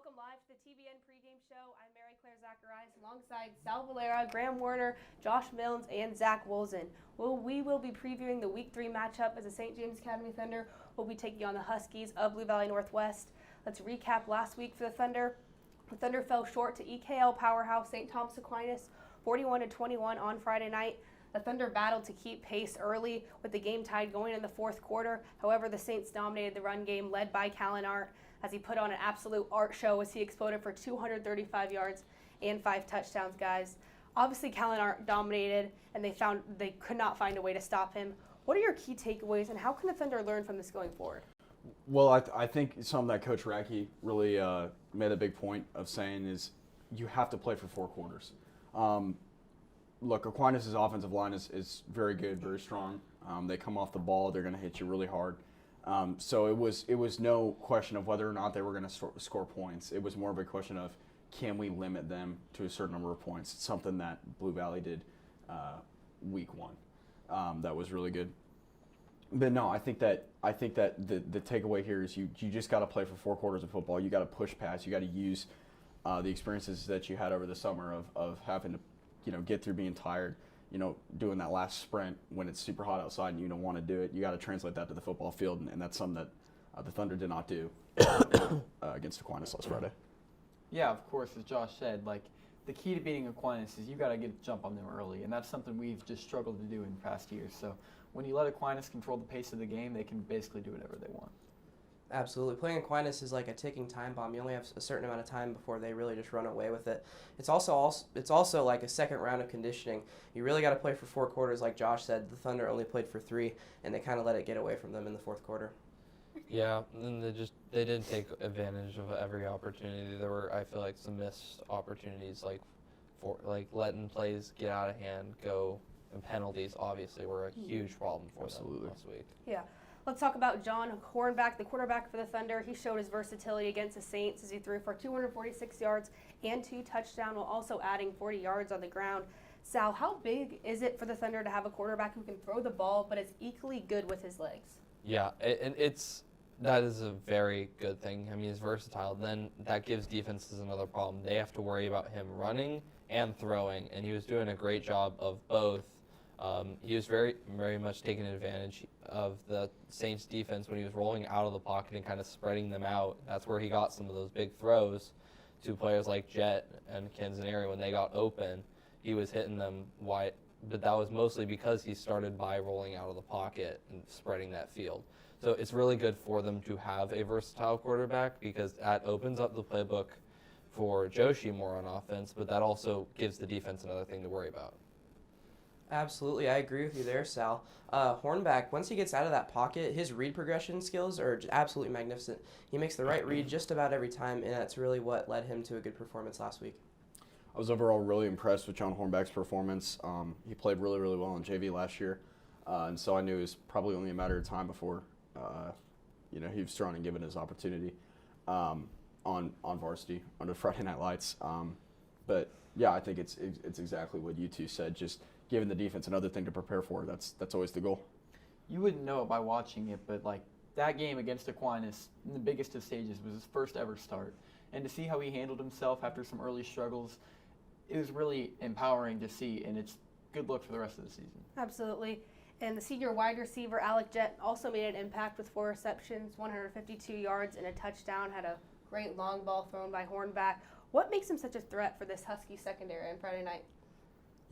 Welcome live to the TBN Pregame Show. I'm Mary Claire Zacharias alongside Sal Valera, Graham Warner, Josh Milnes, and Zach Wolzen. We will be previewing the Week 3 matchup as the St. James Academy Thunder will be taking on the Huskies of Blue Valley Northwest. Let's recap last week for the Thunder. The Thunder fell short to EKL powerhouse St. Thomas Aquinas 41-21 on Friday night. The Thunder battled to keep pace early with the game tied going in the fourth quarter. However, the Saints dominated the run game led by Callan Art as he put on an absolute art show as he exploded for 235 yards and 5 touchdowns, guys. Obviously, Callan Art dominated, and they could not find a way to stop him. What are your key takeaways, and how can the Thunder learn from this going forward? Well, I think something that Coach Radke really made a big point of saying is you have to play for 4 quarters. Look, Aquinas' offensive line is very good, very strong. They come off the ball, they're going to hit you really hard. So it was no question of whether or not they were going to score points. It was more of a question of can we limit them to a certain number of points. It's something that Blue Valley did week 1. That was really good. But no, I think that the takeaway here is you just got to play for 4 quarters of football. You got to push past. You got to use the experiences that you had over the summer of having to get through being tired. Doing that last sprint when it's super hot outside and you don't want to do it. You got to translate that to the football field, and that's something that the Thunder did not do against Aquinas last Friday. Yeah, of course, as Josh said, the key to beating Aquinas is you got to get a jump on them early, and that's something we've just struggled to do in past years. So when you let Aquinas control the pace of the game, they can basically do whatever they want. Absolutely. Playing Aquinas is like a ticking time bomb. You only have a certain amount of time before they really just run away with it. It's also like a second round of conditioning. You really got to play for 4 quarters, like Josh said. The Thunder only played for 3, and they kind of let it get away from them in the fourth quarter. Yeah, and they didn't take advantage of every opportunity. There were, I feel like, some missed opportunities, like letting plays get out of hand, go, and penalties obviously were a huge problem for them last week. Yeah. Let's talk about John Hornback, the quarterback for the Thunder. He showed his versatility against the Saints as he threw for 246 yards and 2 touchdowns while also adding 40 yards on the ground. Sal, how big is it for the Thunder to have a quarterback who can throw the ball but is equally good with his legs? Yeah, and that is a very good thing. I mean, he's versatile. Then that gives defenses another problem. They have to worry about him running and throwing, and he was doing a great job of both. He was very, very much taking advantage of the Saints defense when he was rolling out of the pocket and kind of spreading them out. That's where he got some of those big throws to players like Jet and Canzaneri when they got open. He was hitting them wide, but that was mostly because he started by rolling out of the pocket and spreading that field. So it's really good for them to have a versatile quarterback because that opens up the playbook for Joshi more on offense, but that also gives the defense another thing to worry about. Absolutely, I agree with you there, Sal. Hornback, once he gets out of that pocket, his read progression skills are absolutely magnificent. He makes the right read just about every time, and that's really what led him to a good performance last week. I was overall really impressed with John Hornback's performance. He played really, really well in JV last year, and so I knew it was probably only a matter of time before he was thrown and given his opportunity on varsity under Friday Night Lights. But yeah, I think it's exactly what you two said. Just giving the defense another thing to prepare for. That's always the goal. You wouldn't know it by watching it, but that game against Aquinas in the biggest of stages was his first ever start. And to see how he handled himself after some early struggles, it was really empowering to see, and it's good luck for the rest of the season. Absolutely. And the senior wide receiver, Alec Jett, also made an impact with 4 receptions, 152 yards, and a touchdown. Had a great long ball thrown by Hornback. What makes him such a threat for this Husky secondary on Friday night?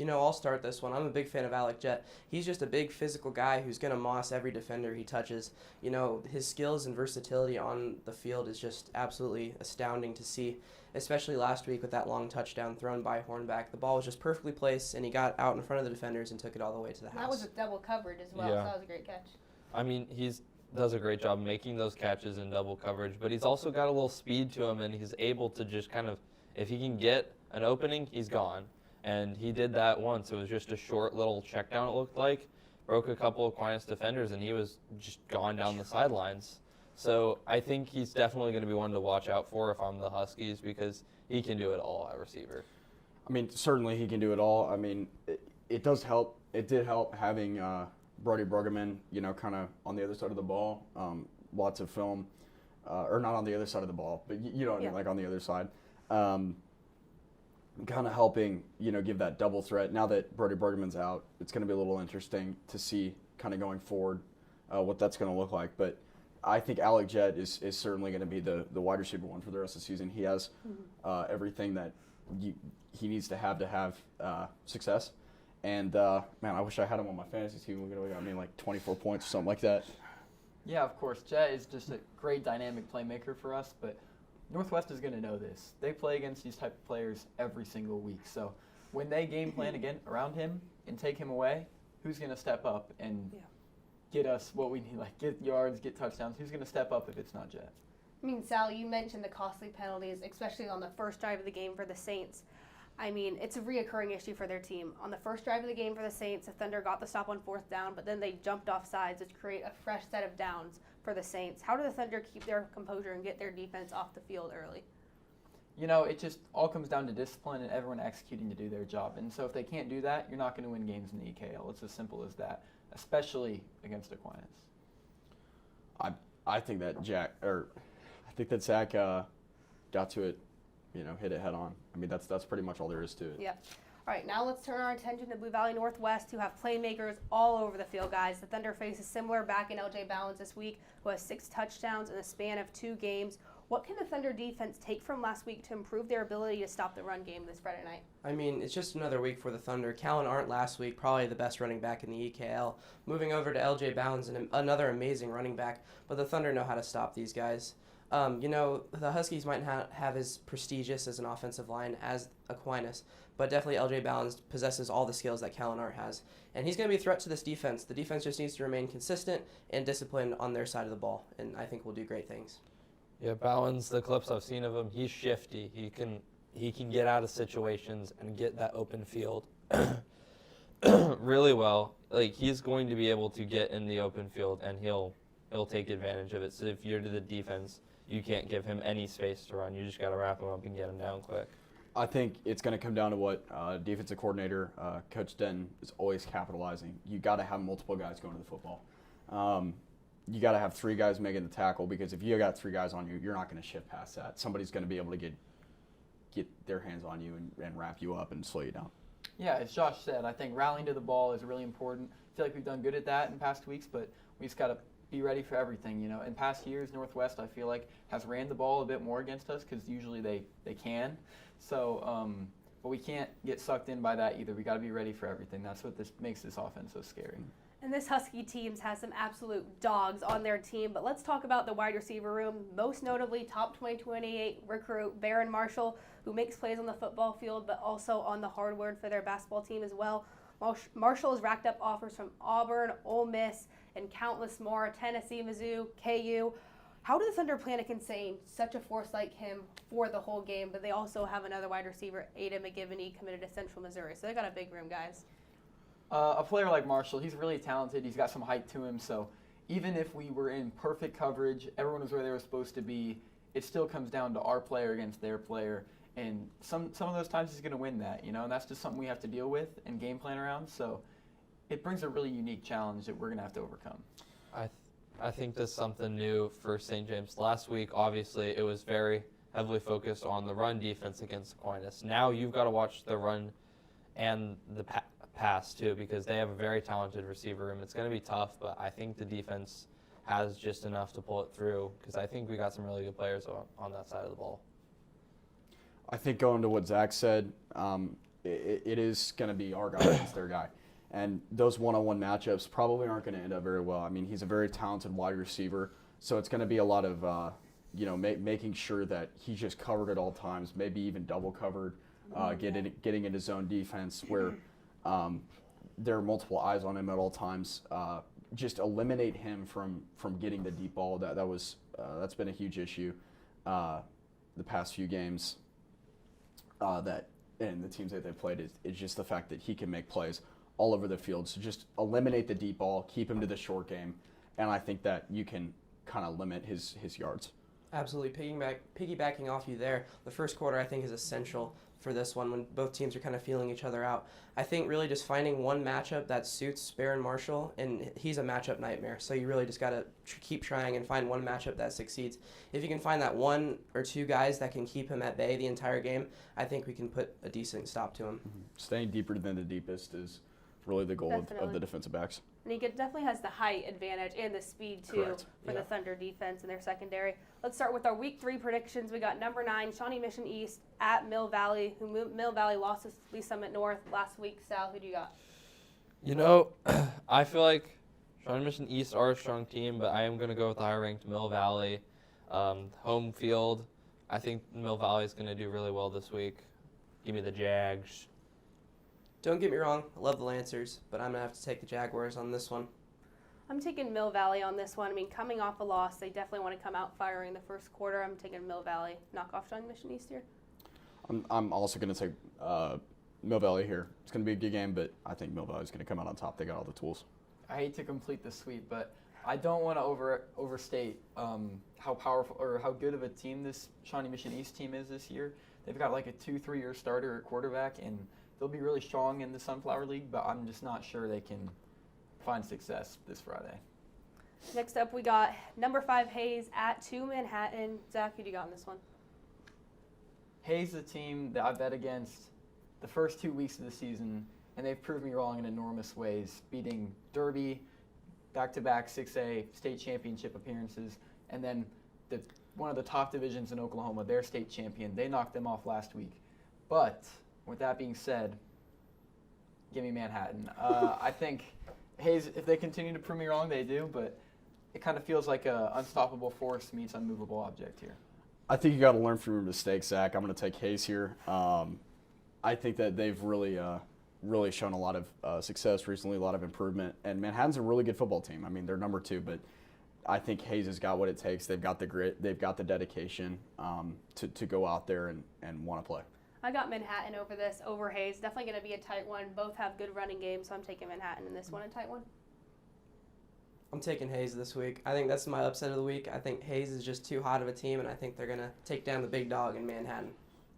I'll start this one. I'm a big fan of Alec Jett. He's just a big physical guy who's going to moss every defender he touches. His skills and versatility on the field is just absolutely astounding to see, especially last week with that long touchdown thrown by Hornback. The ball was just perfectly placed, and he got out in front of the defenders and took it all the way to the house. That was with double coverage as well, Yeah. so that was a great catch. I mean, does a great job making those catches in double coverage, but he's also got a little speed to him, and he's able to just kind of, if he can get an opening, he's gone. And he did that once. It was just a short little check down, it looked like. Broke a couple of Aquinas defenders, and he was just gone down the sidelines. So I think he's definitely going to be one to watch out for if I'm the Huskies because he can do it all at receiver. I mean, certainly he can do it all. I mean, it does help. It did help having Brody Bruggeman, kind of on the other side of the ball. Lots of film. or not on the other side of the ball, but you know what I Yeah. mean, like on the other side. Kind of helping, give that double threat. Now that Brody Bergman's out, it's going to be a little interesting to see kind of going forward what that's going to look like. But I think Alec Jett is certainly going to be the wide receiver one for the rest of the season. He has everything that he needs to have success. And, man, I wish I had him on my fantasy team. We're going to got me like 24 points or something like that. Yeah, of course. Jet is just a great dynamic playmaker for us, but Northwest is going to know this. They play against these type of players every single week. So when they game plan again around him and take him away, who's going to step up and get us what we need, like get yards, get touchdowns? Who's going to step up if it's not Jet? I mean, Sal, you mentioned the costly penalties, especially on the first drive of the game for the Saints. I mean, it's a reoccurring issue for their team. On the first drive of the game for the Saints, the Thunder got the stop on 4th down, but then they jumped off sides, which create a fresh set of downs for the Saints. How do the Thunder keep their composure and get their defense off the field early? It just all comes down to discipline and everyone executing to do their job. And so if they can't do that, you're not going to win games in the EKL. It's as simple as that, especially against Aquinas. I think that Zach got to it, hit it head on. I mean, that's pretty much all there is to it. Yep. All right, now let's turn our attention to Blue Valley Northwest, who have playmakers all over the field, guys. The Thunder face a similar back in LJ Ballins this week, who has 6 touchdowns in a span of 2 games. What can the Thunder defense take from last week to improve their ability to stop the run game this Friday night? I mean, it's just another week for the Thunder. Callan Arndt last week, probably the best running back in the EKL. Moving over to LJ Ballins, and another amazing running back, but the Thunder know how to stop these guys. The Huskies might not have as prestigious as an offensive line as Aquinas, but definitely LJ Ballins possesses all the skills that Callan Arndt has. And he's going to be a threat to this defense. The defense just needs to remain consistent and disciplined on their side of the ball, and I think we'll do great things. Yeah, Bowens, the clips I've seen of him, he's shifty. He can get out of situations and get that open field really well. Like, he's going to be able to get in the open field, and he'll take advantage of it. So if you're to the defense, you can't give him any space to run. You just got to wrap him up and get him down quick. I think it's going to come down to what defensive coordinator Coach Den is always capitalizing. You got to have multiple guys going to the football. You got to have 3 guys making the tackle, because if you got 3 guys on you, you're not going to shift past that. Somebody's going to be able to get their hands on you and wrap you up and slow you down. Yeah, as Josh said, I think rallying to the ball is really important. I feel like we've done good at that in past weeks, but we just got to be ready for everything. In past years, Northwest, I feel like, has ran the ball a bit more against us because usually they can. So, but we can't get sucked in by that either. We got to be ready for everything. That's what makes this offense so scary. And this Husky team has some absolute dogs on their team, but let's talk about the wide receiver room, most notably top 2028 recruit Baron Marshall, who makes plays on the football field but also on the hardwood for their basketball team as well. Marshall has racked up offers from Auburn, Ole Miss, and countless more, Tennessee, Mizzou, KU. How do the Thunder plan to contain such a force like him for the whole game, but they also have another wide receiver, Ada McGivney, committed to Central Missouri, so they got a big room, guys. A player like Marshall, he's really talented. He's got some height to him. So even if we were in perfect coverage, everyone was where they were supposed to be, it still comes down to our player against their player. And some of those times he's going to win that, and that's just something we have to deal with and game plan around. So it brings a really unique challenge that we're going to have to overcome. I think that's something new for St. James. Last week, obviously, it was very heavily focused on the run defense against Aquinas. Now you've got to watch the run and the pass too, because they have a very talented receiver room. It's going to be tough, but I think the defense has just enough to pull it through, because I think we got some really good players on that side of the ball. I think going to what Zach said, it is going to be our guy against their guy. And those one-on-one matchups probably aren't going to end up very well. I mean, he's a very talented wide receiver, so it's going to be a lot of, making sure that he's just covered at all times, maybe even double covered, getting into zone defense where there are multiple eyes on him at all times. Just eliminate him from getting the deep ball. That's been a huge issue the past few games. And the teams that they played is just the fact that he can make plays all over the field. So just eliminate the deep ball, keep him to the short game, and I think that you can kind of limit his yards. Absolutely. Piggybacking off you there, the first quarter I think is essential for this one when both teams are kind of feeling each other out. I think really just finding one matchup that suits Barron Marshall, and he's a matchup nightmare. So you really just got to keep trying and find one matchup that succeeds. If you can find that one or two guys that can keep him at bay the entire game, I think we can put a decent stop to him. Staying deeper than the deepest is really the goal of the defensive backs. And he definitely has the height advantage and the speed, too, Correct. for the Thunder defense and their secondary. Let's start with our Week 3 predictions. We got number 9, Shawnee Mission East at Mill Valley, Mill Valley lost to Lee Summit North last week. Sal, who do you got? You know, I feel like Shawnee Mission East are a strong team, but I am going to go with the higher-ranked Mill Valley. Home field, I think Mill Valley is going to do really well this week. Give me the Jags. Don't get me wrong, I love the Lancers, but I'm going to have to take the Jaguars on this one. I'm taking Mill Valley on this one. I mean, coming off a loss, they definitely want to come out firing the first quarter. I'm taking Mill Valley. Knock off Shawnee Mission East here. I'm also going to take Mill Valley here. It's going to be a good game, but I think Mill Valley is going to come out on top. They got all the tools. I hate to complete the sweep, but I don't want to overstate how powerful or how good of a team this Shawnee Mission East team is this year. They've got like a 2-3 year starter at quarterback, and they'll be really strong in the Sunflower League, but I'm just not sure they can find success this Friday. Next up, we got number 5 Hayes at 2 Manhattan. Zach, who do you got in this one? Hayes is a team that I bet against the first 2 weeks of the season, and they've proved me wrong in enormous ways, beating Derby, back-to-back 6A state championship appearances, and then one of the top divisions in Oklahoma, their state champion. They knocked them off last week. But with that being said, give me Manhattan. I think Hayes, if they continue to prove me wrong, they do, but it kind of feels like an unstoppable force meets unmovable object here. I think you got to learn from your mistakes, Zach. I'm going to take Hayes here. I think that they've really shown a lot of success recently, a lot of improvement. And Manhattan's a really good football team. I mean, they're number 2, but I think Hayes has got what it takes. They've got the grit. They've got the dedication to go out there and want to play. I got Manhattan over Hayes. Definitely going to be a tight one. Both have good running games, so I'm taking Manhattan in this one, a tight one. I'm taking Hayes this week. I think that's my upset of the week. I think Hayes is just too hot of a team, and I think they're going to take down the big dog in Manhattan.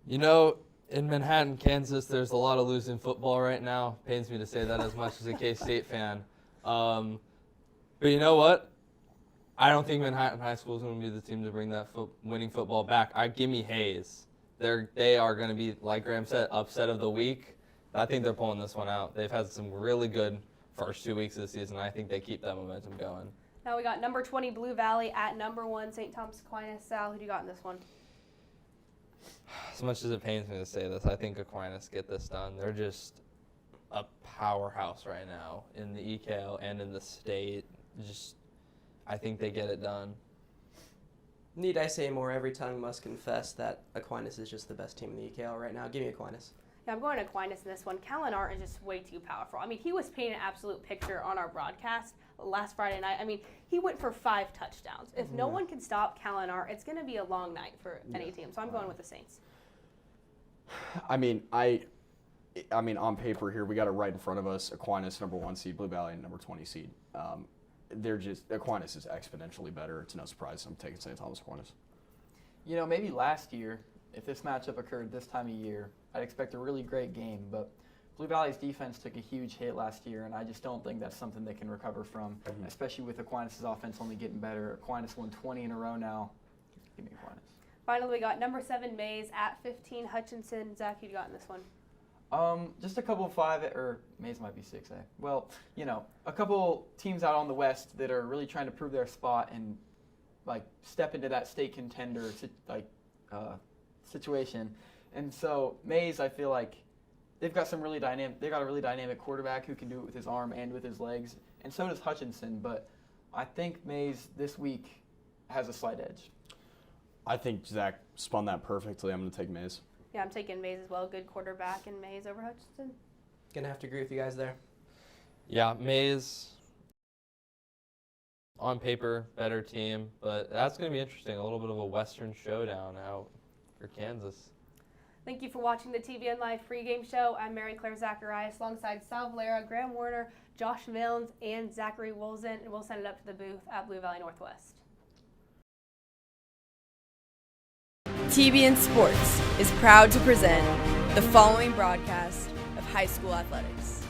You know, in Manhattan, Kansas, there's a lot of losing football right now. Pains me to say that as much as a K-State fan. But you know what? I don't think Manhattan High School is going to be the team to bring that winning football back. Give me Hayes. They are going to be, like Graham said, upset of the week. I think they're pulling this one out. They've had some really good first 2 weeks of the season. I think they keep that momentum going. Now we got number 20 Blue Valley at number 1 St. Thomas Aquinas. Sal, who do you got in this one? As much as it pains me to say this, I think Aquinas get this done. They're just a powerhouse right now in the EKL and in the state. I think they get it done. Need I say more? Every tongue must confess that Aquinas is just the best team in the EKL right now. Give me Aquinas. Yeah, I'm going to Aquinas in this one. Callan Art is just way too powerful. I mean, he was painting an absolute picture on our broadcast last Friday night. I mean, he went for 5 touchdowns. If no one can stop Callan Art, it's going to be a long night for any team. So I'm going with the Saints. I mean, on paper here, we got it right in front of us. Aquinas, number 1 seed, Blue Valley, number 20 seed. Aquinas is exponentially better. It's no surprise I'm taking St. Thomas Aquinas. You know, maybe last year, if this matchup occurred this time of year, I'd expect a really great game. But Blue Valley's defense took a huge hit last year, and I just don't think that's something they can recover from, especially with Aquinas' offense only getting better. Aquinas won 20 in a row now. Give me Aquinas. Finally, we got number 7 Mays at 15 Hutchinson. Zach, who you got in this one? Just a couple of 5, or Mays might be 6A. Well, you know, a couple teams out on the West that are really trying to prove their spot and like step into that state contender situation. And so Mays, I feel like they've got a really dynamic quarterback who can do it with his arm and with his legs, and so does Hutchinson. But I think Mays this week has a slight edge. I think Zach spun that perfectly. I'm going to take Mays. Yeah, I'm taking Mays as well. Good quarterback in Mays over Hutchinson. Gonna have to agree with you guys there. Yeah, Mays, on paper, better team, but that's going to be interesting. A little bit of a Western showdown out for Kansas. Thank you for watching the TBN Live pregame show. I'm Mary Claire Zacharias alongside Sal Valera, Graham Warner, Josh Milnes, and Zachary Wilson, and we'll send it up to the booth at Blue Valley Northwest. TBN Sports is proud to present the following broadcast of high school athletics.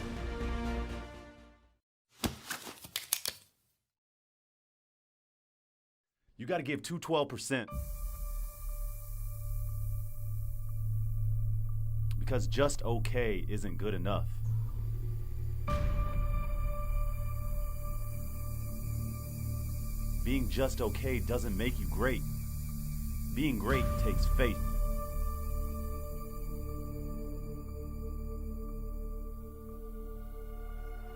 You got to give 212%. Because just okay isn't good enough. Being just okay doesn't make you great. Being great takes faith.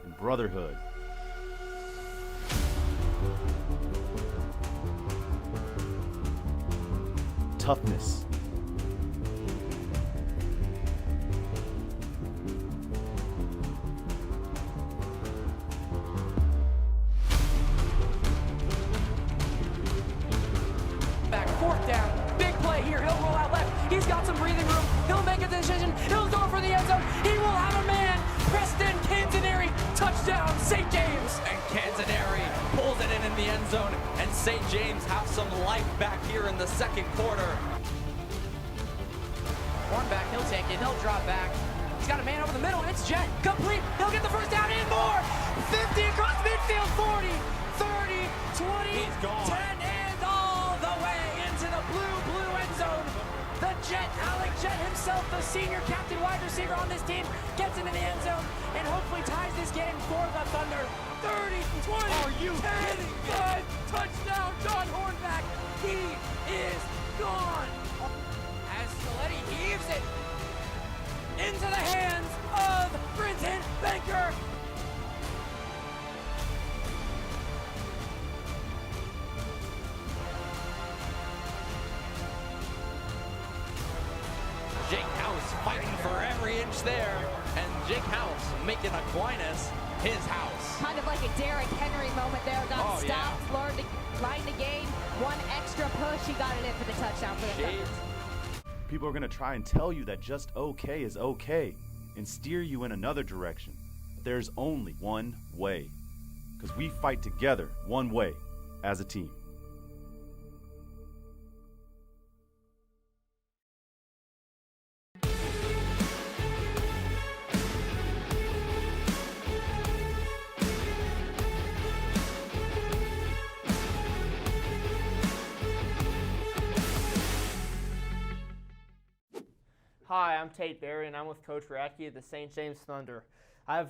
And brotherhood. Toughness. Back, fourth down, big play here, he'll roll out left, he's got some breathing room, he'll make a decision, he'll go for the end zone, he will have a man, Preston Canzoneri, touchdown, St. James. And Canzoneri pulls it in the end zone, and St. James have some life back here in the second quarter. One back, he'll take it, he'll drop back, he's got a man over the middle, it's Jet, complete, he'll get the first down and more, 50 across midfield, 40, 30, 20, He's gone. 10, and all the way into the blue end zone. The Jet, Alec Jet himself, the senior captain wide receiver on this team, gets into the end zone and hopefully ties this game for the Thunder. 30, 20, Are you 10, kidding me? 5, touchdown, John Hornback. He is gone. As Scaletti heaves it into the hands of Brenton Banker. Jake House fighting for every inch there, and Jake House making Aquinas his house. Kind of like a Derrick Henry moment there. Got Oh, yeah. stopped, learned to line the game. One extra push, he got it in for the touchdown for the Thunder. Shades. People are going to try and tell you that just okay is okay and steer you in another direction. There's only one way. Because we fight together one way as a team. Hi, I'm Tate Berry, and I'm with Coach Radke of the St. James Thunder. I've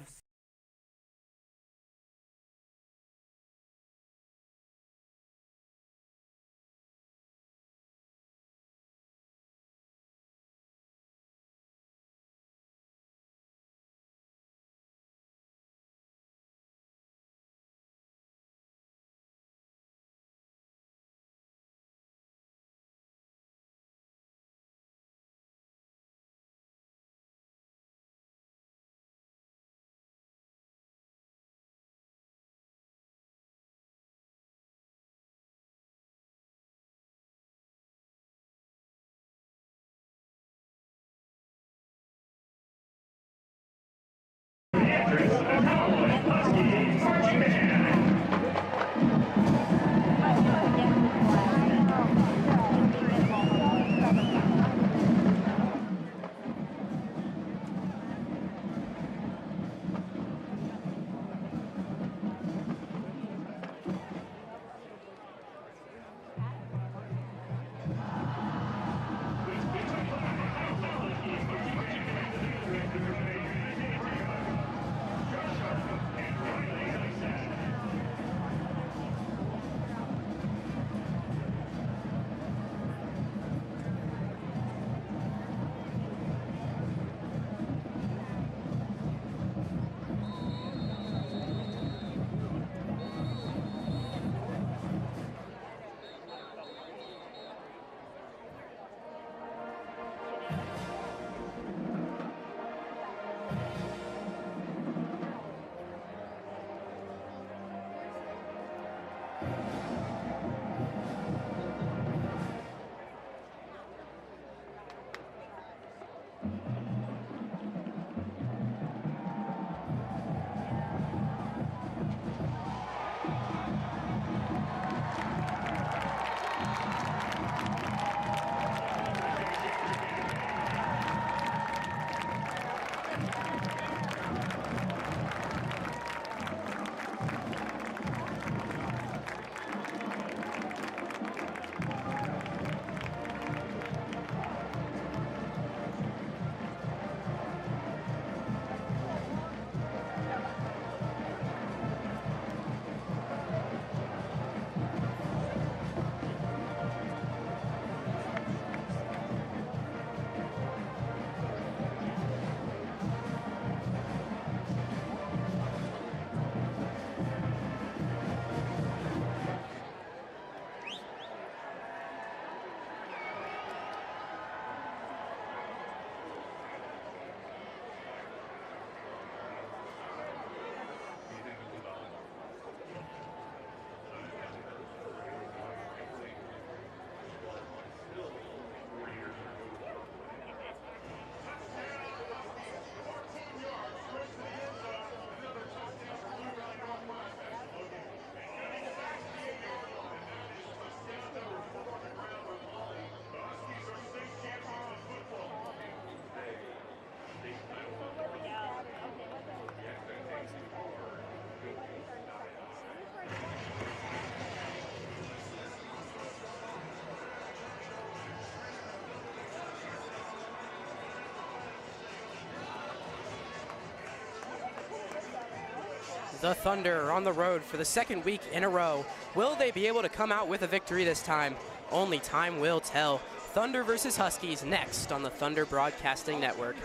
The Thunder are on the road for the second week in a row. Will they be able to come out with a victory this time? Only time will tell. Thunder versus Huskies next on the Thunder Broadcasting Network.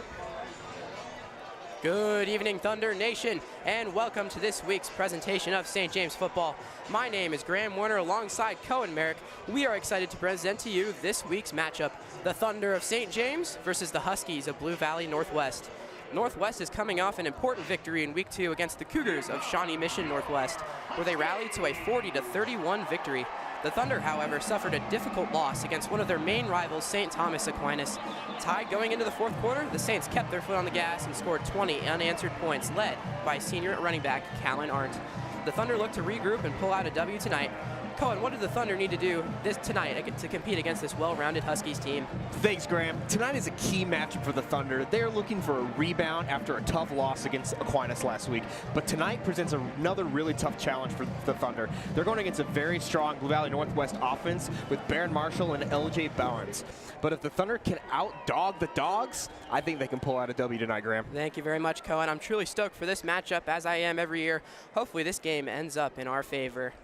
Good evening, Thunder Nation, and welcome to this week's presentation of St. James football. My name is Graham Warner alongside Cohen Merrick. We are excited to present to you this week's matchup, the Thunder of St. James versus the Huskies of Blue Valley Northwest. Northwest is coming off an important victory in Week 2 against the Cougars of Shawnee Mission Northwest, where they rallied to a 40-31 victory. The Thunder, however, suffered a difficult loss against one of their main rivals, St. Thomas Aquinas. Tied going into the fourth quarter, the Saints kept their foot on the gas and scored 20 unanswered points, led by senior running back Callan Arndt. The Thunder looked to regroup and pull out a W tonight. Cohen, what did the Thunder need to do tonight to compete against this well-rounded Huskies team? Thanks, Graham. Tonight is a key matchup for the Thunder. They're looking for a rebound after a tough loss against Aquinas last week. But tonight presents another really tough challenge for the Thunder. They're going against a very strong Blue Valley Northwest offense with Barron Marshall and LJ Bowens. But if the Thunder can out-dog the Dogs, I think they can pull out a W tonight, Graham. Thank you very much, Cohen. I'm truly stoked for this matchup, as I am every year. Hopefully this game ends up in our favor.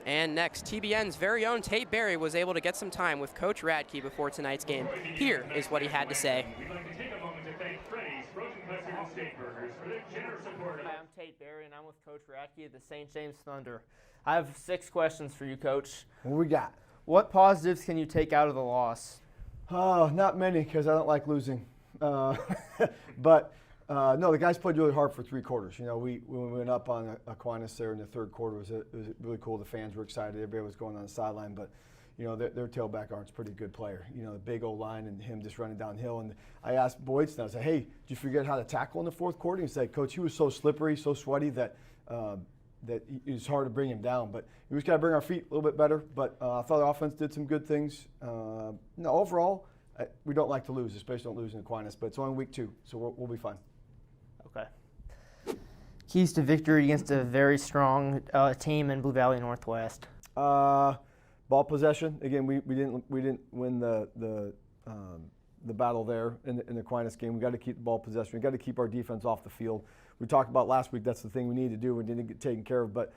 And next, TBN's very own Tate Berry was able to get some time with Coach Radke before tonight's game. Here is what he had to say. I'm Tate Berry, and I'm with Coach Radke of the St. James Thunder. I have 6 questions for you, Coach. What we got? What positives can you take out of the loss? Oh, not many, because I don't like losing. No, the guys played really hard for 3 quarters. You know, when we went up on Aquinas there in the third quarter, it was really cool. The fans were excited. Everybody was going on the sideline, but you know, their tailback Art's a pretty good player. You know, the big old line and him just running downhill. And I asked Boyd, I said, "Hey, did you forget how to tackle in the fourth quarter?" He said, "Coach, he was so slippery, so sweaty that it was hard to bring him down. But we just got to bring our feet a little bit better." But I thought the offense did some good things. No, overall, we don't like to lose, especially don't lose in Aquinas. But it's only week 2, so we'll be fine. Okay. Keys to victory against a very strong team in Blue Valley Northwest. Ball possession. Again, we didn't win the battle there in the Aquinas game. We got to keep the ball possession. We got to keep our defense off the field. We talked about last week. That's the thing we need to do. We didn't get taken care of, but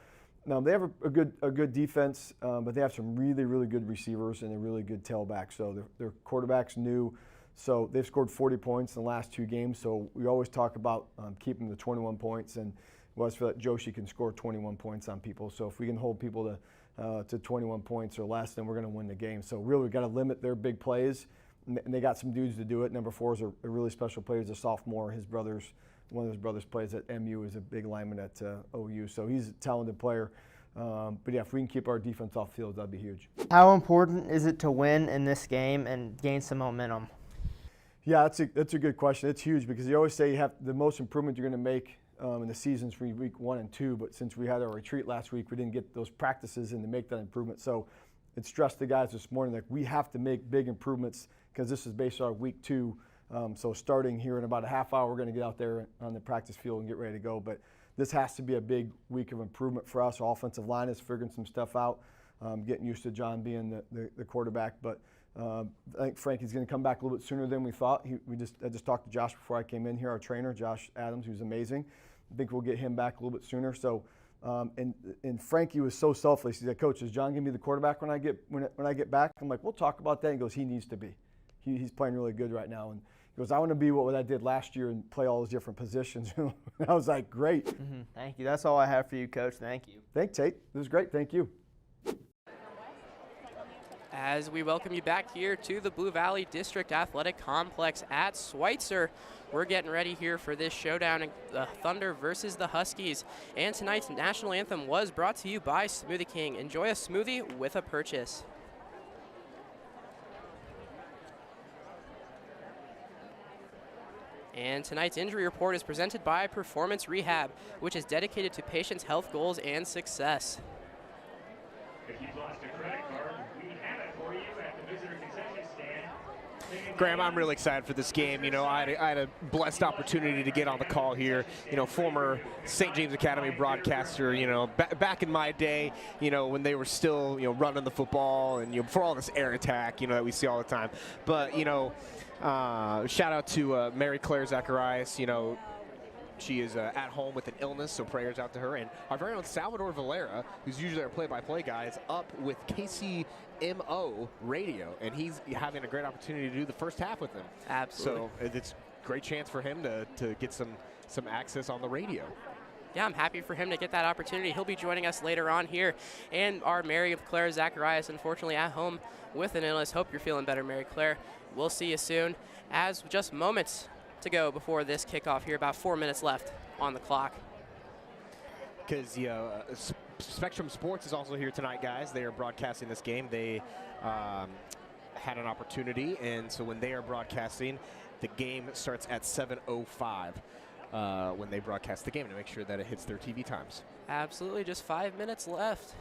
they have a good defense, but they have some really good receivers and a really good tailback. So their quarterback's new. So they've scored 40 points in the last 2 games. So we always talk about keeping the 21 points, and was for that Joshi can score 21 points on people. So if we can hold people to 21 points or less, then we're going to win the game. So really, we've got to limit their big plays, and they got some dudes to do it. Number 4 is a really special player. He's a sophomore. One of his brothers plays at MU, is a big lineman at OU. So he's a talented player. But yeah, if we can keep our defense off field, that'd be huge. How important is it to win in this game and gain some momentum? Yeah, that's a good question. It's huge because you always say you have the most improvement you're going to make in the seasons for week 1 and 2. But since we had our retreat last week, we didn't get those practices in to make that improvement. So it stressed the guys this morning that we have to make big improvements because this is based on week 2. So starting here in about a half hour, we're going to get out there on the practice field and get ready to go. But this has to be a big week of improvement for us. Our offensive line is figuring some stuff out, getting used to John being the quarterback. But I think Frankie's going to come back a little bit sooner than we thought. I just talked to Josh before I came in here, our trainer, Josh Adams, who's amazing. I think we'll get him back a little bit sooner. So, and Frankie was so selfless. He said, "Coach, is John going to be the quarterback when I get back?" I'm like, "We'll talk about that." He goes, "He needs to be. He's playing really good right now." And he goes, "I want to be what I did last year and play all those different positions." I was like, "Great." Mm-hmm. Thank you. That's all I have for you, Coach. Thank you. Thanks, Tate. This was great. Thank you. As we welcome you back here to the Blue Valley District Athletic Complex at Schweitzer. We're getting ready here for this showdown, the Thunder versus the Huskies. And tonight's national anthem was brought to you by Smoothie King. Enjoy a smoothie with a purchase. And tonight's injury report is presented by Performance Rehab, which is dedicated to patients' health goals and success. If you've lost a credit card, we have it for you at the visitor concession stand. Graham, I'm really excited for this game. You know, I had a blessed opportunity to get on the call here. You know, former St. James Academy broadcaster, you know, back in my day, you know, when they were still, you know, running the football and, you know, before all this air attack, you know, that we see all the time. But, you know, shout out to Mary Claire Zacharias, you know, she is at home with an illness, so prayers out to her. And our very own Salvador Valera, who's usually our play-by-play guy, is up with KCMO Radio, and he's having a great opportunity to do the first half with them. Absolutely. So it's a great chance for him to get some access on the radio. Yeah, I'm happy for him to get that opportunity. He'll be joining us later on here. And our Mary Claire Zacharias, unfortunately, at home with an illness. Hope you're feeling better, Mary Claire. We'll see you soon. As just moments to go before this kickoff here, about 4 minutes left on the clock. Because Spectrum Sports is also here tonight, guys. They are broadcasting this game. They had an opportunity, and so when they are broadcasting, the game starts at 7:05 when they broadcast the game to make sure that it hits their TV times. Absolutely, just 5 minutes left.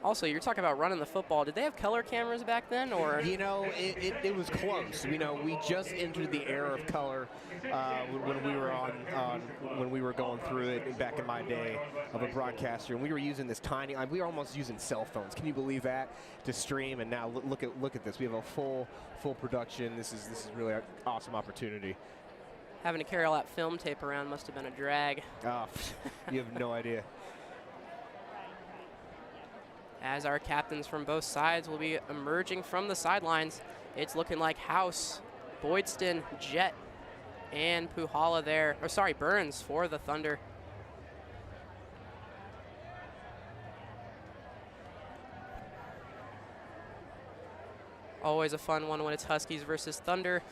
Also, you're talking about running the football. Did they have color cameras back then, or? You know, it was close. You know, we just entered the era of color when we were when we were going through it back in my day of a broadcaster, and we were using this tiny. We were almost using cell phones. Can you believe that to stream? And now look at this. We have a full production. This is really an awesome opportunity. Having to carry all that film tape around must have been a drag. Oh, you have no idea. As our captains from both sides will be emerging from the sidelines. It's looking like House, Boydston, Jet, and Puhala there. Or sorry, Burns for the Thunder. Always a fun one when it's Huskies versus Thunder.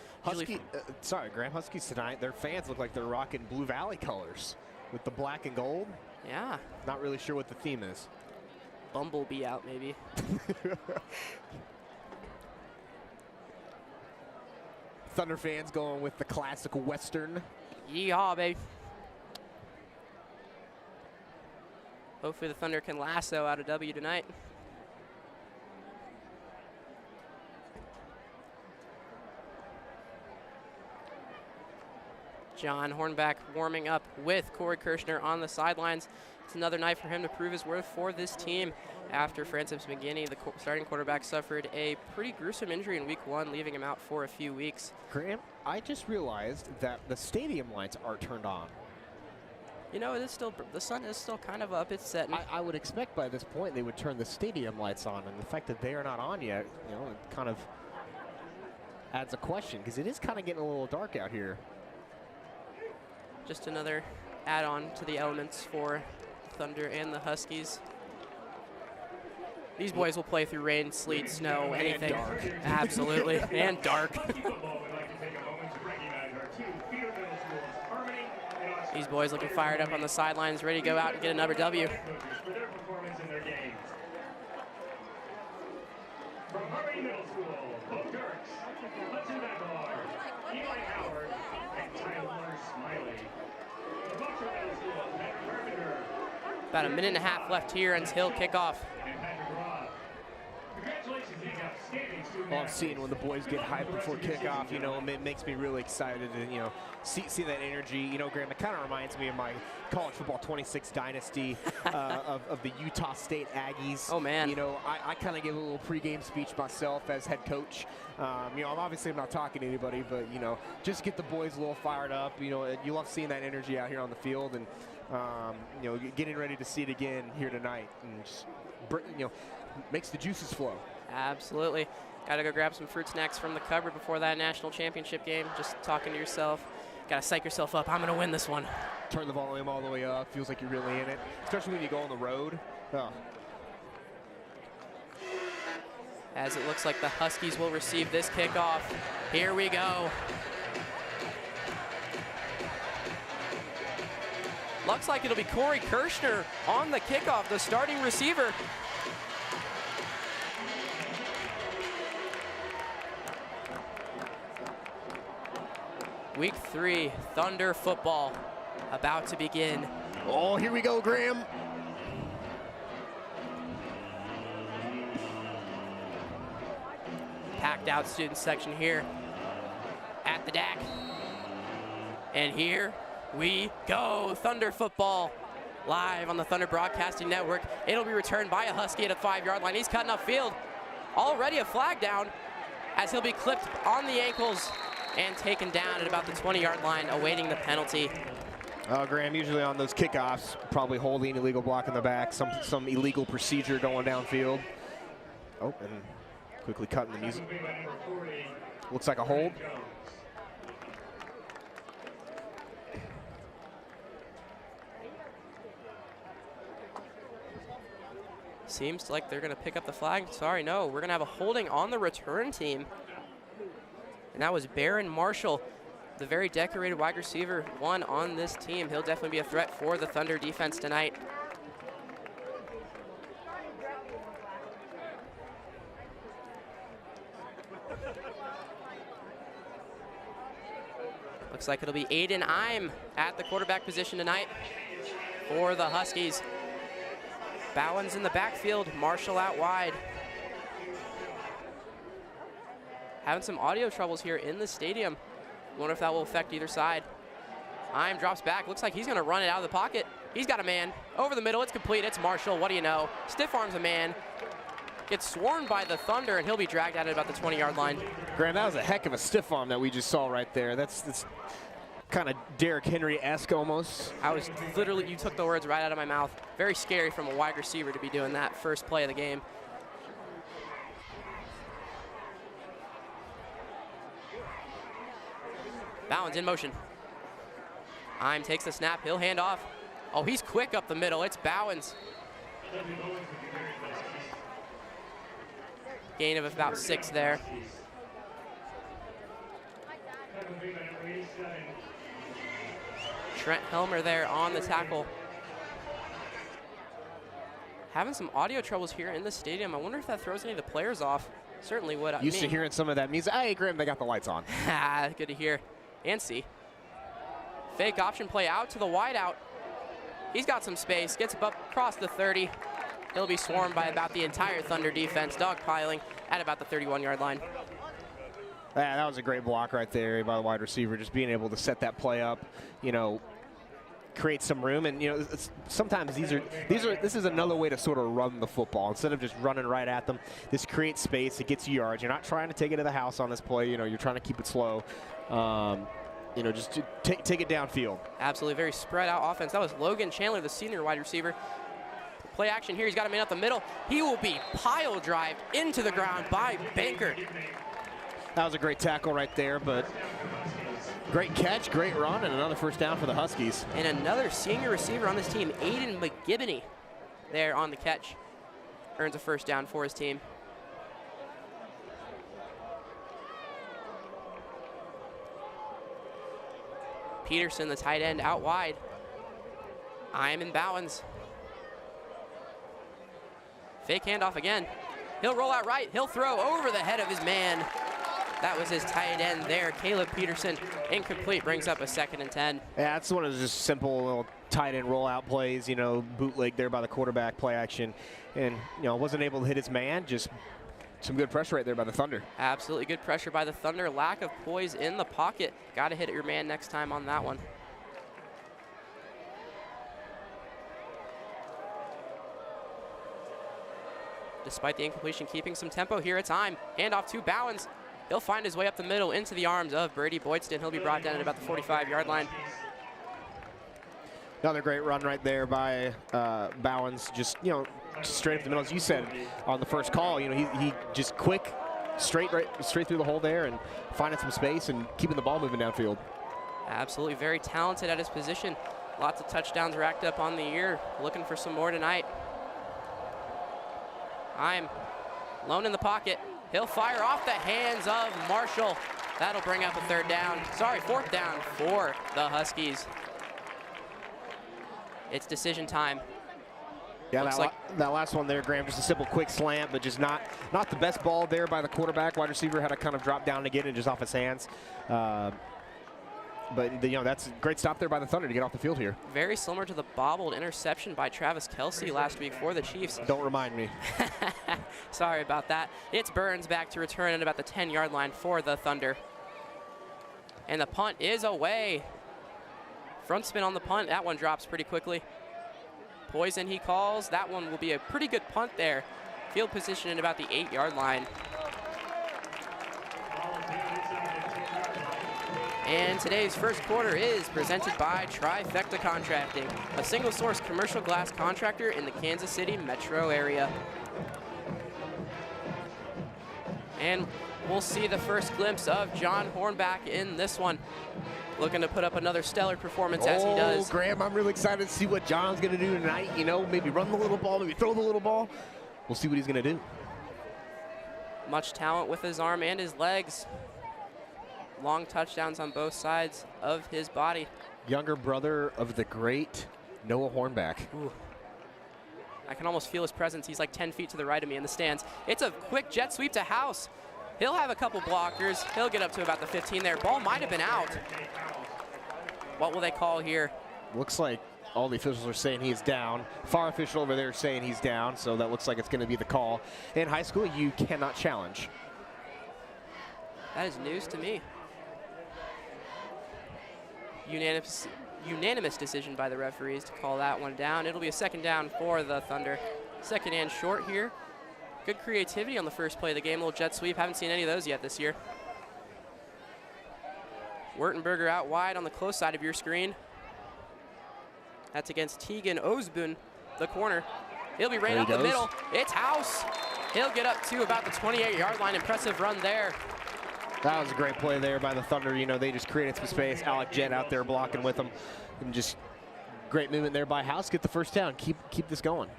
Sorry, Graham, Huskies tonight, their fans look like they're rocking Blue Valley colors with the black and gold. Yeah. Not really sure what the theme is. Bumblebee out, maybe. Thunder fans going with the classic Western. Yeehaw, baby. Hopefully the Thunder can lasso out a W tonight. John Hornback warming up with Corey Kirshner on the sidelines. It's another night for him to prove his worth for this team after Francis McGinney, the starting quarterback, suffered a pretty gruesome injury in week 1, leaving him out for a few weeks. Graham, I just realized that the stadium lights are turned on. You know, it is still, the sun is still kind of up. It's setting. I would expect by this point they would turn the stadium lights on, and the fact that they are not on yet, you know, it kind of adds a question because it is kind of getting a little dark out here. Just another add-on to the elements for Thunder and the Huskies. These boys will play through rain, sleet, snow, anything. And dark. Absolutely, and dark. These boys looking fired up on the sidelines, ready to go out and get another W. From Harmony Middle School, Bo Dirks, Hudson Aguilar, Eli Howard, and Tyler Smiley. The Butcher Middle School, Patrick Carpenter. About a minute and a half left here until kickoff. And Patrick Robb. Congratulations, these outstanding student Well, I'm seeing when the boys get hyped before kickoff, you know, it makes me really excited to, you know, see that energy. You know, Graham, it kind of reminds me of my college football 26 dynasty of the Utah State Aggies. Oh, man. You know, I kind of give a little pregame speech myself as head coach. You know, I'm not talking to anybody, but, you know, just get the boys a little fired up. You know, you love seeing that energy out here on the field, and, you know, getting ready to see it again here tonight. And just, you know, makes the juices flow. Absolutely. Got to go grab some fruit snacks from the cupboard before that national championship game. Just talking to yourself. Got to psych yourself up. I'm going to win this one. Turn the volume all the way up. Feels like you're really in it, especially when you go on the road. Oh. As it looks like the Huskies will receive this kickoff. Here we go. Looks like it'll be Corey Kirshner on the kickoff, the starting receiver. Week 3, Thunder football about to begin. Oh, here we go, Graham. Packed out student section here at the DAC. And here we go. Thunder football live on the Thunder Broadcasting Network. It'll be returned by a Husky at the 5-yard line. He's cutting upfield. Already a flag down. as he'll be clipped on the ankles and taken down at about the 20-yard line, awaiting the penalty. Graham, usually on those kickoffs, probably holding, illegal block in the back, some illegal procedure going downfield. Oh, and quickly cutting the music. Looks like a hold. Seems like they're going to pick up the flag. Sorry, no. We're going to have a holding on the return team. And that was Baron Marshall, the very decorated wide receiver, one on this team. He'll definitely be a threat for the Thunder defense tonight. Looks like it'll be Aiden Eim at the quarterback position tonight for the Huskies. Bowens in the backfield, Marshall out wide. Having some audio troubles here in the stadium. Wonder if that will affect either side. Eim drops back, looks like he's gonna run it out of the pocket. He's got a man, over the middle, it's complete, it's Marshall, what do you know? Stiff arms a man, gets swarmed by the Thunder, and he'll be dragged out at about the 20-yard line. Graham, that was a heck of a stiff arm that we just saw right there. That's kind of Derrick Henry-esque almost. I was literally, you took the words right out of my mouth. Very scary from a wide receiver to be doing that first play of the game. Bowens in motion. Eim takes the snap, he'll hand off. Oh, he's quick up the middle, it's Bowens. Gain of about 6 there. Trent Helmer there on the tackle. Having some audio troubles here in the stadium. I wonder if that throws any of the players off. Certainly would. Used to hearing some of that music. Hey, Graham, they got the lights on. Good to hear and see. Fake option play out to the wideout. He's got some space, gets up across the 30. He'll be swarmed by about the entire Thunder defense, dogpiling at about the 31-yard line. Yeah, that was a great block right there by the wide receiver, just being able to set that play up, create some room. And, sometimes this is another way to sort of run the football. Instead of just running right at them, this creates space, it gets you yards. You're not trying to take it to the house on this play, you're trying to keep it slow. Just to take it downfield. Absolutely, very spread out offense. That was Logan Chandler, the senior wide receiver. Play action here, he's got a man up the middle. He will be pile drived into the ground by Banker. That was a great tackle right there, but great catch, great run, and another first down for the Huskies. And another senior receiver on this team, Aiden McGibney, there on the catch. Earns a first down for his team. Peterson, the tight end, out wide. Eim and Bowens. Fake handoff again. He'll roll out right. He'll throw over the head of his man. That was his tight end there. Caleb Peterson, incomplete, brings up a 2nd and 10. Yeah, that's one of those just simple little tight end rollout plays, bootleg there by the quarterback, play action. And, wasn't able to hit his man, just some good pressure right there by the Thunder. Absolutely good pressure by the Thunder. Lack of poise in the pocket. Got to hit your man next time on that one. Despite the incompletion, keeping some tempo here, it's Eim. Handoff to Bowens. He'll find his way up the middle into the arms of Brady Boydston. He'll be brought down at about the 45-yard line. Another great run right there by Bowens. Just, straight up the middle. As you said on the first call, he just quick, straight through the hole there and finding some space and keeping the ball moving downfield. Absolutely very talented at his position. Lots of touchdowns racked up on the year. Looking for some more tonight. Eim alone in the pocket. He'll fire off the hands of Marshall. That'll bring up a 4th down for the Huskies. It's decision time. Yeah, that last one there, Graham, just a simple quick slant, but just not the best ball there by the quarterback. Wide receiver had to kind of drop down to get it just off his hands. But that's a great stop there by the Thunder to get off the field here. Very similar to the bobbled interception by Travis Kelsey last week for the Chiefs. Don't remind me. Sorry about that. It's Burns back to return at about the 10-yard line for the Thunder. And the punt is away. Front spin on the punt. That one drops pretty quickly. Poison he calls. That one will be a pretty good punt there. Field position at about the 8-yard line. And today's first quarter is presented by Trifecta Contracting, a single-source commercial glass contractor in the Kansas City metro area. And we'll see the first glimpse of John Hornback in this one. Looking to put up another stellar performance as he does. Graham, I'm really excited to see what John's going to do tonight. You know, maybe run the little ball, maybe throw the little ball. We'll see what he's going to do. Much talent with his arm and his legs. Long touchdowns on both sides of his body. Younger brother of the great Noah Hornback. Ooh. I can almost feel his presence. He's like 10 feet to the right of me in the stands. It's a quick jet sweep to House. He'll have a couple blockers. He'll get up to about the 15 there. Ball might have been out. What will they call here? Looks like all the officials are saying he's down. Far official over there saying he's down, so that looks like it's going to be the call. In high school, you cannot challenge. That is news to me. Unanimous decision by the referees to call that one down. It'll be a second down for the Thunder. Second and short here. Good creativity on the first play of the game. Little jet sweep. Haven't seen any of those yet this year. Wertenberger out wide on the close side of your screen. That's against Tegan Osboon, the corner. He'll be right up the middle. It's House. He'll get up to about the 28-yard line. Impressive run there. That was a great play there by the Thunder. You know, they just created some space. Alec Jett out there blocking with them. And just great movement there by House. Get the first down. Keep this going.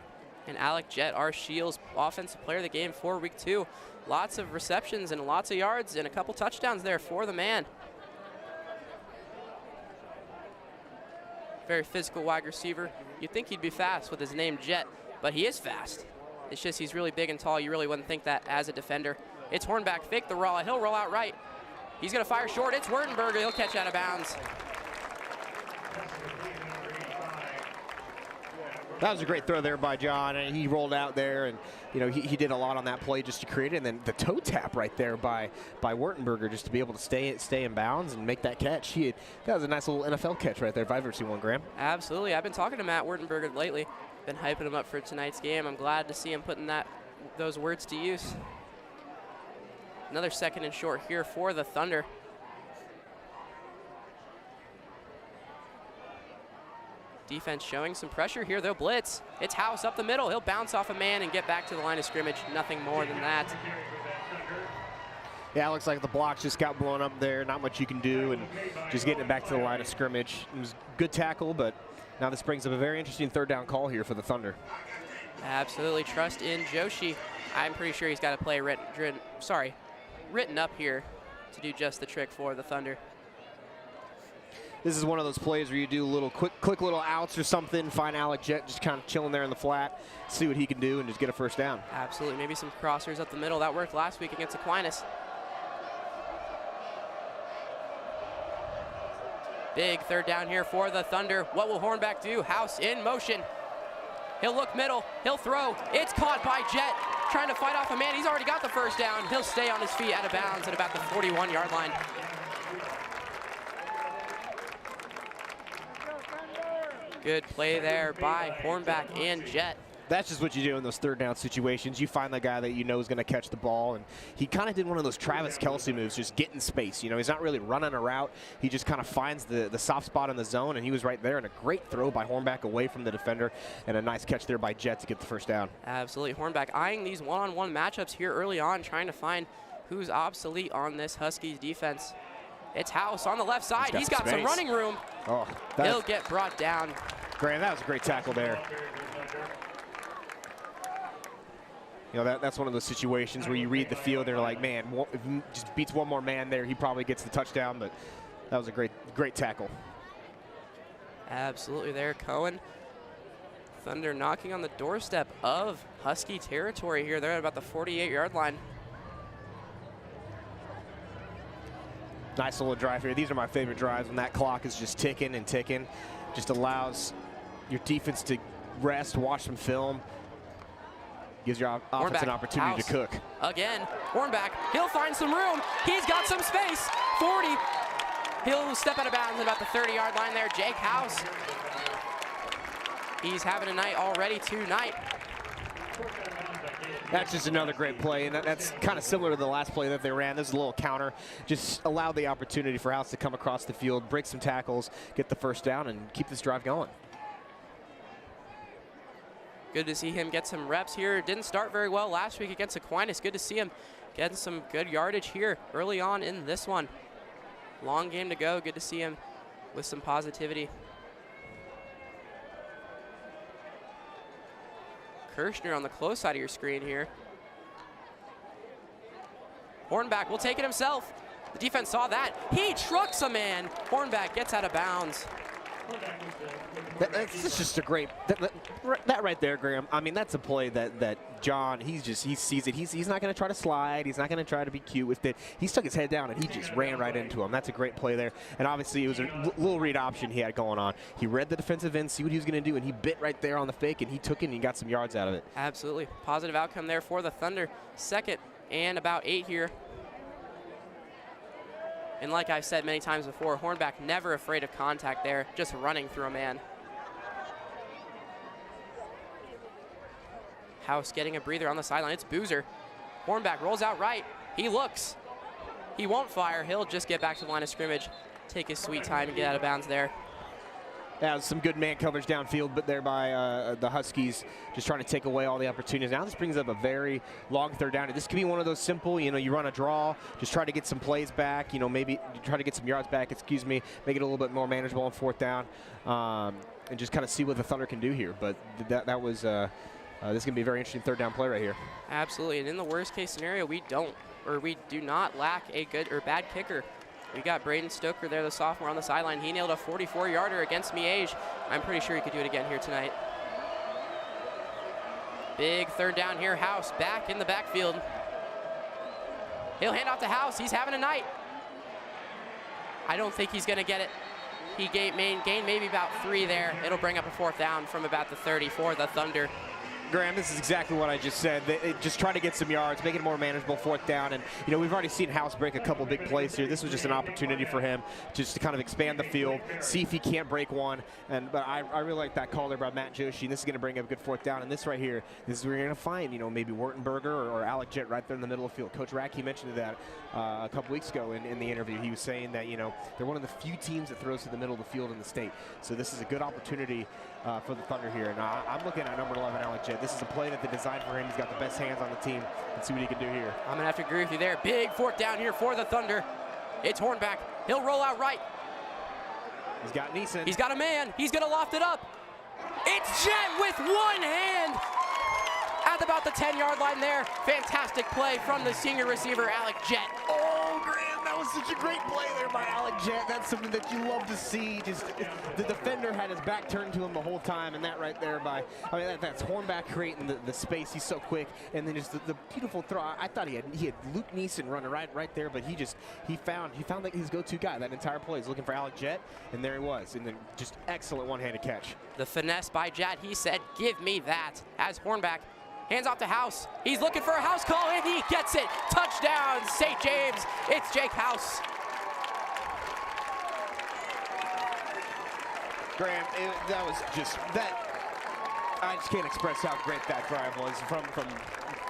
And Alec Jett, our Shields offensive player of the game for week 2. Lots of receptions and lots of yards and a couple touchdowns there for the man. Very physical wide receiver. You'd think he'd be fast with his name Jett, but he is fast. It's just he's really big and tall. You really wouldn't think that as a defender. It's Hornback, fake the roll. He'll roll out right. He's gonna fire short. It's Wertenberger. He'll catch out of bounds. That was a great throw there by John, and he rolled out there, and you know he did a lot on that play just to create it. And then the toe tap right there by Wertenberger just to be able to stay in bounds and make that catch. That was a nice little NFL catch right there if I've ever seen one, Graham. Absolutely. I've been talking to Matt Wertenberger lately. Been hyping him up for tonight's game. I'm glad to see him putting those words to use. Another second and short here for the Thunder. Defense showing some pressure here. They'll blitz. It's House up the middle. He'll bounce off a man and get back to the line of scrimmage. Nothing more than that. Yeah, it looks like the blocks just got blown up there. Not much you can do, and just getting it back to the line of scrimmage. It was a good tackle, but now this brings up a very interesting third down call here for the Thunder. Absolutely trust in Joshi. I'm pretty sure he's got a play written up here to do just the trick for the Thunder. This is one of those plays where you do a little quick little outs or something, find Alec Jett just kind of chilling there in the flat, see what he can do, and just get a first down. Absolutely. Maybe some crossers up the middle. That worked last week against Aquinas. Big third down here for the Thunder. What will Hornback do? House in motion. He'll look middle. He'll throw. It's caught by Jett. Trying to fight off a man. He's already got the first down. He'll stay on his feet out of bounds at about the 41-yard line. Good play there by Hornback and Jett. That's just what you do in those third down situations. You find the guy that you know is going to catch the ball, and he kind of did one of those Travis Kelce moves, just get in space. You know, he's not really running a route. He just kind of finds the soft spot in the zone, and he was right there. And a great throw by Hornback away from the defender, and a nice catch there by Jett to get the first down. Absolutely. Hornback eyeing these one-on-one matchups here early on, trying to find who's obsolete on this Huskies defense. It's House on the left side. He's got some running room. Oh, he'll get brought down. Graham, that was a great tackle there. You know, that's one of those situations where you read the field and they're like, man, if he just beats one more man there, he probably gets the touchdown, but that was a great tackle. Absolutely there, Cohen. Thunder knocking on the doorstep of Husky territory here. They're at about the 48-yard line. Nice little drive here. These are my favorite drives when that clock is just ticking and ticking. Just allows your defense to rest, watch some film. Gives your offense an opportunity to cook. Again, Hornback, he'll find some room. He's got some space. 40. He'll step out of bounds at about the 30-yard line there. Jake House. He's having a night already tonight. That's just another great play, and that's kind of similar to the last play that they ran. This is a little counter. Just allowed the opportunity for House to come across the field, break some tackles, get the first down, and keep this drive going. Good to see him get some reps here. Didn't start very well last week against Aquinas. Good to see him getting some good yardage here early on in this one. Long game to go. Good to see him with some positivity. Kirshner on the close side of your screen here. Hornback will take it himself. The defense saw that. He trucks a man. Hornback gets out of bounds. That's just a great, that right there, Graham. I mean, that's a play that John, he sees it. He's not going to try to slide. He's not going to try to be cute with it. He stuck his head down and he just ran right into him. That's a great play there. And obviously it was a little read option he had going on. He read the defensive end, see what he was going to do, and he bit right there on the fake, and he took it and he got some yards out of it. Absolutely. Positive outcome there for the Thunder. 2nd and about 8 here. And like I've said many times before, Hornback never afraid of contact there, just running through a man. House getting a breather on the sideline. It's Boozer. Hornback rolls out right. He looks. He won't fire. He'll just get back to the line of scrimmage, take his sweet time and get out of bounds there. Yeah, some good man coverage downfield, but there by the Huskies, just trying to take away all the opportunities. Now this brings up a very long third down. This could be one of those simple, you run a draw, just try to get some plays back, maybe try to get some yards back, make it a little bit more manageable on 4th down, and just kind of see what the Thunder can do here. But that was, this is going to be a very interesting 3rd down play right here. Absolutely, and in the worst case scenario, we do not lack a good or bad kicker. We got Braden Stoker there, the sophomore on the sideline. He nailed a 44-yarder against Miege. I'm pretty sure he could do it again here tonight. Big 3rd down here. House back in the backfield. He'll hand off to House. He's having a night. I don't think he's going to get it. He gained maybe about 3 there. It'll bring up a 4th down from about the 30 for the Thunder. Graham, this is exactly what I just said. Just try to get some yards, make it more manageable 4th down. And, we've already seen House break a couple big plays here. This was just an opportunity for him just to kind of expand the field, see if he can't break one. But I really like that call there by Matt Joshi. And this is going to bring up a good 4th down. And this right here, this is where you're going to find, maybe Wertenberger or Alec Jett right there in the middle of the field. Coach Rack, he mentioned that a couple weeks ago in the interview. He was saying that, they're one of the few teams that throws to the middle of the field in the state. So this is a good opportunity for the Thunder here. And I'm looking at number 11, Alec Jett. This is a play that they designed for him. He's got the best hands on the team. Let's see what he can do here. I'm going to have to agree with you there. Big 4th down here for the Thunder. It's Hornback. He'll roll out right. He's got Neeson. He's got a man. He's going to loft it up. It's Jett with one hand at about the 10-yard line there. Fantastic play from the senior receiver, Alec Jett. Oh, Graham, that was such a great play there by Alec Jett. That's something that you love to see. Just the defender had his back turned to him the whole time, and that right there that's Hornback creating the space. He's so quick, and then just the beautiful throw. I thought he had Luke Neeson running right there, but he found like his go-to guy. That entire play is looking for Alec Jett, and there he was, and then just excellent one-handed catch. The finesse by Jett. He said, "Give me that." As Hornback hands off to House. He's looking for a house call, and he gets it. Touchdown, St. James. It's Jake House. Graham, that was just that. I just can't express how great that drive was. From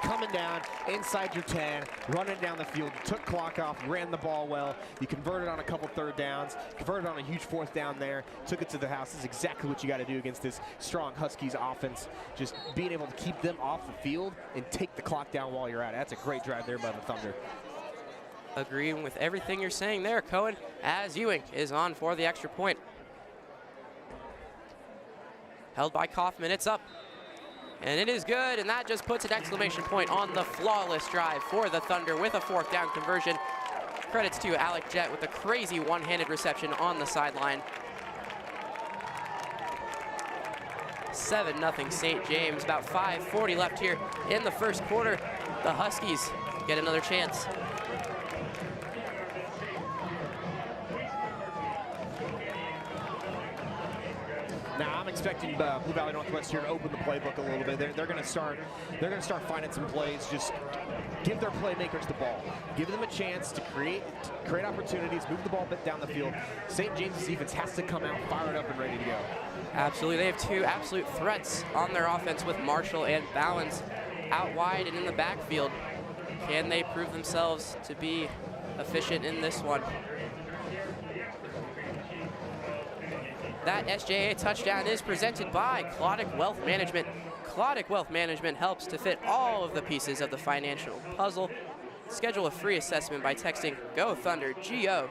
coming down inside your 10, running down the field, you took clock off, ran the ball well, you converted on a couple 3rd downs, converted on a huge 4th down there, took it to the house. This is exactly what you got to do against this strong Huskies offense. Just being able to keep them off the field and take the clock down while you're at it. That's a great drive there by the Thunder. Agreeing with everything you're saying there, Cohen, as Ewing is on for the extra point. Held by Kaufman, it's up. And it is good, and that just puts an exclamation point on the flawless drive for the Thunder with a 4th down conversion. Credits to Alec Jett with a crazy one-handed reception on the sideline. 7-0 St. James, about 5:40 left here in the 1st quarter. The Huskies get another chance. Now I'm expecting Blue Valley Northwest here to open the playbook a little bit. They're going to start finding some plays. Just give their playmakers the ball. Give them a chance to create opportunities, move the ball a bit down the field. St. James' defense has to come out fired up and ready to go. Absolutely. They have 2 absolute threats on their offense with Marshall and Bowens. out wide and in the backfield. Can they prove themselves to be efficient in this one? That SJA touchdown is presented by Clodic Wealth Management. Clodic Wealth Management helps to fit all of the pieces of the financial puzzle. Schedule a free assessment by texting Go Thunder, GOTHUNDER,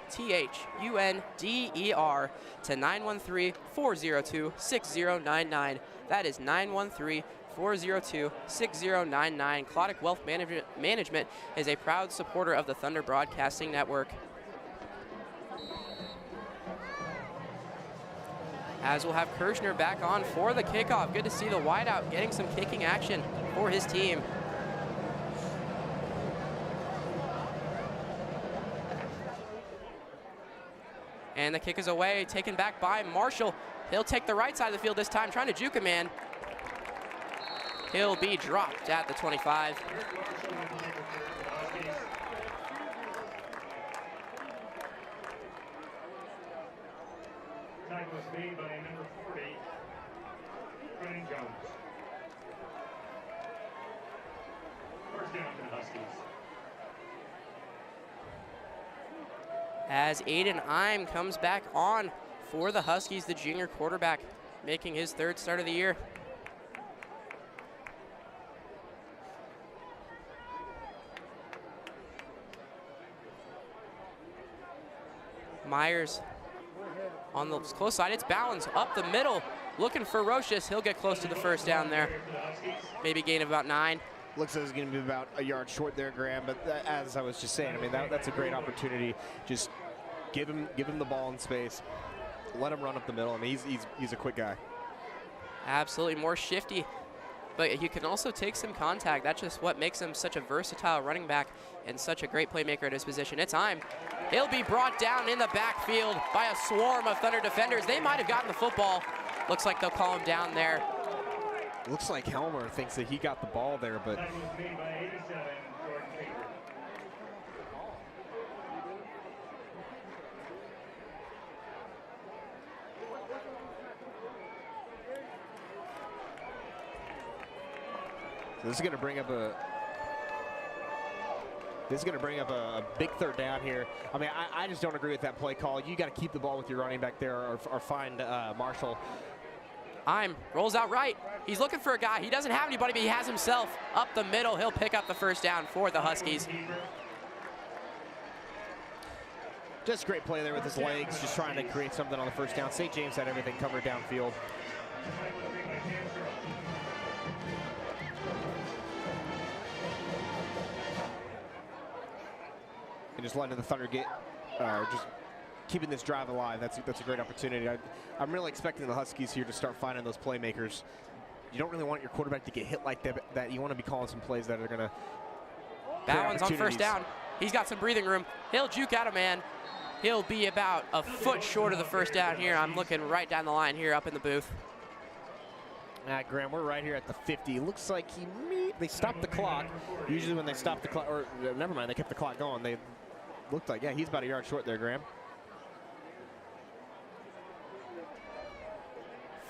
to 913-402-6099. That is 913-402-6099. Clodic Wealth Management is a proud supporter of the Thunder Broadcasting Network. As we'll have Kirshner back on for the kickoff. Good to see the wideout getting some kicking action for his team. And the kick is away, taken back by Marshall. He'll take the right side of the field this time, trying to juke a man. He'll be dropped at the 25. Tackle was made by number 40, Brennan Jones. First down for the Huskies. As Aiden Ime comes back on for the Huskies, the junior quarterback, making his third start of the year. Myers on the close side. It's Bowens up the middle, looking ferocious. He'll get close to the first down there. Maybe gain of about 9. Looks like it's going to be about a yard short there, Graham. But as I was just saying, I mean, that's a great opportunity. Just give him the ball in space. Let him run up the middle. I mean, he's a quick guy. Absolutely, more shifty. But you can also take some contact. That's just what makes him such a versatile running back and such a great playmaker at his position. It's Ime. He'll be brought down in the backfield by a swarm of Thunder defenders. They might have gotten the football. Looks like they'll call him down there. Looks like Helmer thinks that he got the ball there, but this is going to bring up a big third down here. I mean, I just don't agree with that play call. You got to keep the ball with your running back there, or find Marshall. Ime rolls out right. He's looking for a guy. He doesn't have anybody, but he has himself up the middle. He'll pick up the first down for the Huskies. Just great play there with his legs, just trying to create something on the first down. St. James had everything covered downfield. And just letting the Thunder get, just keeping this drive alive. That's a great opportunity. I'm really expecting the Huskies here to start finding those playmakers. You don't really want your quarterback to get hit like that. You want to be calling some plays that are going to. Bowens on first down. He's got some breathing room. He'll juke out a man. He'll be about a foot short of the first down here. I'm looking right down the line here up in the booth. Graham, we're right here at the 50. Looks like they stopped the clock. Usually when they stop the clock, or never mind, they kept the clock going. They looked like, yeah, he's about a yard short there, Graham.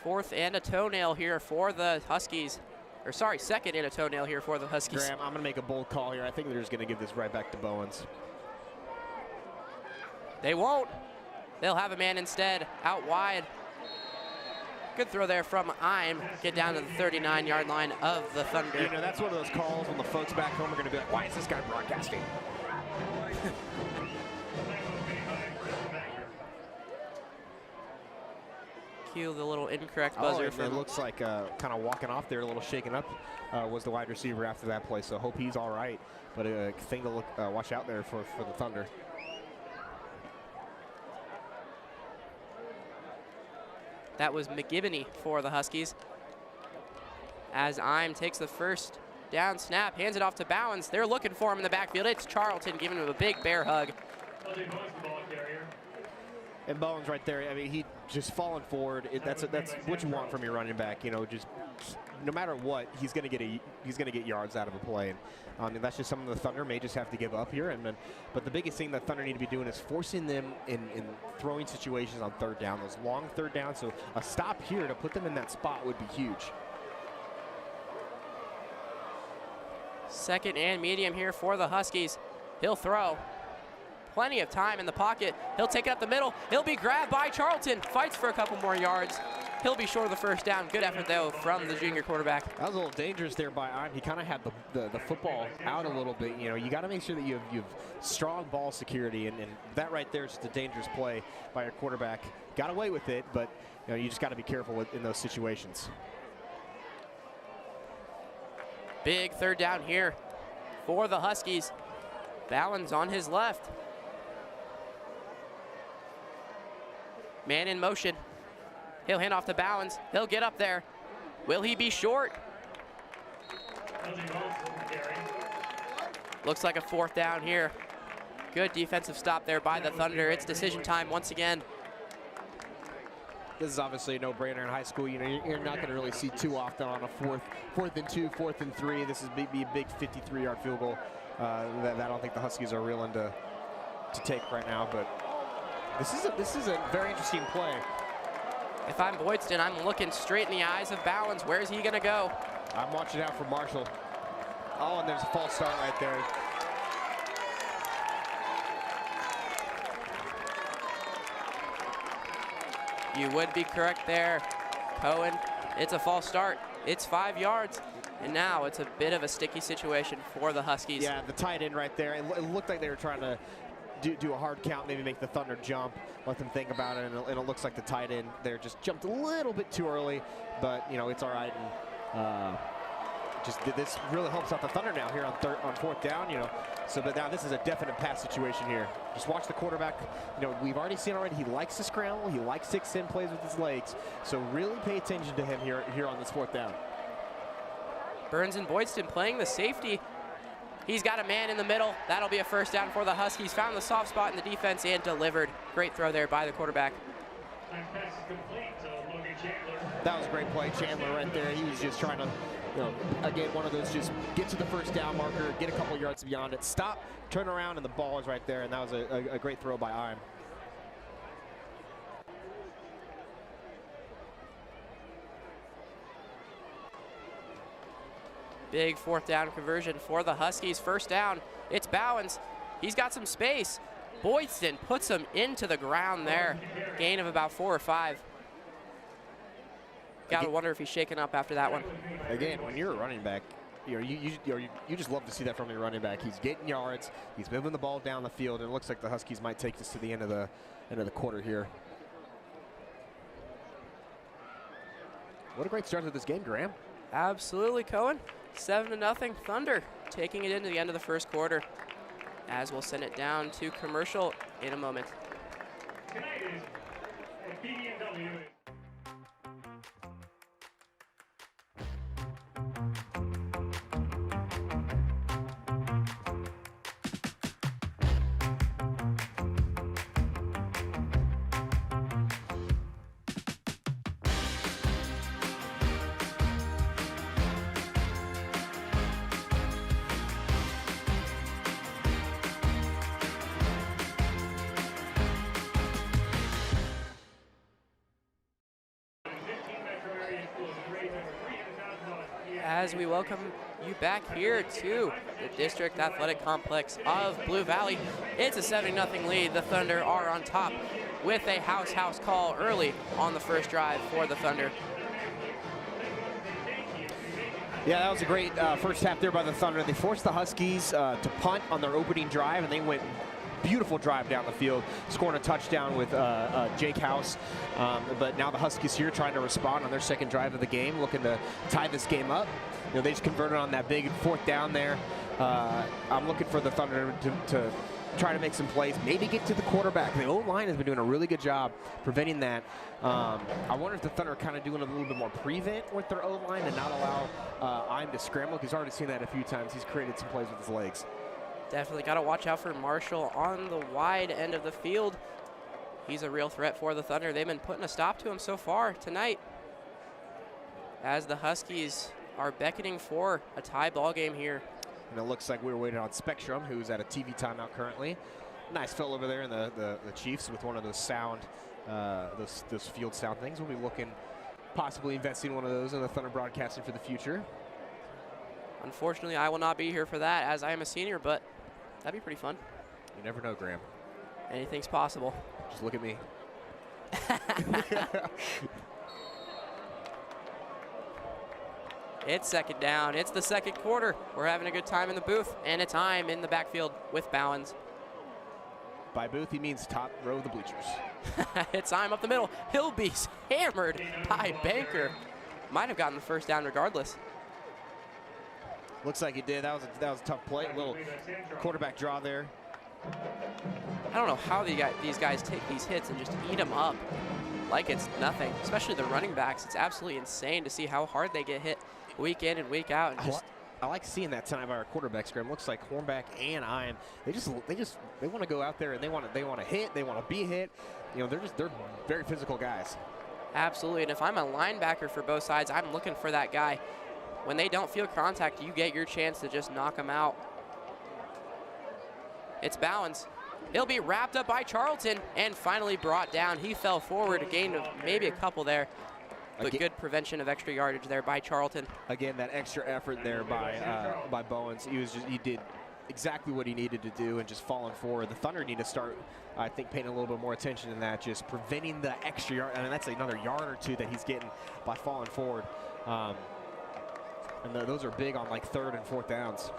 Fourth and a toenail here for the Huskies. Or sorry, second and a toenail here for the Huskies. Graham, I'm going to make a bold call here. I think they're just going to give this right back to Bowens. They won't. They'll have a man instead out wide. Good throw there from Ime. Get down to the 39-yard line of the Thunder. You know, that's one of those calls when the folks back home are going to be like, why is this guy broadcasting? Cue the little incorrect buzzer. It looks like kind of walking off there, a little shaken up, was the wide receiver after that play. So hope he's all right. But a thing to watch out there for the Thunder. That was McGivney for the Huskies. As Ime takes the first down snap, hands it off to Bowens. They're looking for him in the backfield. It's Charlton giving him a big bear hug. And Bowens right there, I mean, he just falling forward. That's what you want from your running back. You know, just no matter what, he's going to get yards out of a play. And that's just something the Thunder may just have to give up here. But the biggest thing that Thunder need to be doing is forcing them in throwing situations on third down, those long third downs. So a stop here to put them in that spot would be huge. Second and medium here for the Huskies. He'll throw. Plenty of time in the pocket. He'll take it up the middle. He'll be grabbed by Charlton. Fights for a couple more yards. He'll be short of the first down. Good effort, though, from the junior quarterback. That was a little dangerous there by Ime. He kind of had the football out a little bit. You know, you got to make sure that you have strong ball security, and that right there is just a dangerous play by your quarterback. Got away with it, but you know, you just got to be careful in those situations. Big third down here for the Huskies. Ballens on his left. Man in motion. He'll hand off to Ballens. He'll get up there. Will he be short? Looks like a fourth down here. Good defensive stop there by the Thunder. It's decision time once again. This is obviously a no-brainer in high school. You know, you're not going to really see too often on a fourth and 2, 4th and 3. This is be a big 53-yard field goal that I don't think the Huskies are willing to take right now. But this is a very interesting play. If I'm Boydston, I'm looking straight in the eyes of Ballens. Where's he going to go? I'm watching out for Marshall. Oh, and there's a false start right there. You would be correct there, Cohen. It's a false start. It's 5 yards. And now it's a bit of a sticky situation for the Huskies. Yeah, the tight end right there. It looked like they were trying to do a hard count, maybe make the Thunder jump, let them think about it, and it looks like the tight end there just jumped a little bit too early, but you know, it's all right. And this really helps out the Thunder now here on fourth down, you know. So, but now this is a definite pass situation here. Just watch the quarterback. You know, we've already seen he likes to scramble. He likes to extend plays with his legs. So really pay attention to him here on this fourth down. Burns and Boydston playing the safety. He's got a man in the middle. That'll be a first down for the Huskies. Found the soft spot in the defense and delivered. Great throw there by the quarterback. That was a great play. Chandler right there. He was just trying to, you know, again, one of those just get to the first down marker, get a couple yards beyond it, stop, turn around, and the ball is right there. And that was a great throw by Ime. Big fourth down conversion for the Huskies. First down, it's Bowens. He's got some space. Boydston puts him into the ground there. Gain of about 4 or 5. Gotta wonder if he's shaken up after that one. Again, when you're a running back, you just love to see that from your running back. He's getting yards. He's moving the ball down the field, and it looks like the Huskies might take this to the end of the quarter here. What a great start to this game, Graham. Absolutely, Cohen. 7-0 Thunder, taking it into the end of the first quarter, as we'll send it down to commercial in a moment. Tonight is TBN. As we welcome you back here to the District Athletic Complex of Blue Valley. It's a 7-0 lead. The Thunder are on top with a house call early on the first drive for the Thunder. Yeah, that was a great first half there by the Thunder. They forced the Huskies to punt on their opening drive, and they went beautiful drive down the field, scoring a touchdown with Jake House. But now the Huskies here trying to respond on their second drive of the game, looking to tie this game up. You know, they just converted on that big fourth down there. I'm looking for the Thunder to try to make some plays, maybe get to the quarterback. The O-line has been doing a really good job preventing that. I wonder if the Thunder are kind of doing a little bit more prevent with their O-line and not allow Ime to scramble. He's already seen that a few times. He's created some plays with his legs. Definitely got to watch out for Marshall on the wide end of the field. He's a real threat for the Thunder. They've been putting a stop to him so far tonight, as the Huskies are beckoning for a tie ball game here. And it looks like we're waiting on Spectrum, who's at a TV timeout currently. Nice fill over there in the Chiefs with one of those sound, those field sound things. We'll be looking, possibly investing one of those in the Thunder broadcasting for the future. Unfortunately, I will not be here for that as I am a senior, but that'd be pretty fun. You never know, Graham. Anything's possible. Just look at me. It's second down. It's the second quarter. We're having a good time in the booth, and it's I'm in the backfield with Bowens. By booth, he means top row of the bleachers. It's I'm up the middle. He'll be hammered by Banker. Might have gotten the first down regardless. Looks like he did. That was a tough play. A little quarterback draw there. I don't know how these guys take these hits and just eat them up like it's nothing, especially the running backs. It's absolutely insane to see how hard they get hit week in and week out. And I like seeing that tonight by our quarterbacks, Graham. Looks like Hornback and Ian, they want to go out there and they want to hit, they want to be hit. You know, they're very physical guys. Absolutely, and if I'm a linebacker for both sides, I'm looking for that guy. When they don't feel contact, you get your chance to just knock them out. It's Bowens. He'll be wrapped up by Charlton and finally brought down. He fell forward, a gain of maybe a couple there, but good prevention of extra yardage there by Charlton. Again, that extra effort there by Bowens. He did exactly what he needed to do and just falling forward. The Thunder need to start, I think, paying a little bit more attention in that, just preventing the extra yard. I mean, that's another yard or two that he's getting by falling forward. And those are big on like 3rd and 4th downs.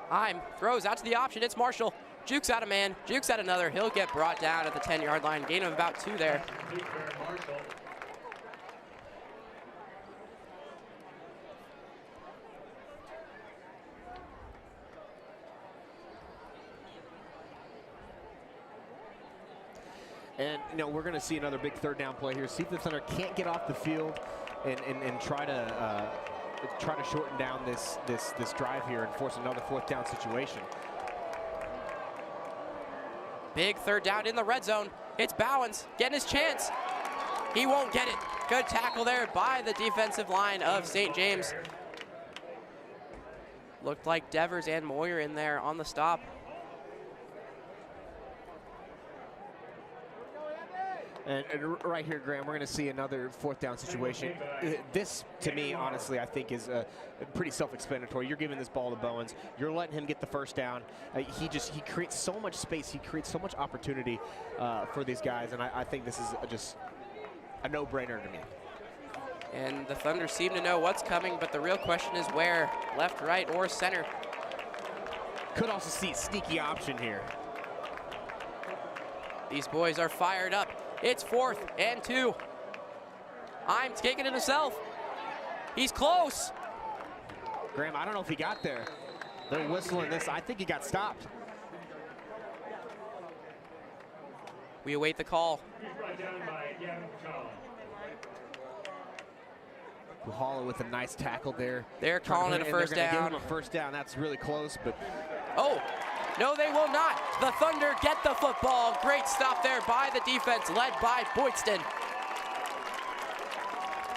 Heim throws out to the option. It's Marshall. Jukes out a man. Jukes out another. He'll get brought down at the 10-yard line. Gain of about 2 there. And, you know, we're going to see another big 3rd down play here. See if the Thunder can't get off the field and try to shorten down this drive here and force another 4th down situation. Big 3rd down in the red zone. It's Bowens getting his chance. He won't get it. Good tackle there by the defensive line of St. James. Looked like Devers and Moyer in there on the stop. And right here, Graham, we're going to see another 4th down situation. This, to me, honestly, I think is pretty self-explanatory. You're giving this ball to Bowens. You're letting him get the 1st down. He creates so much space. He creates so much opportunity for these guys, and I think this is just a no-brainer to me. And the Thunder seem to know what's coming, but the real question is where, left, right, or center. Could also see a sneaky option here. These boys are fired up. It's 4th and 2. I'm taking it himself. He's close. Graham, I don't know if he got there. They're whistling this. I think he got stopped. We await the call. Puhala with a nice tackle there. They're calling it a first down. Give him a 1st down. That's really close, but oh. No, they will not. The Thunder get the football. Great stop there by the defense, led by Boydston.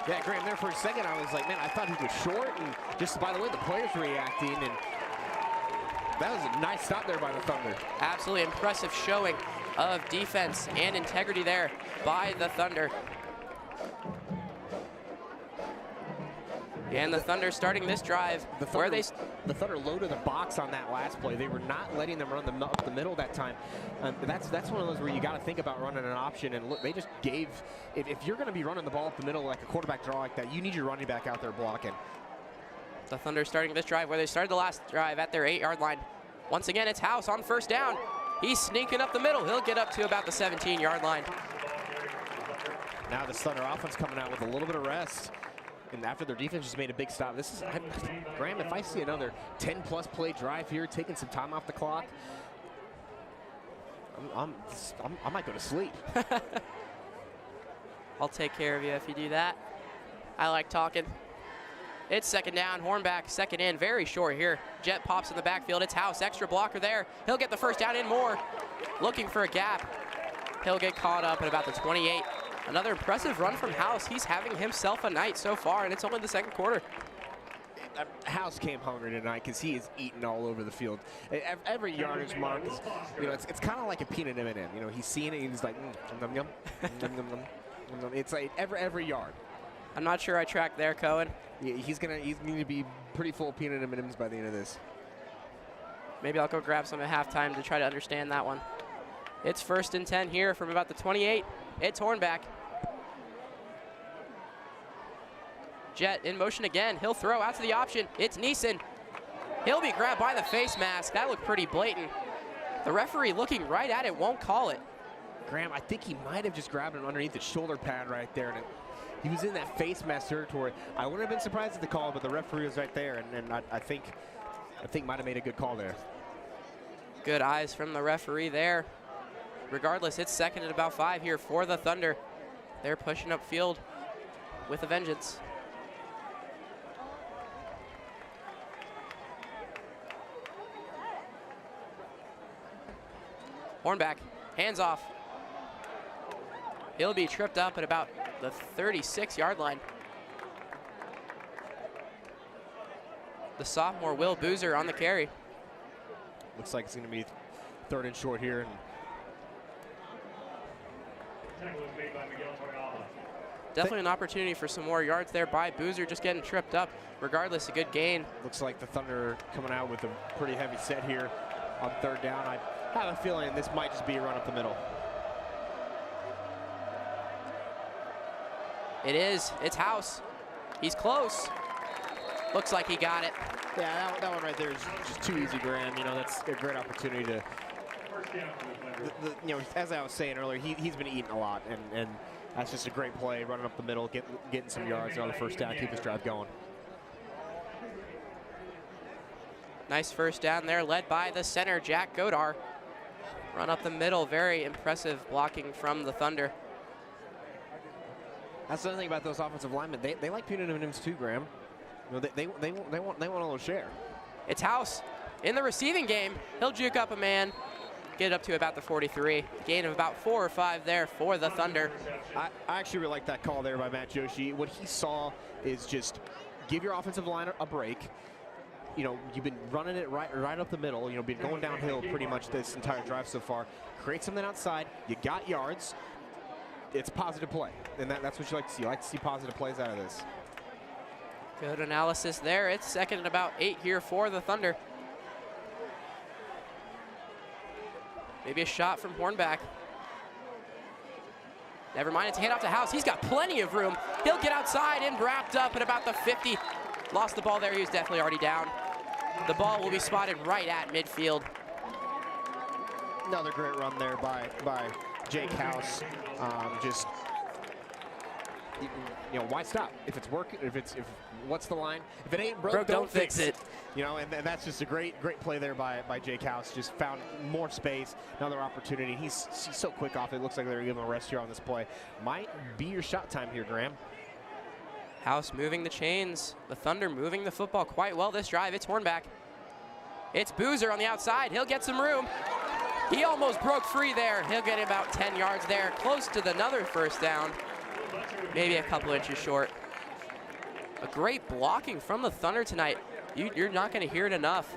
Yeah, Graham, there for a second, I was like, man, I thought he was short, and just by the way the players reacting, and that was a nice stop there by the Thunder. Absolutely impressive showing of defense and integrity there by the Thunder. And the Thunder starting this drive the Thunder loaded the box on that last play. They were not letting them run up the middle that time. That's one of those where you got to think about running an option. And look, they just gave. If you're going to be running the ball up the middle like a quarterback draw like that, you need your running back out there blocking. The Thunder starting this drive where they started the last drive at their 8-yard line. Once again, it's House on 1st down. He's sneaking up the middle. He'll get up to about the 17-yard line. Now the Thunder offense coming out with a little bit of rest. And after their defense just made a big stop, Graham, if I see another 10-plus play drive here, taking some time off the clock, I might go to sleep. I'll take care of you if you do that. I like talking. It's 2nd down, Hornback, 2nd in, very short here. Jet pops in the backfield, it's House, extra blocker there. He'll get the 1st down in more. Looking for a gap. He'll get caught up at about the 28. Another impressive run from House. He's having himself a night so far, and it's only the 2nd quarter. House came hungry tonight because he is eating all over the field. Every yardage mark is, you know, it's kind of like a peanut M&M. You know, he's seeing it and he's like, yum, yum, yum, yum, yum, yum. It's like every yard. I'm not sure I tracked there, Cohen. Yeah, he's going to be pretty full of peanut M&Ms by the end of this. Maybe I'll go grab some at halftime to try to understand that one. It's 1st and 10 here from about the 28. It's Hornback. Jet in motion again. He'll throw out to the option. It's Neeson. He'll be grabbed by the face mask. That looked pretty blatant. The referee looking right at it, won't call it. Graham, I think he might have just grabbed him underneath the shoulder pad right there. And he was in that face mask territory. I wouldn't have been surprised at the call, but the referee was right there. And I think might have made a good call there. Good eyes from the referee there. Regardless, it's 2nd and about 5 here for the Thunder. They're pushing up field with a vengeance. Hornback, hands off. He'll be tripped up at about the 36-yard line. The sophomore Will Boozer on the carry. Looks like it's going to be 3rd and short here. Definitely an opportunity for some more yards there by Boozer, just getting tripped up. Regardless, a good gain. Looks like the Thunder coming out with a pretty heavy set here on 3rd down. I have a feeling this might just be a run up the middle. It is. It's House. He's close. Looks like he got it. Yeah, that one right there is just too easy, Graham. You know, that's a great opportunity to, you know, as I was saying earlier, he's been eating a lot, and that's just a great play, running up the middle, getting some yards on the 1st down, keep this drive going. Nice 1st down there, led by the center, Jack Godar. Run up the middle, very impressive blocking from the Thunder. That's the other thing about those offensive linemen. They like peanut M&Ms too, Graham. You know, they want a little share. It's House in the receiving game. He'll juke up a man, get it up to about the 43. Gain of about 4 or 5 there for the Thunder. I actually really like that call there by Matt Joshi. What he saw is just give your offensive line a break. You know, you've been running it right up the middle. You know, been going downhill pretty much this entire drive so far. Create something outside. You got yards. It's positive play, and that's what you like to see. You like to see positive plays out of this. Good analysis there. It's 2nd and about 8 here for the Thunder. Maybe a shot from Hornback. Never mind, it's a handoff to House. He's got plenty of room. He'll get outside and wrapped up at about the 50. Lost the ball there, he was definitely already down. The ball will be spotted right at midfield. Another great run there by Jake House. Just, you know, why stop? If it's working, what's the line? If it ain't broke, don't fix it. You know, and that's just a great play there by Jake House. Just found more space, another opportunity. He's so quick off it. Looks like they're giving him a rest here on this play. Might be your shot time here, Graham. House moving the chains. The Thunder moving the football quite well this drive. It's Hornback. It's Boozer on the outside. He'll get some room. He almost broke free there. He'll get about 10 yards there, close to another 1st down. Maybe a couple inches short. A great blocking from the Thunder tonight. You're not going to hear it enough.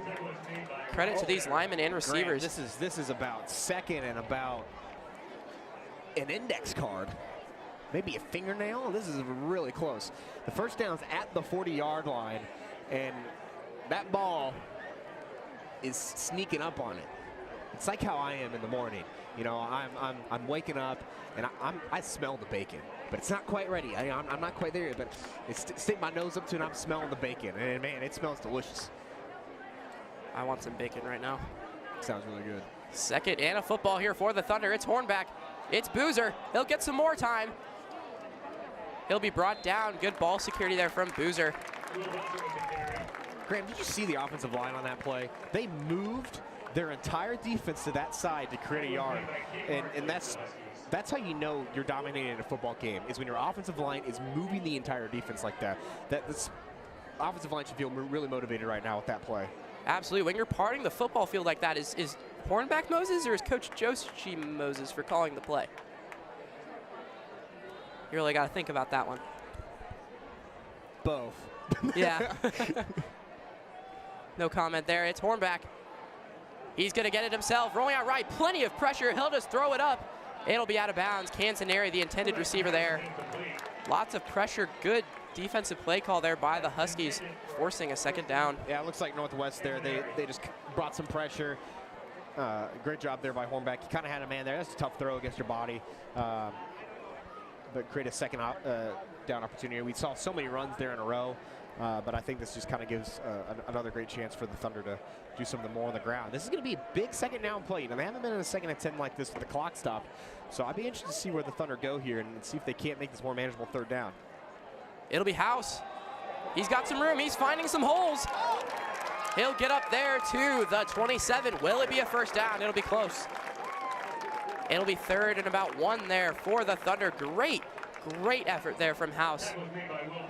Credit to these linemen and receivers. Graham, this is about 2nd and about an index card. Maybe a fingernail. This is really close. The 1st down's at the 40-yard line, and that ball is sneaking up on it. It's like how I am in the morning. You know, I'm waking up and I smell the bacon, but it's not quite ready. I'm not quite there yet, but stick my nose up to it and I'm smelling the bacon, and man, it smells delicious. I want some bacon right now. Sounds really good. 2nd and a football here for the Thunder. It's Hornback. It's Boozer. He'll get some more time. He'll be brought down. Good ball security there from Boozer. Graham, did you see the offensive line on that play? They moved their entire defense to that side to create a yard, and that's how you know you're dominating a football game, is when your offensive line is moving the entire defense like that. This offensive line should feel really motivated right now with that play. Absolutely. When you're parting the football field like that, is Hornback Moses or is Coach Joshi Moses for calling the play? You really got to think about that one. Both. Yeah. No comment there. It's Hornback. He's going to get it himself. Rolling out right. Plenty of pressure. He'll just throw it up. It'll be out of bounds. Canzoneri, the intended receiver there. Lots of pressure, good defensive play call there by the Huskies, forcing a second down. Yeah, it looks like Northwest there. They just brought some pressure. Great job there by Hornbeck. He kind of had a man there. That's a tough throw against your body. But create a second down opportunity. We saw so many runs there in a row. But I think this just kind of gives another great chance for the Thunder to do something more on the ground. This is going to be a big second down play. You know, they haven't been in a 2nd and 10 like this with the clock stopped. So I'd be interested to see where the Thunder go here and see if they can't make this more manageable 3rd down. It'll be House. He's got some room. He's finding some holes. He'll get up there to the 27. Will it be a first down? It'll be close. It'll be 3rd and about 1 there for the Thunder. Great effort there from House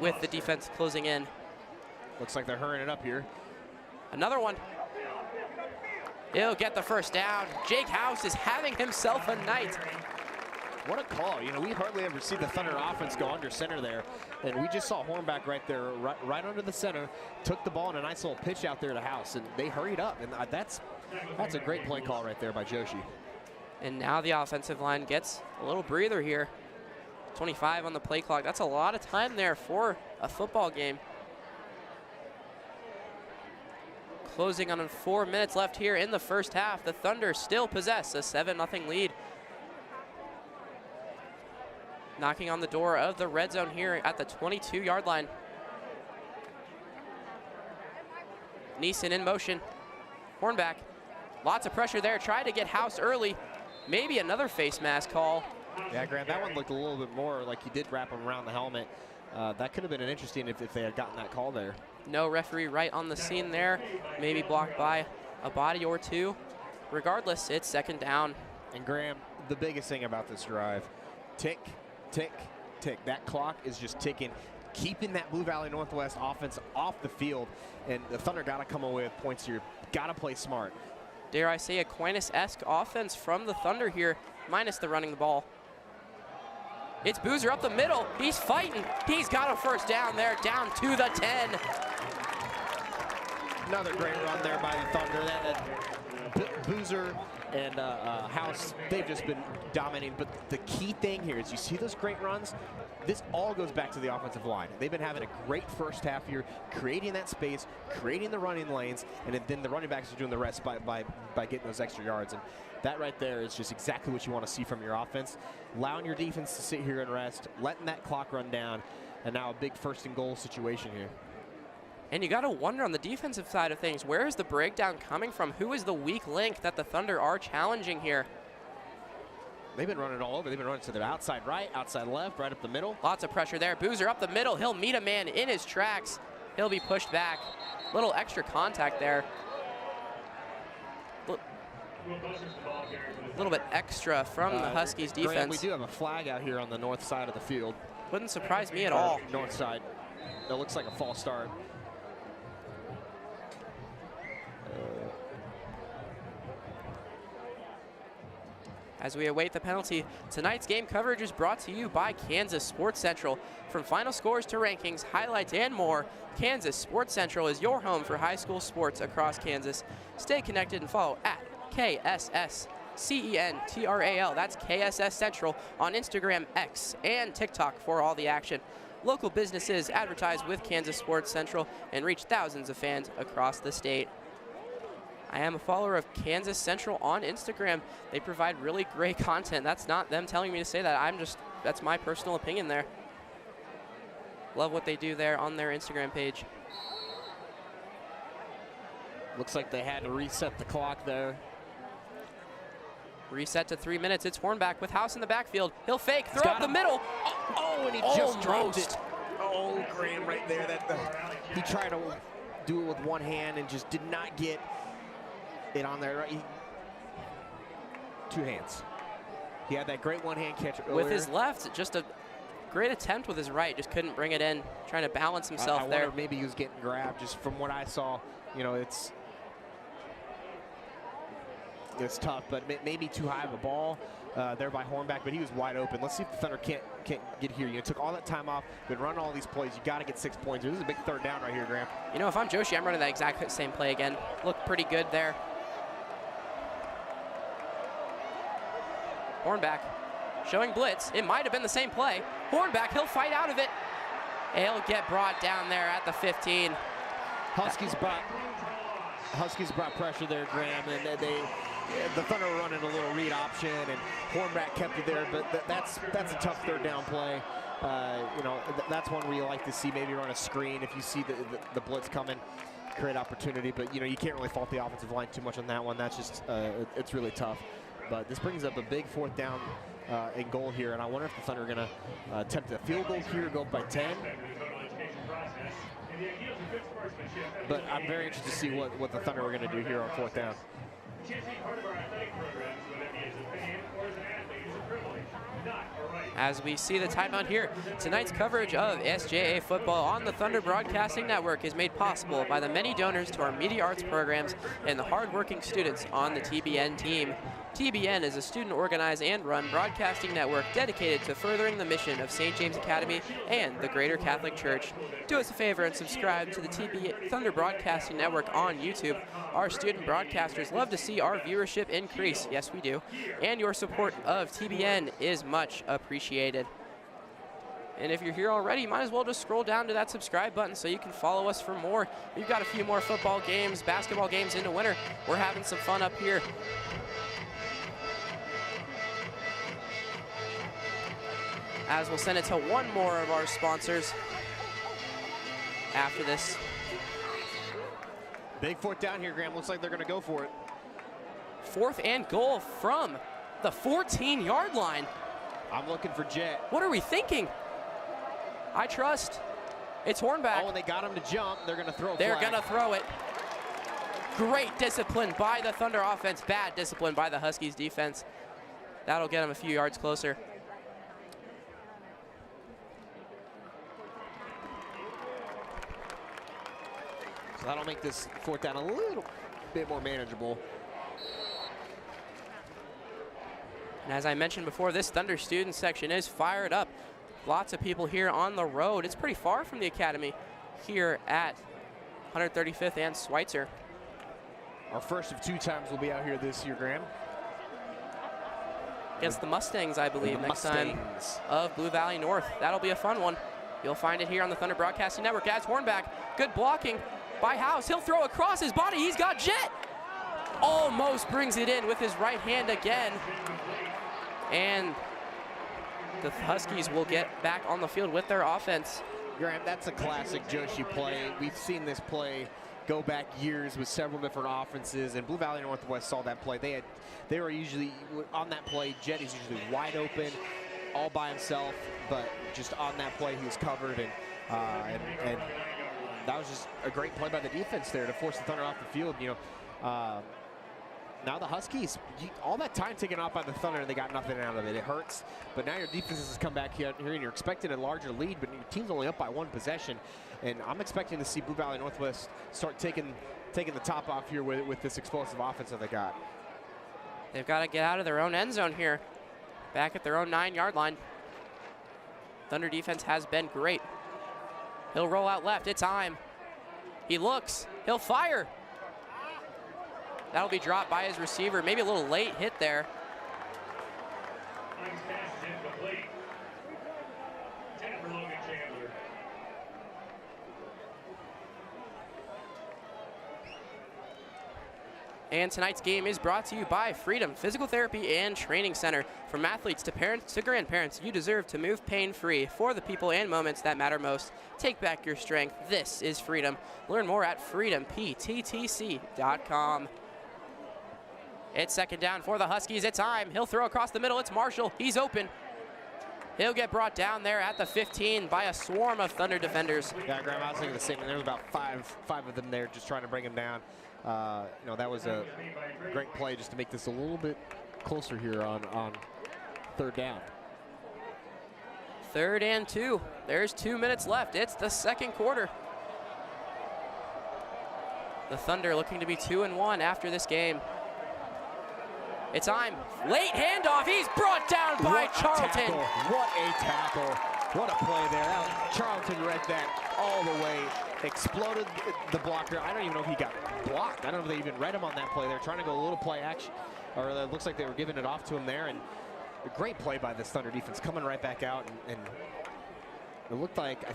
with the defense closing in. Looks like they're hurrying it up here. Another one. He'll get the first down. Jake House is having himself a night. What a call. You know, we hardly ever see the Thunder offense go under center there. And we just saw Hornbeck right there, right under the center, took the ball in a nice little pitch out there to House, and they hurried up. And that's a great play call right there by Joshi. And now the offensive line gets a little breather here. 25 on the play clock. That's a lot of time there for a football game. Closing on 4 minutes left here in the first half. The Thunder still possess a 7-0 lead. Knocking on the door of the red zone here at the 22-yard line. Neeson in motion. Hornbeck. Lots of pressure there. Tried to get House early. Maybe another face mask call. Yeah, Grant, that one looked a little bit more like he did wrap him around the helmet. That could have been an interesting if they had gotten that call there. No referee right on the scene there. Maybe blocked by a body or two. Regardless, it's 2nd down. And Graham, the biggest thing about this drive, tick, tick, tick. That clock is just ticking, keeping that Blue Valley Northwest offense off the field. And the Thunder got to come away with points here. Got to play smart. Dare I say, Aquinas-esque offense from the Thunder here, minus the running the ball. It's Boozer up the middle. He's fighting. He's got a first down there, down to the 10. Another great run there by the Thunder. Boozer and House, they've just been dominating. But the key thing here is you see those great runs. This all goes back to the offensive line. They've been having a great first half here, creating that space, creating the running lanes, and then the running backs are doing the rest by getting those extra yards. And that right there is just exactly what you want to see from your offense. Allowing your defense to sit here and rest, letting that clock run down, and now a big 1st and goal situation here. And you got to wonder on the defensive side of things, where is the breakdown coming from? Who is the weak link that the Thunder are challenging here? They've been running all over. They've been running to their outside right, outside left, right up the middle. Lots of pressure there. Boozer up the middle. He'll meet a man in his tracks. He'll be pushed back. Little extra contact there. A little bit extra from the Huskies defense. Graham, we do have a flag out here on the north side of the field. Wouldn't surprise me at all. North side. That looks like a false start. As we await the penalty, tonight's game coverage is brought to you by Kansas Sports Central. From final scores to rankings, highlights, and more, Kansas Sports Central is your home for high school sports across Kansas. Stay connected and follow at KSSCENTRAL. That's KSS Central on Instagram, X, and TikTok for all the action. Local businesses advertise with Kansas Sports Central and reach thousands of fans across the state. I am a follower of Kansas Central on Instagram. They provide really great content. That's not them telling me to say that. That's my personal opinion there. Love what they do there on their Instagram page. Looks like they had to reset the clock there. Reset to 3 minutes. It's Hornbeck with House in the backfield. He'll fake, throw up the middle. Oh, and he just dropped it. Oh, Graham right there. He tried to do it with one hand and just did not get it on there. Right? Two hands. He had that great one-hand catch earlier. With his left, just a great attempt with his right. Just couldn't bring it in. Trying to balance himself I there. wonder maybe he was getting grabbed. Just from what I saw, you know, it's tough, but maybe too high of a ball there by Hornbeck, but he was wide open. Let's see if the Thunder can't get here. You know, took all that time off, been running all these plays. You got to get 6 points. This is a big 3rd down right here, Graham. You know, if I'm Joshi, I'm running that exact same play again. Looked pretty good there. Hornbeck showing blitz. It might have been the same play. Hornback, he'll fight out of it. He'll get brought down there at the 15. Huskies brought pressure there, Graham, and the Thunder were running a little read option, and Hornback kept it there, but that's a tough third down play. You know, that's one where you like to see maybe run a screen if you see the blitz coming, create opportunity, but you know, you can't really fault the offensive line too much on that one. That's just, it's really tough. But this brings up a big fourth down and goal here, and I wonder if the Thunder are going to attempt a field goal here, go up by 10. But I'm very interested to see what the Thunder are going to do here on fourth down. As we see the timeout here, tonight's coverage of SJA football on the Thunder Broadcasting Network is made possible by the many donors to our media arts programs and the hardworking students on the TBN team. TBN is a student-organized and run broadcasting network dedicated to furthering the mission of St. James Academy and the Greater Catholic Church. Do us a favor and subscribe to the Thunder Broadcasting Network on YouTube. Our student broadcasters love to see our viewership increase. Yes, we do. And your support of TBN is much appreciated. And if you're here already, you might as well just scroll down to that subscribe button so you can follow us for more. We've got a few more football games, basketball games into winter. We're having some fun up here. As we'll send it to one more of our sponsors after this. Big fourth down here, Graham. Looks like they're going to go for it. 4th and goal from the 14-yard line. I'm looking for Jet. What are we thinking? I trust. It's Hornback. Oh, and they got him to jump. They're going to throw a They're flag. going to throw it. Great discipline by the Thunder offense. Bad discipline by the Huskies defense. That'll get them a few yards closer. So that'll make this fourth down a little bit more manageable. And as I mentioned before, this Thunder student section is fired up. Lots of people here on the road. It's pretty far from the academy here at 135th and Schweitzer. Our first of 2 times we'll be out here this year, Graham. Against the Mustangs, I believe, next time of Blue Valley North. That'll be a fun one. You'll find it here on the Thunder Broadcasting Network. As Hornback, good blocking by House. He'll throw across his body. He's got Jet. Almost brings it in with his right hand again. And the Huskies will get back on the field with their offense. Graham, that's a classic Joshi play. We've seen this play go back years with several different offenses, and Blue Valley Northwest saw that play. They were usually on that play. Jet is usually wide open, all by himself, but just on that play he was covered, and that was just a great play by the defense there to force the Thunder off the field. You know, now the Huskies, all that time taken off by the Thunder, and they got nothing out of it. It hurts, but now your defense has come back here, and you're expecting a larger lead, but your team's only up by 1 possession. And I'm expecting to see Blue Valley Northwest start taking the top off here with this explosive offense that they got. They've got to get out of their own end zone here, back at their own 9-yard line. Thunder defense has been great. He'll roll out left. It's time. He looks. He'll fire. That'll be dropped by his receiver. Maybe a little late hit there. And tonight's game is brought to you by Freedom Physical Therapy and Training Center. From athletes to parents to grandparents, you deserve to move pain-free for the people and moments that matter most. Take back your strength. This is Freedom. Learn more at freedompttc.com. It's second down for the Huskies. It's time. He'll throw across the middle. It's Marshall. He's open. He'll get brought down there at the 15 by a swarm of Thunder defenders. Yeah, Graham, I was thinking the same thing. There was about five of them there just trying to bring him down. You know, that was a great play just to make this a little bit closer here on third down. 3rd and 2. There's 2 minutes left. It's the second quarter. The Thunder looking to be 2-1 after this game. It's time. Late handoff. He's brought down by Charlton. What a tackle. What a play there. Charlton read that all the way. Exploded the blocker. I don't even know if he got blocked. I don't know if they even read him on that play. They're trying to go a little play action, or it looks like they were giving it off to him there, and a great play by this Thunder defense, coming right back out, and it looked like, I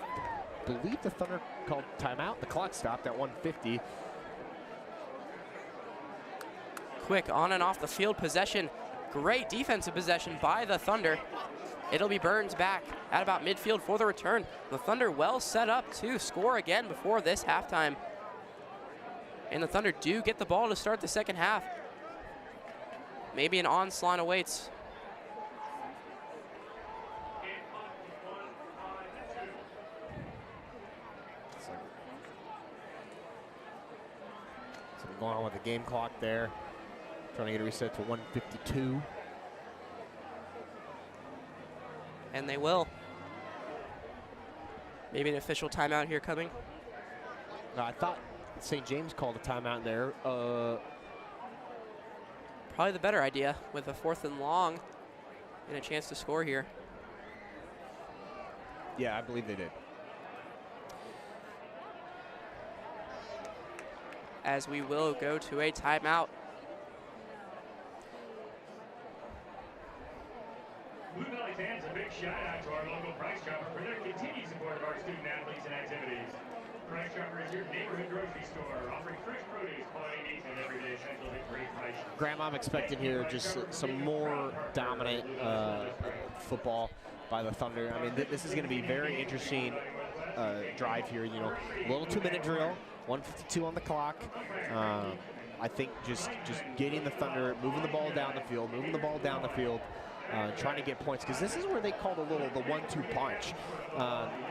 believe the Thunder called timeout. The clock stopped at 1:50. Quick on and off the field possession. Great defensive possession by the Thunder. It'll be Burns back at about midfield for the return. The Thunder well set up to score again before this halftime. And the Thunder do get the ball to start the second half. Maybe an onslaught awaits. So going on with the game clock there. Trying to get a reset to 1:52. And they will. Maybe an official timeout here coming. No, I thought St. James called a timeout there. Probably the better idea with a 4th and long and a chance to score here. Yeah, I believe they did. As we will go to a timeout. Blue Valley fans, a big shout out to our local Price Chopper for their continued support of our student athletes and activities. Price Chopper is your neighborhood grocery store, offering fresh produce, quality meats, and everyday essentials at great prices. Graham, I'm expecting here just some more dominant football by the Thunder. I mean, this is going to be very interesting drive here. You know, a little 2-minute drill, 1:52 on the clock. I think just getting the Thunder, moving the ball down the field, trying to get points, because this is where they call the 1-2 punch.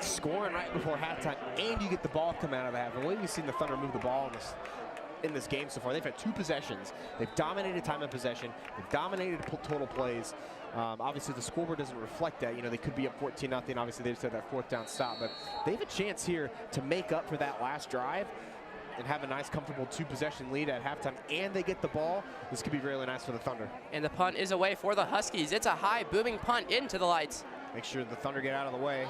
Scoring right before halftime, and you get the ball come out of the half. And the way we've seen the Thunder move the ball in this game so far, they've had 2 possessions. They've dominated time of possession. They've dominated total plays. Obviously, the scoreboard doesn't reflect that. You know, they could be up 14-0. Obviously, they just had that 4th down stop. But they have a chance here to make up for that last drive and have a nice, comfortable 2-possession lead at halftime, and they get the ball. This could be really nice for the Thunder. And the punt is away for the Huskies. It's a high, booming punt into the lights. Make sure the Thunder get out of the way.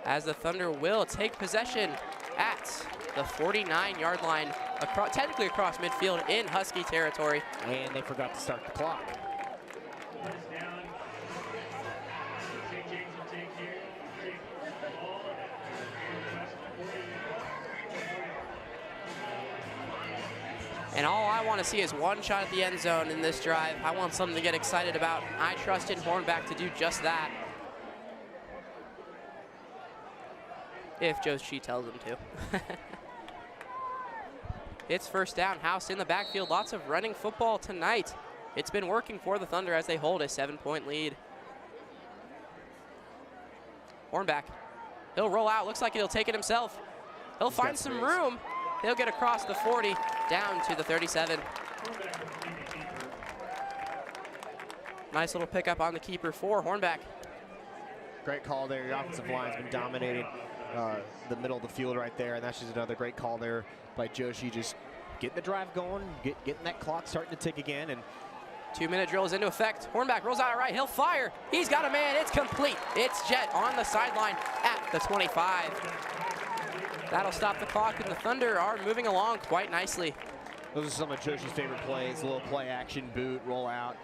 As the Thunder will take possession at the 49-yard line, technically across midfield in Husky territory. And they forgot to start the clock. And all I want to see is one shot at the end zone in this drive. I want something to get excited about. I trust in Hornback to do just that. If Joe Shee tells him to. It's first down, House in the backfield. Lots of running football tonight. It's been working for the Thunder as they hold a 7-point lead. Hornback, he'll roll out. Looks like he'll take it himself. He'll find some room. He'll get across the 40, down to the 37. Nice little pickup on the keeper for Hornback. Great call there. Your offensive line's been dominating the middle of the field right there, and that's just another great call there by Joshi. Just getting the drive going, getting that clock starting to tick again. And 2-minute drill is into effect. Hornback rolls out right. He'll fire. He's got a man. It's complete. It's Jet on the sideline at the 25. That'll stop the clock, and the Thunder are moving along quite nicely. Those are some of Joshi's favorite plays. A little play action, boot, roll out,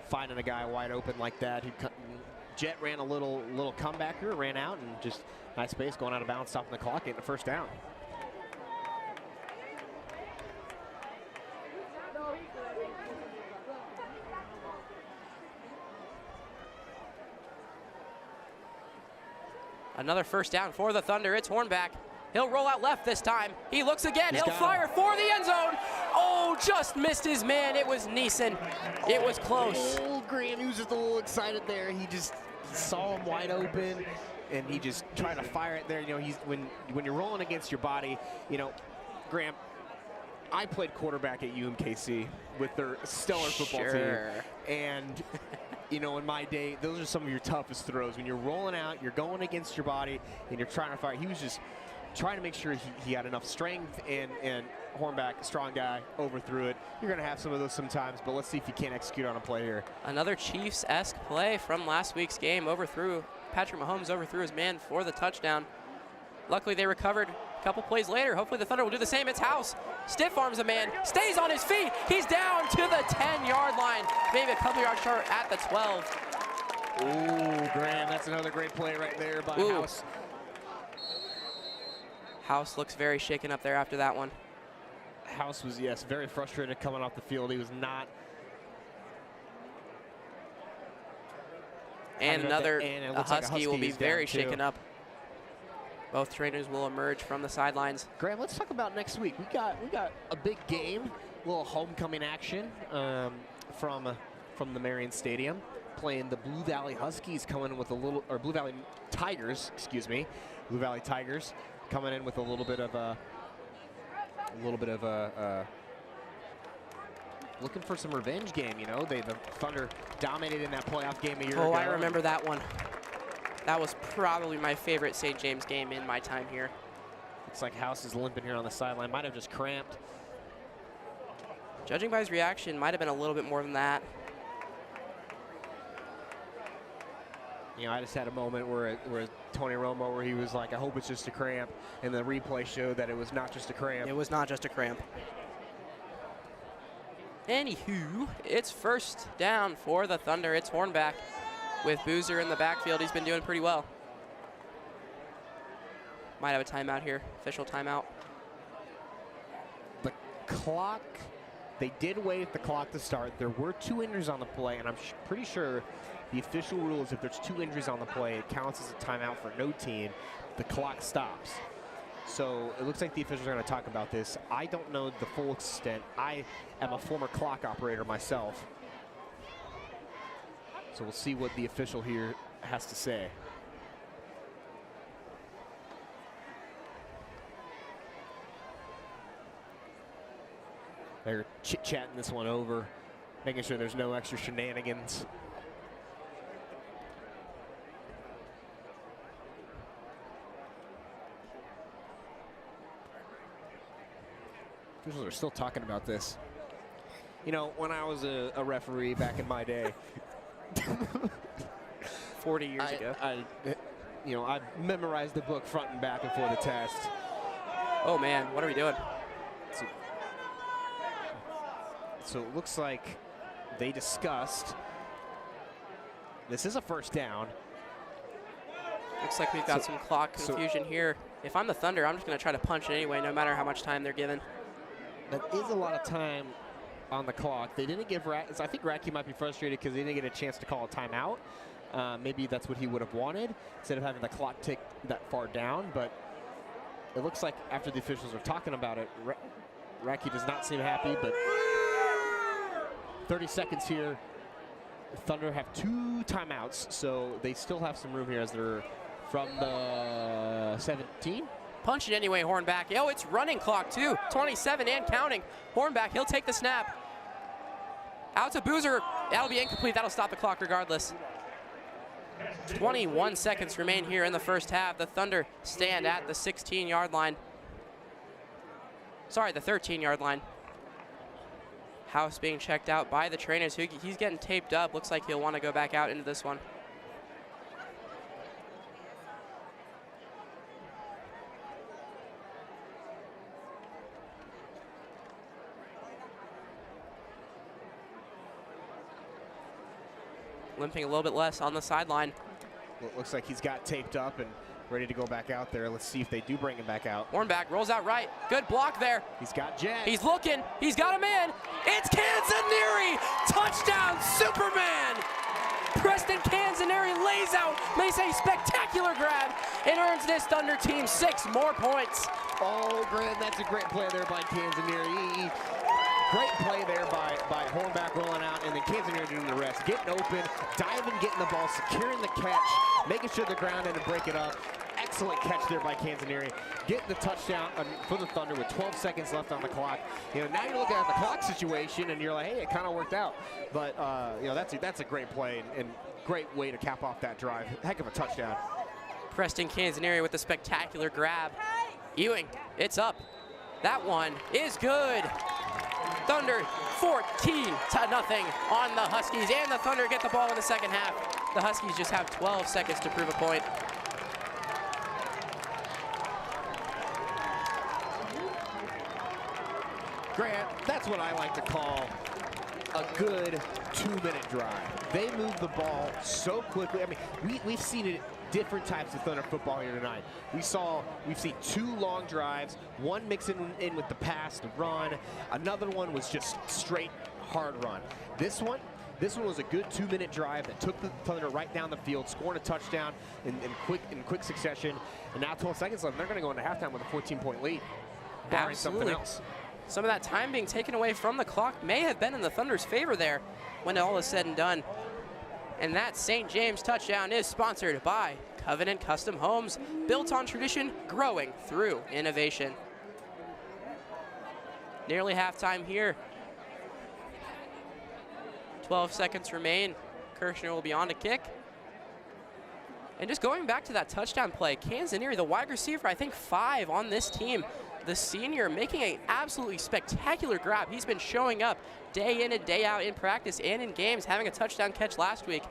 finding a guy wide open like that. Jet ran a little comebacker, ran out, and just nice space going out of bounds, stopping the clock, getting the first down. Another first down for the Thunder. It's Hornback. He'll roll out left this time. He looks again. He'll fire for the end zone. Oh, just missed his man. It was Neeson. It was close. Oh, Graham, he was just a little excited there. He just saw him wide open, and he just tried to fire it there. You know, when you're rolling against your body, you know, Graham, I played quarterback at UMKC with their stellar football team. And you know, in my day, those are some of your toughest throws. When you're rolling out, you're going against your body, and you're trying to fire. He was just trying to make sure he had enough strength, and Hornback, a strong guy, overthrew it. You're going to have some of those sometimes, but let's see if he can't execute on a play here. Another Chiefs-esque play from last week's game. Patrick Mahomes overthrew his man for the touchdown. Luckily, they recovered a couple plays later. Hopefully, the Thunder will do the same. It's House. Stiff arms a man. Stays on his feet. He's down to the 10-yard line. Maybe a couple yards short at the 12. Ooh, Graham, that's another great play right there by House. House looks very shaken up there after that one. House was, yes, very frustrated coming off the field. He was not. And another Husky will be very too. shaken up. Both trainers will emerge from the sidelines. Graham, let's talk about next week. We got a big game, a little homecoming action from the Marion Stadium, playing the Blue Valley Huskies coming in with Blue Valley Tigers, excuse me, Blue Valley Tigers coming in with a little bit of a looking for some revenge game. You know, the Thunder dominated in that playoff game a year ago. Oh, I remember that one. That was probably my favorite St. James game in my time here. Looks like House is limping here on the sideline. Might have just cramped. Judging by his reaction, might have been a little bit more than that. You know, I just had a moment where Tony Romo, where he was like, I hope it's just a cramp. And the replay showed that it was not just a cramp. It was not just a cramp. Anywho, it's first down for the Thunder. It's Hornback with Boozer in the backfield. He's been doing pretty well. Might have a timeout here, official timeout. The clock, they did wait the clock to start. There were 2 injuries on the play, and I'm pretty sure the official rule is if there's 2 injuries on the play, it counts as a timeout for no team. The clock stops. So it looks like the officials are going to talk about this. I don't know the full extent. I am a former clock operator myself. So we'll see what the official here has to say. They're chit-chatting this one over, making sure there's no extra shenanigans. Officials are still talking about this. You know, when I was a referee back in my day, 40 years ago. I memorized the book front and back before the test. Oh man, what are we doing? So it looks like they discussed. This is a first down. Looks like we've got some clock confusion here. If I'm the Thunder, I'm just going to try to punch it anyway, no matter how much time they're given. That is a lot of time on the clock. They didn't give I think Racky might be frustrated because they didn't get a chance to call a timeout. Maybe that's what he would have wanted instead of having the clock tick that far down. But it looks like after the officials are talking about it, Racky does not seem happy. But 30 seconds here. Thunder have 2 timeouts, so they still have some room here as they're from the 17. Punch it anyway, Hornback. Oh, it's running clock too. 27 and counting. Hornback, he'll take the snap. Out to Boozer. That'll be incomplete. That'll stop the clock regardless. 21 seconds remain here in the first half. The Thunder stand at the 16-yard line. Sorry, the 13-yard line. House being checked out by the trainers. He's getting taped up. Looks like he'll want to go back out into this one. Limping a little bit less on the sideline. Well, it looks like he's got taped up and ready to go back out there. Let's see if they do bring him back out. Hornback rolls out right. Good block there. He's got Jet. He's looking. He's got a man. It's Canzanieri. Touchdown, Superman. Preston Canzanieri lays out, makes a spectacular grab, and earns this Thunder team 6 more points. Oh, Grant, that's a great play there by Canzanieri. Great play there by Hornback rolling out, and then Canzanieri doing the rest. Getting open, diving, getting the ball, securing the catch, making sure the ground and to break it up. Excellent catch there by Canzanieri. Getting the touchdown for the Thunder with 12 seconds left on the clock. You know, now you're looking at the clock situation, and you're like, hey, it kind of worked out. But you know, that's a great play and great way to cap off that drive. Heck of a touchdown. Preston Canzanieri with a spectacular grab. Ewing, it's up. That one is good. Thunder 14-0 on the Huskies, and the Thunder get the ball in the second half. The Huskies just have 12 seconds to prove a point. Grant, that's what I like to call a good 2-minute drive. They move the ball so quickly. I mean, we've seen it different types of Thunder football here tonight. We've seen 2 long drives, one mixing in with the pass, the run. Another one was just straight hard run. This one was a good 2-minute drive that took the Thunder right down the field, scoring a touchdown in quick succession. And now 12 seconds left, they're going to go into halftime with a 14-point lead, barring something else. Some of that time being taken away from the clock may have been in the Thunder's favor there when all is said and done. And that St. James touchdown is sponsored by Covenant Custom Homes, built on tradition, growing through innovation. Nearly halftime here. 12 seconds remain. Kirshner will be on to kick. And just going back to that touchdown play, Canzanieri, the wide receiver, I think 5 on this team. The senior making an absolutely spectacular grab. He's been showing up day in and day out in practice and in games, having a touchdown catch last week.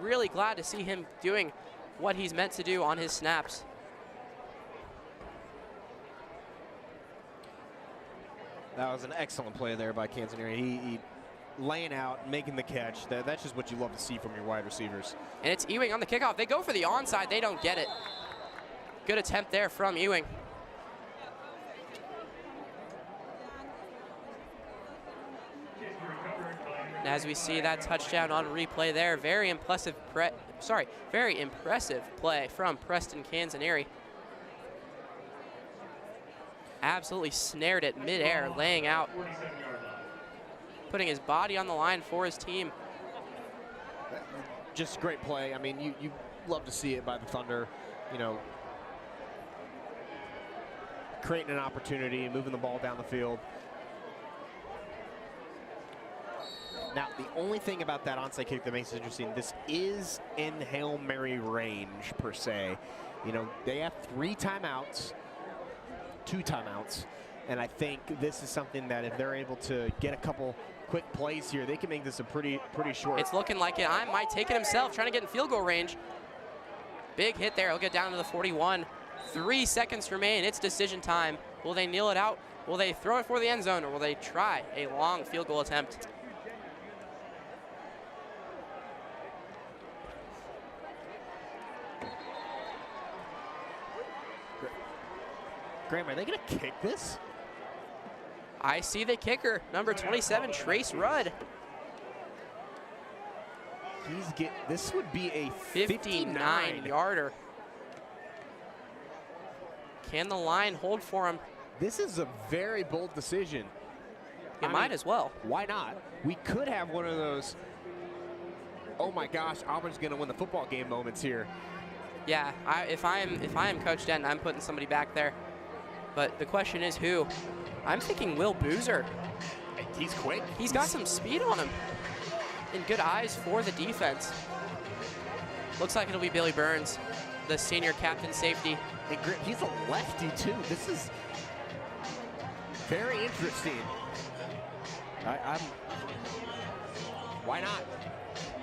Really glad to see him doing what he's meant to do on his snaps. That was an excellent play there by Canzanieri. He laying out, making the catch. That's just what you love to see from your wide receivers. And it's Ewing on the kickoff. They go for the onside. They don't get it. Good attempt there from Ewing. And as we see that touchdown on replay there, very impressive play from Preston Canzanieri. Absolutely snared it midair, laying out, putting his body on the line for his team. Just a great play. I mean, you love to see it by the Thunder, you know, creating an opportunity and moving the ball down the field. Now, the only thing about that onside kick that makes it interesting, this is in Hail Mary range, per se. You know, they have 3 timeouts, 2 timeouts, and I think this is something that if they're able to get a couple quick plays here, they can make this a pretty short. It's looking like it. I might take it himself, trying to get in field goal range. Big hit there. He'll get down to the 41. 3 seconds remain. It's decision time. Will they kneel it out? Will they throw it for the end zone, or will they try a long field goal attempt? Graham, are they going to kick this? I see the kicker, number 27, Trace Rudd. This would be a 59-yarder. Can the line hold for him? This is a very bold decision. It might as well. Why not? We could have one of those, oh my gosh, Auburn's going to win the football game moments here. Yeah, if I am Coach Denton, I'm putting somebody back there. But the question is who? I'm thinking Will Boozer. He's quick. He's got some speed on him. And good eyes for the defense. Looks like it'll be Billy Burns, the senior captain safety. And he's a lefty too. This is very interesting. Why not?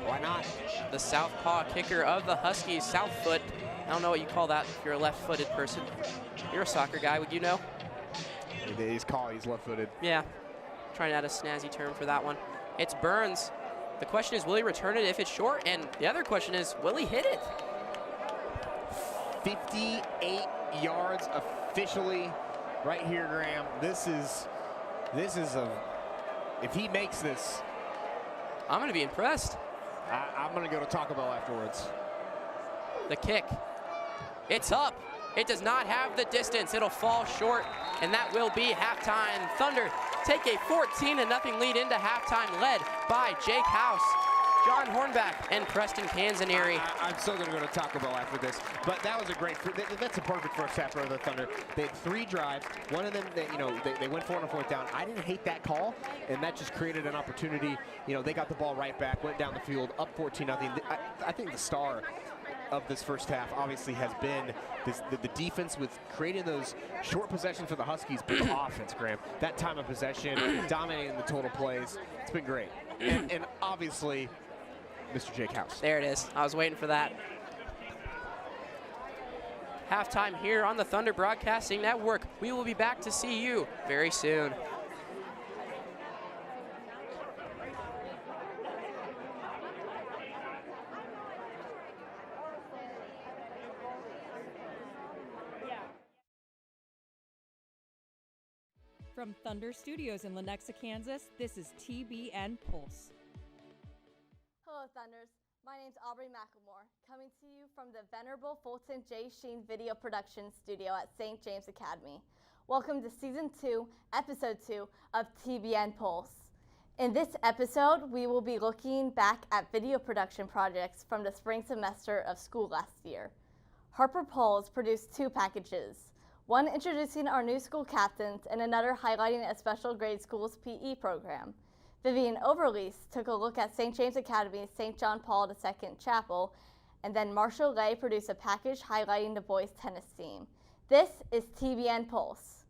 Why not? The southpaw kicker of the Huskies, south foot. I don't know what you call that if you're a left-footed person. You're a soccer guy, would you know? He's left-footed. Yeah, trying to add a snazzy term for that one. It's Burns. The question is, will he return it if it's short? And the other question is, will he hit it? 58 yards officially right here, Graham. This is if he makes this, I'm going to be impressed. I'm going to go to Taco Bell afterwards. The kick. It's up. It does not have the distance. It'll fall short, and that will be halftime. Thunder take a 14-0 lead into halftime, led by Jake House, John Hornback, and Preston Canzanieri. I'm still going to go to Taco Bell after this, but that was a great. That's a perfect first half for the Thunder. They had 3 drives. One of them, they went 4 on 4th down. I didn't hate that call, and that just created an opportunity. You know, they got the ball right back, went down the field, up 14-0. I think the star of this first half obviously has been the defense with creating those short possessions for the Huskies, but the offense, Graham. That time of possession, dominating the total plays. It's been great. And obviously, Mr. Jake House. There it is. I was waiting for that. Halftime here on the Thunder Broadcasting Network. We will be back to see you very soon. From Thunder Studios in Lenexa, Kansas, this is TBN Pulse. Hello, Thunders. My name's Aubrey McLemore, coming to you from the venerable Fulton J. Sheen Video Production Studio at St. James Academy. Welcome to Season 2, Episode 2 of TBN Pulse. In this episode, we will be looking back at video production projects from the spring semester of school last year. Harper Pulse produced 2 packages, one introducing our new school captains and another highlighting a special grade school's PE program. Vivian Overlease took a look at St. James Academy's St. John Paul II Chapel, and then Marshall Lay produced a package highlighting the boys' tennis team. This is TBN Pulse.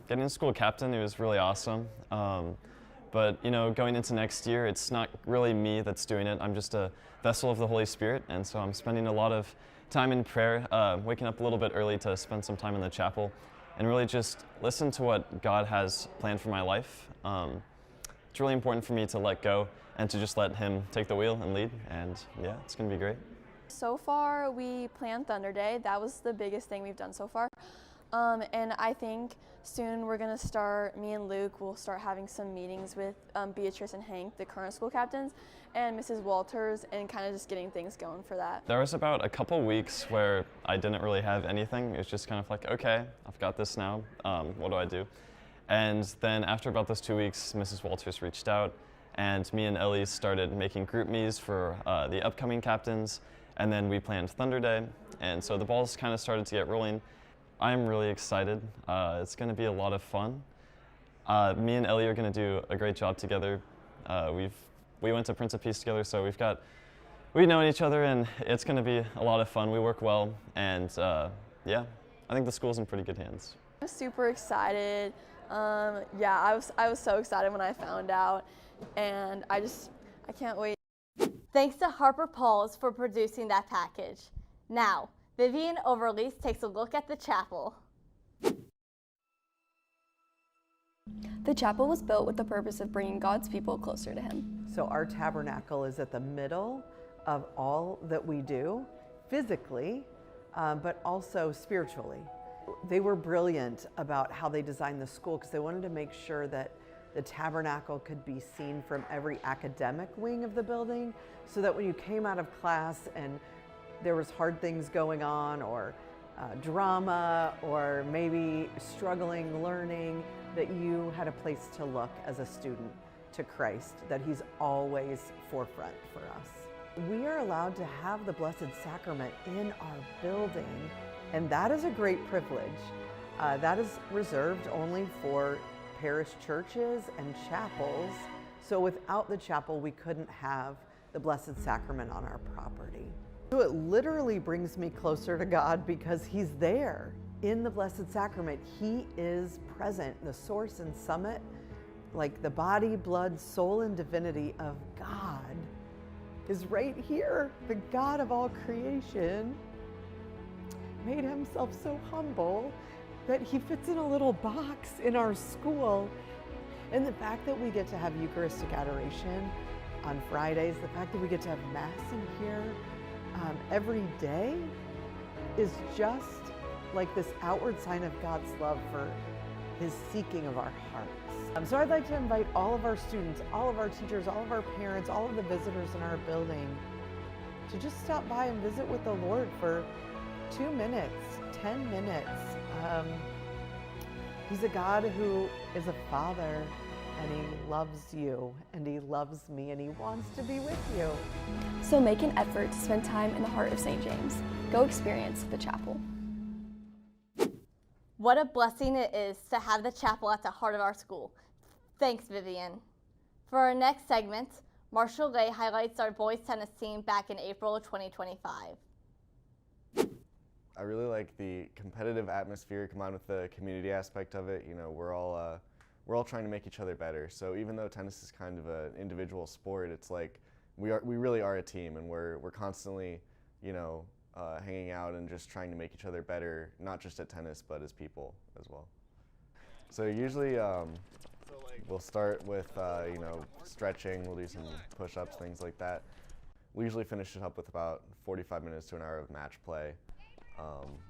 Getting a school captain, it was really awesome. But you know, going into next year, it's not really me that's doing it. I'm just a vessel of the Holy Spirit, and so I'm spending a lot of time in prayer, waking up a little bit early to spend some time in the chapel, and really just listen to what God has planned for my life. It's really important for me to let go and to just let Him take the wheel and lead, and yeah, it's going to be great. So far, we planned Thunder Day. That was the biggest thing we've done so far. And I think soon we're going to start, me and Luke will start having some meetings with Beatrice and Hank, the current school captains, and Mrs. Walters, and kind of just getting things going for that. There was about a couple weeks where I didn't really have anything. It was just kind of like, okay, I've got this now. What do I do? And then after about those 2 weeks, Mrs. Walters reached out, and me and Ellie started making group me's for the upcoming captains, and then we planned Thunder Day, and so the balls kind of started to get rolling. I'm really excited. It's going to be a lot of fun. Me and Ellie are going to do a great job together. We went to Prince of Peace together, so we know each other, and it's going to be a lot of fun. We work well, and yeah, I think the school's in pretty good hands. I'm super excited. Yeah, I was so excited when I found out, and I can't wait. Thanks to Harper Pulse for producing that package. Now, Vivian Overlease takes a look at the chapel. The chapel was built with the purpose of bringing God's people closer to Him. So our tabernacle is at the middle of all that we do, physically, but also spiritually. They were brilliant about how they designed the school because they wanted to make sure that the tabernacle could be seen from every academic wing of the building, so that when you came out of class and there was hard things going on, or drama, or maybe struggling learning, that you had a place to look as a student to Christ, that He's always forefront for us. We are allowed to have the Blessed Sacrament in our building, and that is a great privilege. That is reserved only for parish churches and chapels. So without the chapel, we couldn't have the Blessed Sacrament on our property. So it literally brings me closer to God because He's there in the Blessed Sacrament. He is present, the source and summit, like the body, blood, soul, and divinity of God is right here. The God of all creation made Himself so humble that He fits in a little box in our school. And the fact that we get to have Eucharistic adoration on Fridays, the fact that we get to have Mass in here every day is just like this outward sign of God's love for His seeking of our hearts. So I'd like to invite all of our students, all of our teachers, all of our parents, all of the visitors in our building to just stop by and visit with the Lord for 2 minutes, 10 minutes. He's a God who is a Father, and He loves you, and He loves me, and He wants to be with you. So make an effort to spend time in the heart of St. James. Go experience the chapel. What a blessing it is to have the chapel at the heart of our school. Thanks, Vivian. For our next segment, Marshall Lay highlights our boys tennis team back in April of 2025. I really like the competitive atmosphere combined with the community aspect of it. You know, we're all trying to make each other better. So even though tennis is kind of an individual sport, it's like we really are a team, and we're constantly, you know, hanging out and just trying to make each other better, not just at tennis, but as people as well. So usually we'll start with, you know, stretching, we'll do some push-ups, things like that. We usually finish it up with about 45 minutes to an hour of match play.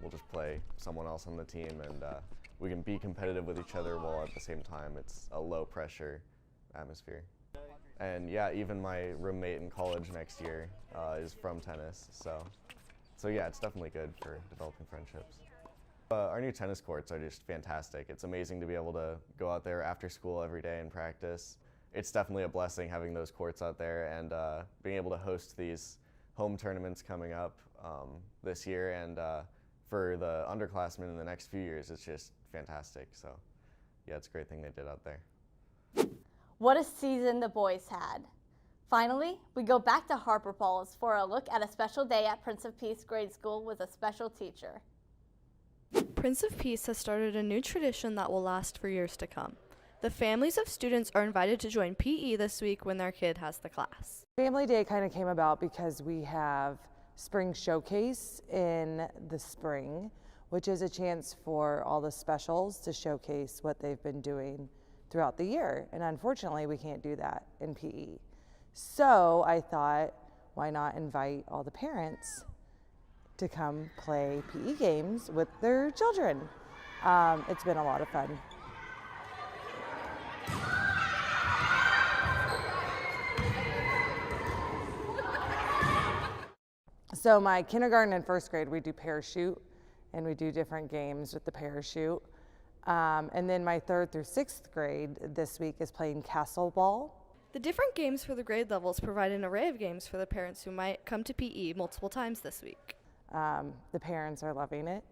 we'll just play someone else on the team, and we can be competitive with each other while at the same time it's a low pressure atmosphere. And yeah, even my roommate in college next year is from tennis, so yeah, it's definitely good for developing friendships. Our new tennis courts are just fantastic. It's amazing to be able to go out there after school every day and practice. It's definitely a blessing having those courts out there, and being able to host these home tournaments coming up this year, and for the underclassmen in the next few years, it's just fantastic. So yeah, it's a great thing they did out there. What a season the boys had. Finally, we go back to Harper Falls for a look at a special day at Prince of Peace Grade School with a special teacher. Prince of Peace has started a new tradition that will last for years to come. The families of students are invited to join PE this week when their kid has the class. Family Day kind of came about because we have Spring Showcase in the spring, which is a chance for all the specials to showcase what they've been doing throughout the year. And unfortunately, we can't do that in PE. So I thought, why not invite all the parents to come play PE games with their children. It's been a lot of fun. So my kindergarten and first grade, we do parachute, and we do different games with the parachute. And then my 3rd through 6th grade this week is playing castle ball. The different games for the grade levels provide an array of games for the parents who might come to PE multiple times this week. The parents are loving it.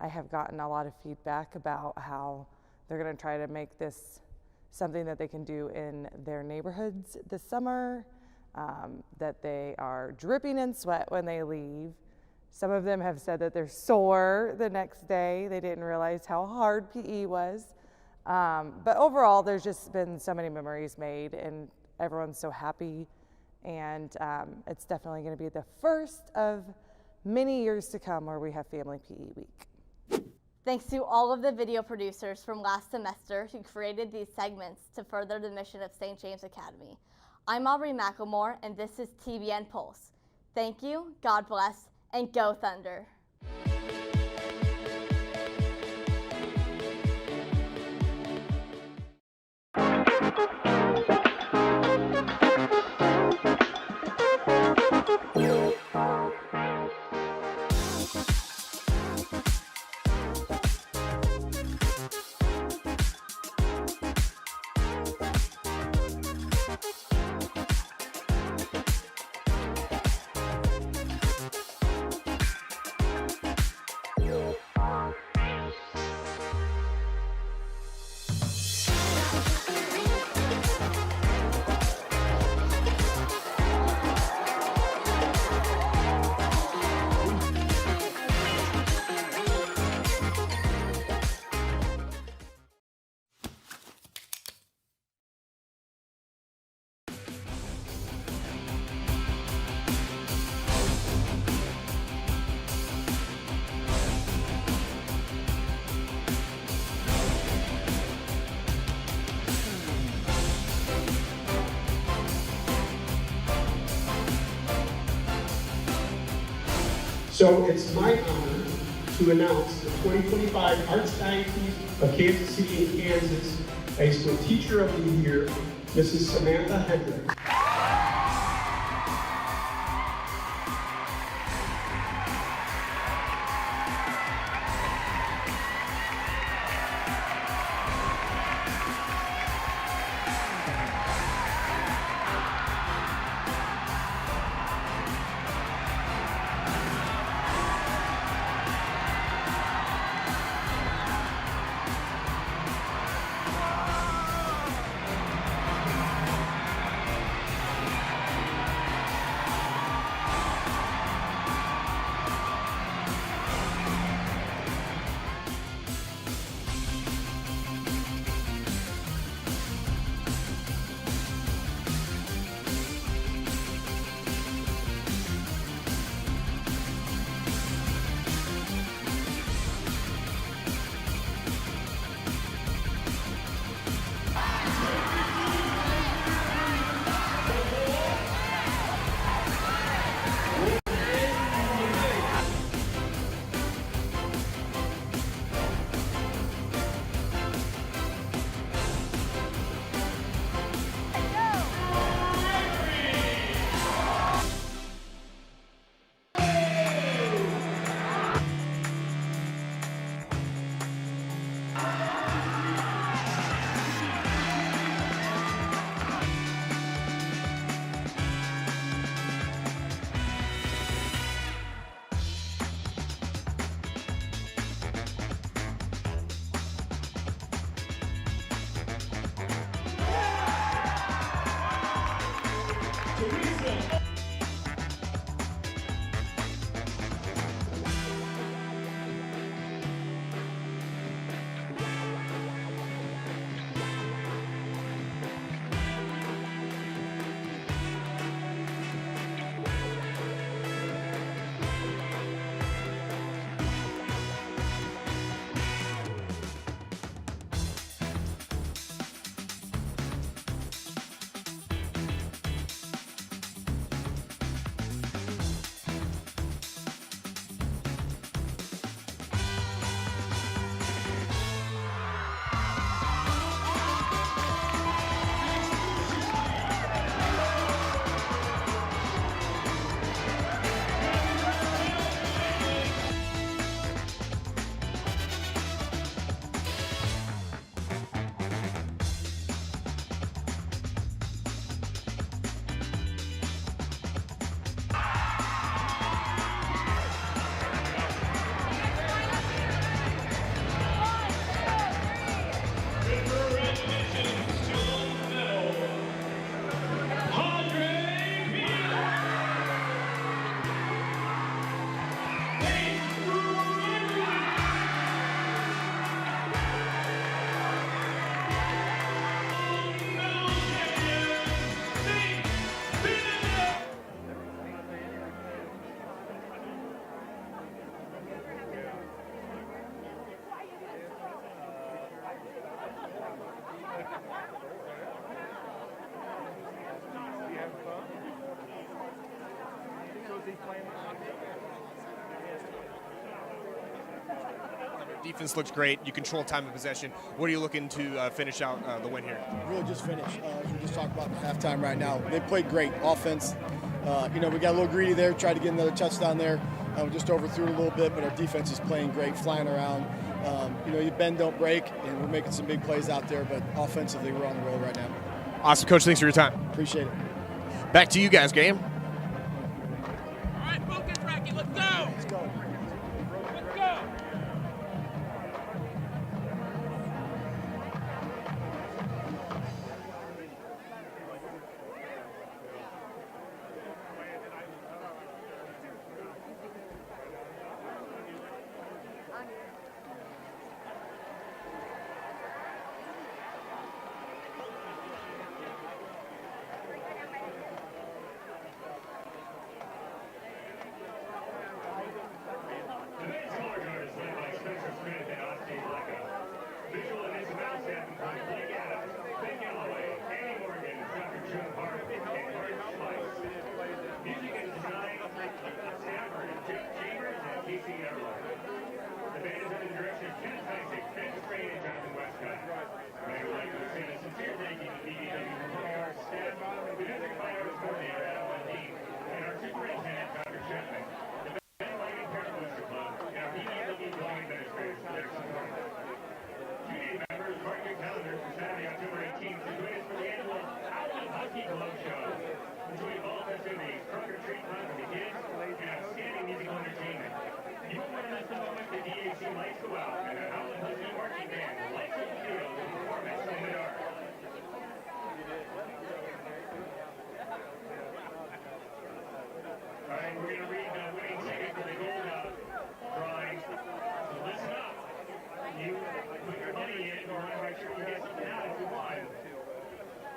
I have gotten a lot of feedback about how they're going to try to make this something that they can do in their neighborhoods this summer, that they are dripping in sweat when they leave. Some of them have said that they're sore the next day. They didn't realize how hard PE was. But overall, there's just been so many memories made, and everyone's so happy. And it's definitely going to be the first of many years to come where we have Family PE Week. Thanks to all of the video producers from last semester who created these segments to further the mission of St. James Academy. I'm Aubrey McLemore, and this is TBN Pulse. Thank you, God bless, and go Thunder! So it's my honor to announce the 2025 Archdiocese of Kansas City and Kansas High School Teacher of the Year, Mrs. Samantha Hendrick. Defense looks great. You control time of possession. What are you looking to finish out the win here? Really just finish. As we just talked about the halftime right now, they played great offense. We got a little greedy there, tried to get another touchdown there. We just overthrew it a little bit, but our defense is playing great, flying around. You bend, don't break, and we're making some big plays out there, but offensively, we're on the road right now. Awesome, Coach. Thanks for your time. Appreciate it. Back to you guys, game. All right, focus, Rocky. Let's go. Let's go. Let's go.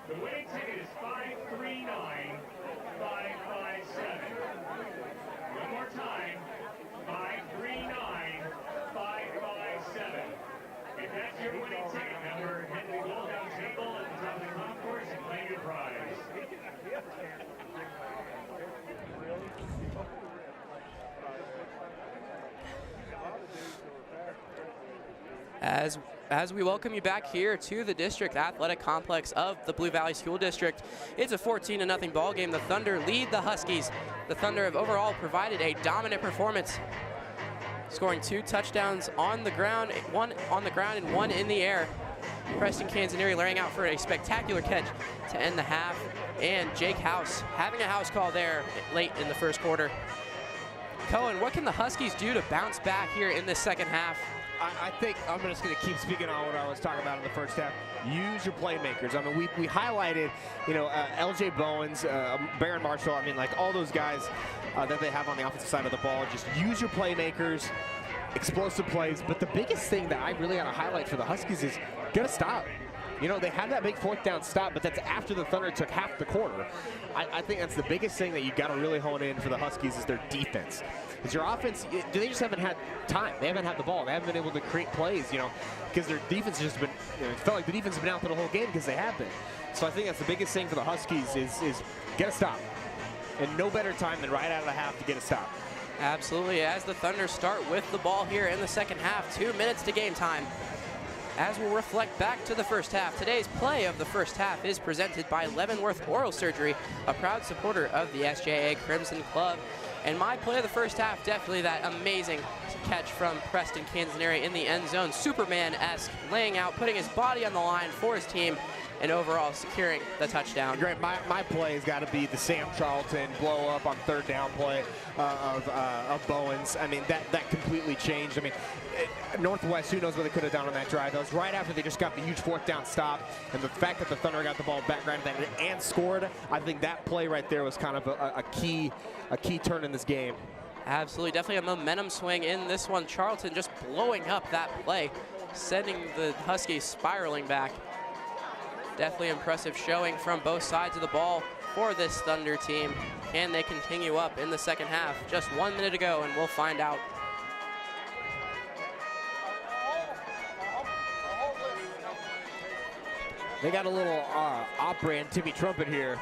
The winning ticket is 539557. One more time, 539557. If that's your winning ticket number, head to the gold down table at the top of the concourse and claim your prize. As we welcome you back here to the district athletic complex of the Blue Valley School District, it's a 14-0 ball game. The Thunder lead the Huskies. The Thunder have overall provided a dominant performance, scoring 2 touchdowns on the ground, 1 on the ground and 1 in the air. Preston Canzanieri laying out for a spectacular catch to end the half, and Jake House having a house call there late in the first quarter. Cohen, what can the Huskies do to bounce back here in this second half? I think I'm just going to keep speaking on what I was talking about in the first half. Use your playmakers. I mean, we highlighted, L.J. Bowens, Baron Marshall. I mean, like all those guys that they have on the offensive side of the ball. Just use your playmakers, explosive plays. But the biggest thing that I really want to highlight for the Huskies is get a stop. They had that big 4th down stop, but that's after the Thunder took half the quarter. I think that's the biggest thing that you got to really hone in for the Huskies is their defense. Because your offense, they just haven't had time. They haven't had the ball. They haven't been able to create plays, because their defense has just been, it felt like the defense has been out for the whole game because they have been. So I think that's the biggest thing for the Huskies is get a stop. And no better time than right out of the half to get a stop. Absolutely, as the Thunder start with the ball here in the second half, 2 minutes to game time. As we'll reflect back to the first half, today's play of the first half is presented by Leavenworth Oral Surgery, a proud supporter of the SJA Crimson Club. And my play of the first half, definitely that amazing catch from Preston Canzanieri in the end zone. Superman-esque, laying out, putting his body on the line for his team, and overall securing the touchdown. Great. My play has got to be the Sam Charlton blow up on 3rd down play of Bowens. I mean, that completely changed. I mean, Northwest, who knows what they could have done on that drive. That was right after they just got the huge 4th down stop, and the fact that the Thunder got the ball back granted and scored, I think that play right there was kind of a key turn in this game. Absolutely, definitely a momentum swing in this one. Charlton just blowing up that play, sending the Huskies spiraling back. Definitely impressive showing from both sides of the ball for this Thunder team. Can they continue up in the second half? Just 1 minute to go, and we'll find out. They got a little opera and Timmy Trumpet here.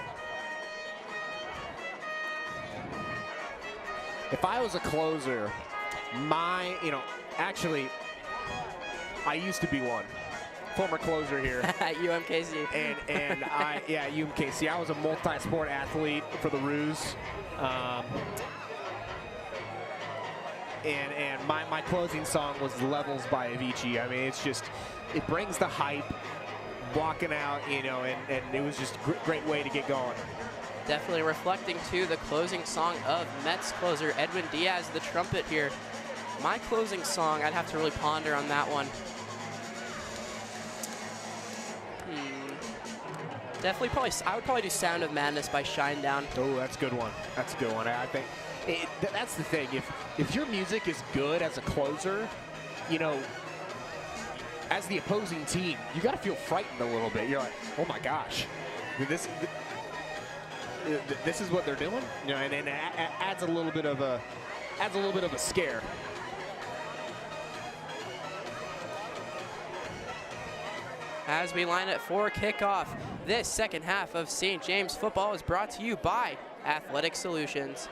If I was a closer, actually, I used to be one. Former closer here. At UMKC. And UMKC. I was a multi-sport athlete for the Roos. And my closing song was Levels by Avicii. I mean, it's just, it brings the hype, walking out, and it was just a great way to get going. Definitely reflecting to the closing song of Mets closer Edwin Diaz, the trumpet here. My closing song, I'd have to really ponder on that one. Definitely, I would probably do Sound of Madness by Shinedown. Oh, that's a good one. That's a good one. I think that's the thing. If your music is good as a closer, as the opposing team, you got to feel frightened a little bit. You're like, oh my gosh, this is what they're doing, and it adds a little bit of a scare. As we line it for kickoff, this second half of St. James football is brought to you by Athletic Solutions.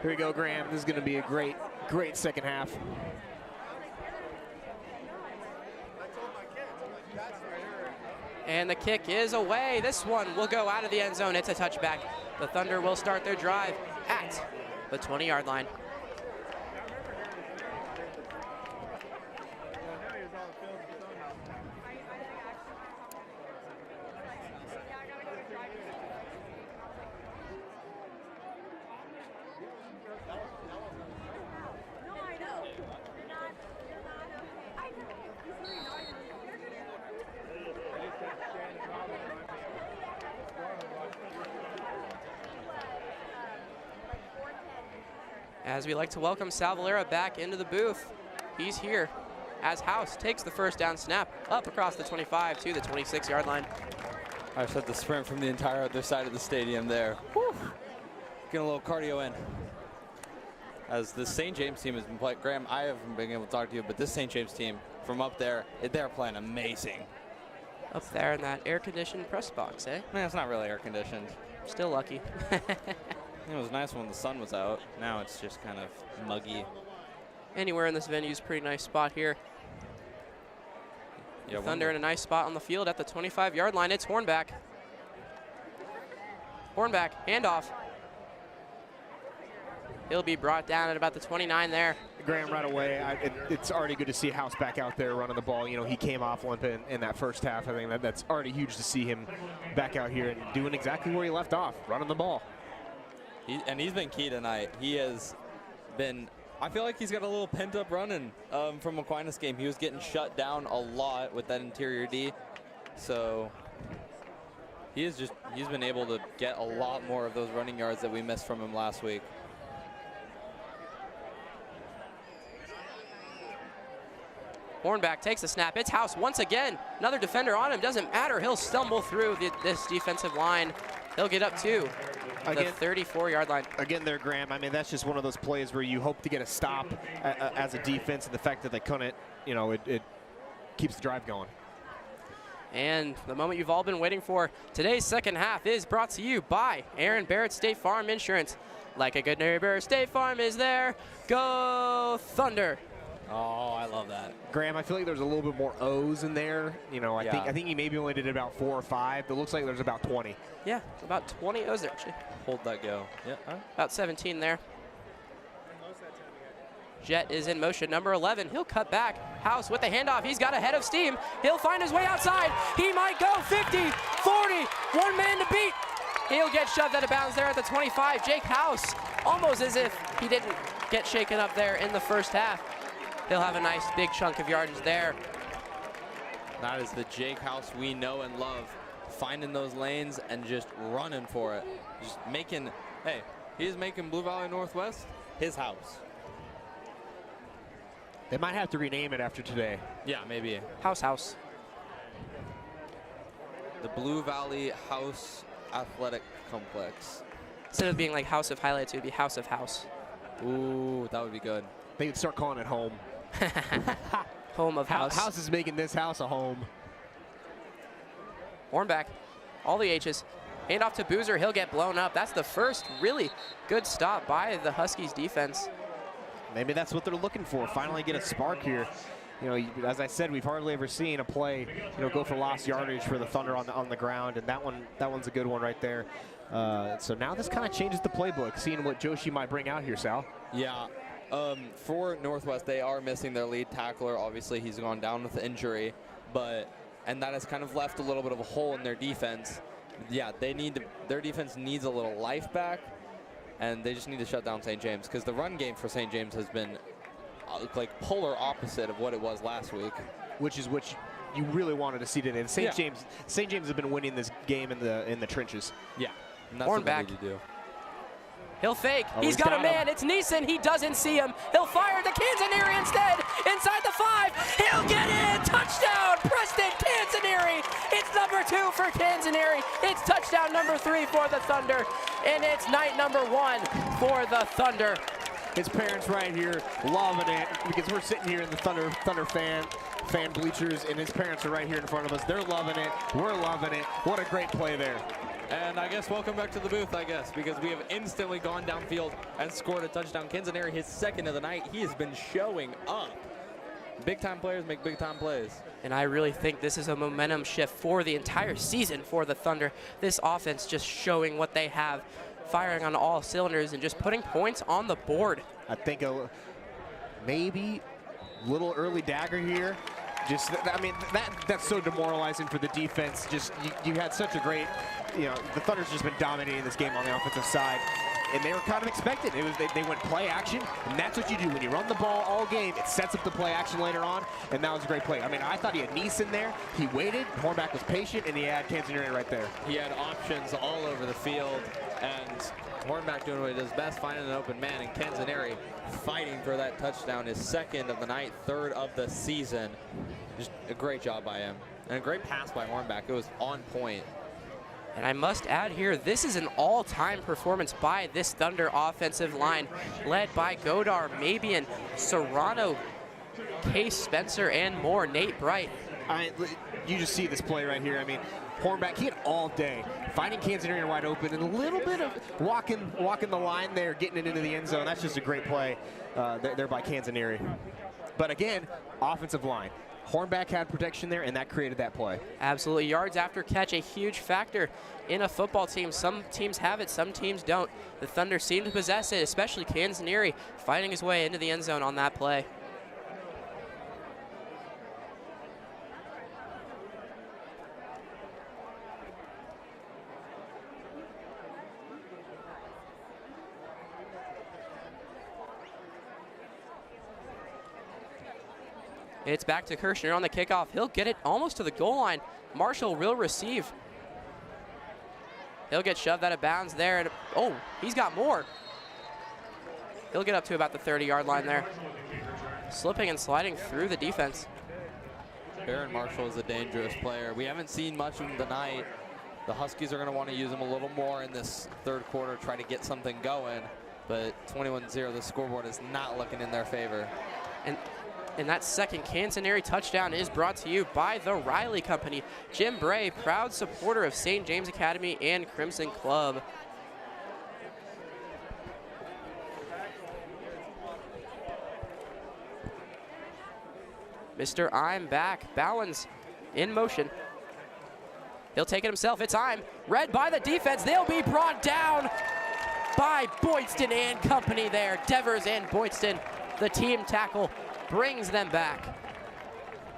Here we go, Graham. This is going to be a great second half. And the kick is away. This one will go out of the end zone. It's a touchback. The Thunder will start their drive at the 20-yard line. As we like to welcome Sal Valera back into the booth. He's here as House takes the first down snap up across the 25 to the 26-yard line. I just had to sprint from the entire other side of the stadium there. Whew. Getting a little cardio in. As the St. James team has been playing, Graham, I haven't been able to talk to you, but this St. James team from up there, they're playing amazing. Up there in that air-conditioned press box, eh? Man, it's not really air-conditioned. Still lucky. It was nice when the sun was out. Now it's just kind of muggy. Anywhere in this venue is a pretty nice spot here. Yeah, Thunder in a nice spot on the field at the 25-yard line. It's Hornback. Hornback, handoff. He'll be brought down at about the 29 there. Graham, right away, it's already good to see House back out there running the ball. He came off limping in that first half. I think that's already huge to see him back out here and doing exactly where he left off, running the ball. He's been key tonight. He has been, I feel like he's got a little pent-up running from Aquinas game. He was getting shut down a lot with that interior D. So he's been able to get a lot more of those running yards that we missed from him last week. Hornback takes the snap. It's House once again. Another defender on him. Doesn't matter. He'll stumble through this defensive line. He'll get up to the 34-yard line. Again there, Graham, I mean, that's just one of those plays where you hope to get a stop as a defense, and the fact that they couldn't, it keeps the drive going. And the moment you've all been waiting for, today's second half is brought to you by Aaron Barrett State Farm Insurance. Like a good neighbor, State Farm is there. Go Thunder! Oh, I love that. Graham, I feel like there's a little bit more O's in there. I think he maybe only did about 4 or 5, but it looks like there's about 20. Yeah, about 20 O's there, actually. Hold that go. Yeah. About 17 there. Jet is in motion, number 11. He'll cut back. House with the handoff. He's got a head of steam. He'll find his way outside. He might go 50, 40, one man to beat. He'll get shoved out of bounds there at the 25. Jake House, almost as if he didn't get shaken up there in the first half. He'll have a nice big chunk of yardage there. That is the Jake House we know and love. Finding those lanes and just running for it. Just making, hey, he's making Blue Valley Northwest his house. They might have to rename it after today. Yeah, maybe. House. The Blue Valley House Athletic Complex. Instead of being like House of Highlights, it would be House of House. Ooh, that would be good. They would start calling it home. Home of House. House is making this house a home. Hornback, all the H's. Hand off to Boozer, he'll get blown up. That's the first really good stop by the Huskies defense. Maybe that's what they're looking for, finally get a spark here. You know, as I said, we've hardly ever seen a play, go for lost yardage for the Thunder on the ground, and that one's a good one right there. So now this kind of changes the playbook, seeing what Joshi might bring out here, Sal. Yeah. For Northwest, they are missing their lead tackler. Obviously, he's gone down with injury, and that has kind of left a little bit of a hole in their defense. Yeah, their defense needs a little life back, and they just need to shut down St. James, because the run game for St. James has been like polar opposite of what it was last week. Which is what you really wanted to see today. St. James has been winning this game in the trenches. Yeah, and that's what they Hornback. need to do. He'll fake. Oh, he's got a man. It's Neeson. He doesn't see him. He'll fire to Canzanieri instead. Inside the 5. He'll get in. Touchdown, Preston Canzanieri. It's number 2 for Canzanieri. It's touchdown number 3 for the Thunder. And it's night number 1 for the Thunder. His parents right here loving it, because we're sitting here in the Thunder fan bleachers, and his parents are right here in front of us. They're loving it. We're loving it. What a great play there. And I guess welcome back to the booth, because we have instantly gone downfield and scored a touchdown. Canzanieri, his second of the night. He has been showing up. Big-time players make big-time plays. And I really think this is a momentum shift for the entire season for the Thunder. This offense just showing what they have, firing on all cylinders and just putting points on the board. I think maybe a little early dagger here. Just, I mean, that's so demoralizing for the defense. Just, you had such a great, the Thunder's just been dominating this game on the offensive side. And they were kind of expected. They went play action, and that's what you do. When you run the ball all game, it sets up the play action later on, and that was a great play. I mean, I thought he had Neeson there. He waited. Hornback was patient, and he had Canzanieri right there. He had options all over the field, and Hornback doing what he does best, finding an open man, and Canzanieri fighting for that touchdown, his second of the night, third of the season. Just a great job by him, and a great pass by Hornback. It was on point. And I must add here, this is an all-time performance by this Thunder offensive line, led by Godar, Mabian, Serrano, Case Spencer, and more. Nate Bright. You just see this play right here. I mean, Hornback, he had all day, finding Canzanieri wide open, and a little bit of walking the line there, getting it into the end zone. That's just a great play there by Canzanieri. But again, offensive line. Hornback had protection there, and that created that play. Absolutely. Yards after catch, a huge factor in a football team. Some teams have it, some teams don't. The Thunder seem to possess it, especially Canzanieri fighting his way into the end zone on that play. It's back to Kirshner on the kickoff. He'll get it almost to the goal line. Marshall will receive. He'll get shoved out of bounds there. And, oh, he's got more. He'll get up to about the 30-yard line there. Slipping and sliding through the defense. Baron Marshall is a dangerous player. We haven't seen much of him tonight. The Huskies are going to want to use him a little more in this third quarter, try to get something going. But 21-0, the scoreboard is not looking in their favor. And that second Canzanieri touchdown is brought to you by the Riley Company. Jim Bray, proud supporter of St. James Academy and Crimson Club. Mr. I'm back. Bowens in motion. He'll take it himself. It's I'm. Read by the defense. They'll be brought down by Boydston and company there. Devers and Boydston, the team tackle, brings them back.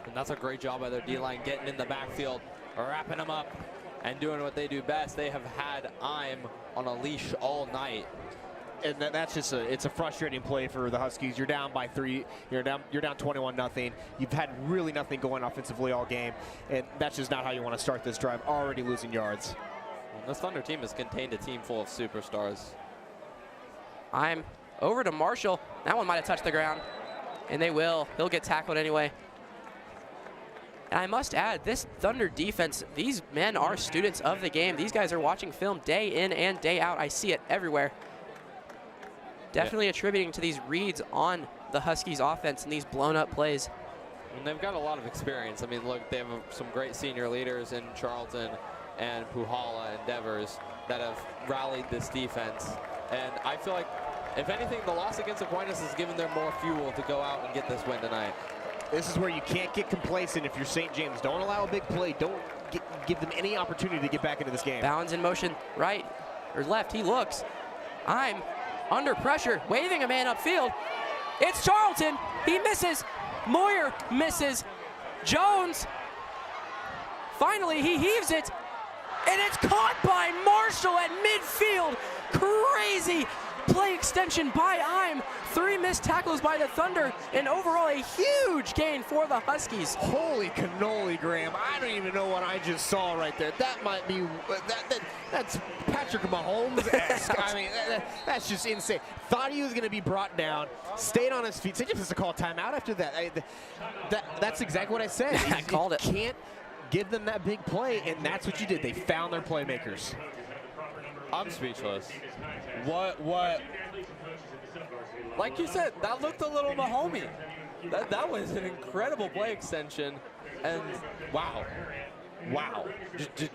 And that's a great job by their D-line, getting in the backfield, wrapping them up. and doing what they do best. They have had I'm on a leash all night. And that's just it's a frustrating play for the Huskies. You're down by 3. You're down 21-0. You've had really nothing going offensively all game, and that's just not how you want to start this drive. Already losing yards. Well, this Thunder team has contained a team full of superstars. I'm over to Marshall. That one might have touched the ground, and they will. He'll get tackled anyway. And I must add, this Thunder defense, these men are students of the game. These guys are watching film day in and day out. I see it everywhere. Definitely attributing to these reads on the Huskies offense and these blown up plays. And they've got a lot of experience. I mean, look, they have some great senior leaders in Charlton and Puhala and Devers that have rallied this defense. And I feel like, if anything, the loss against Aquinas has given them more fuel to go out and get this win tonight. This is where you can't get complacent if you're St. James. Don't allow a big play. Don't give them any opportunity to get back into this game. Bounds in motion, right or left. He looks. I'm under pressure, waving a man upfield. It's Charlton. He misses. Moyer misses. Jones. Finally, he heaves it. And it's caught by Marshall at midfield. Crazy play extension by I'm. 3 missed tackles by the Thunder, and overall a huge gain for the Huskies. Holy cannoli, Graham. I don't even know what I just saw right there. That might be, that's Patrick Mahomes-esque. I mean, that's just insane. Thought he was going to be brought down, stayed on his feet. St. James has to call a timeout after that. That's exactly what I said. I called it. Can't give them that big play, and that's what you did. They found their playmakers. I'm speechless. What? Like you said, that looked a little Mahomey. That was an incredible play extension, and wow.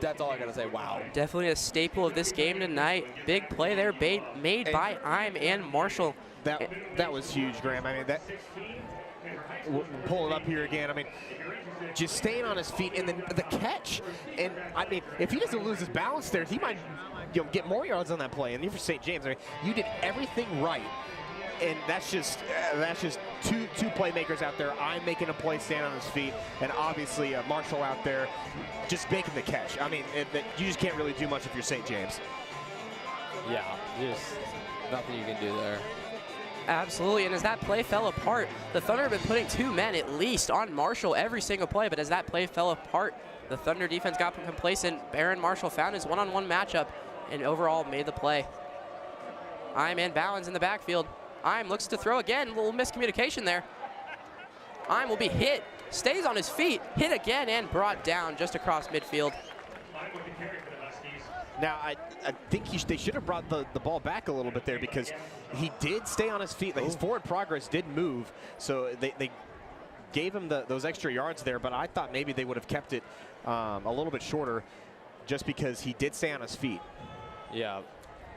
That's all I gotta say. Wow. Definitely a staple of this game tonight. Big play there made by I'm and Marshall. That was huge, Graham. I mean, we'll pull it up here again. I mean, just staying on his feet, and then the catch. And I mean, if he doesn't lose his balance there, he might get more yards on that play. And you're for St. James. I mean, you did everything right. And that's just two playmakers out there. I'm making a play, stand on his feet, and obviously Marshall out there just making the catch. I mean, you just can't really do much if you're St. James. Yeah, just nothing you can do there. Absolutely, and as that play fell apart, the Thunder have been putting 2 men at least on Marshall every single play, but as that play fell apart, the Thunder defense got complacent. Baron Marshall found his one-on-one matchup and overall made the play. I'm in balance in the backfield. I'm looks to throw again, a little miscommunication there. I'm will be hit, stays on his feet, hit again and brought down just across midfield. Now, I think they should have brought the ball back a little bit there because he did stay on his feet. His forward progress did move, so they gave him those extra yards there, but I thought maybe they would have kept it a little bit shorter just because he did stay on his feet. Yeah,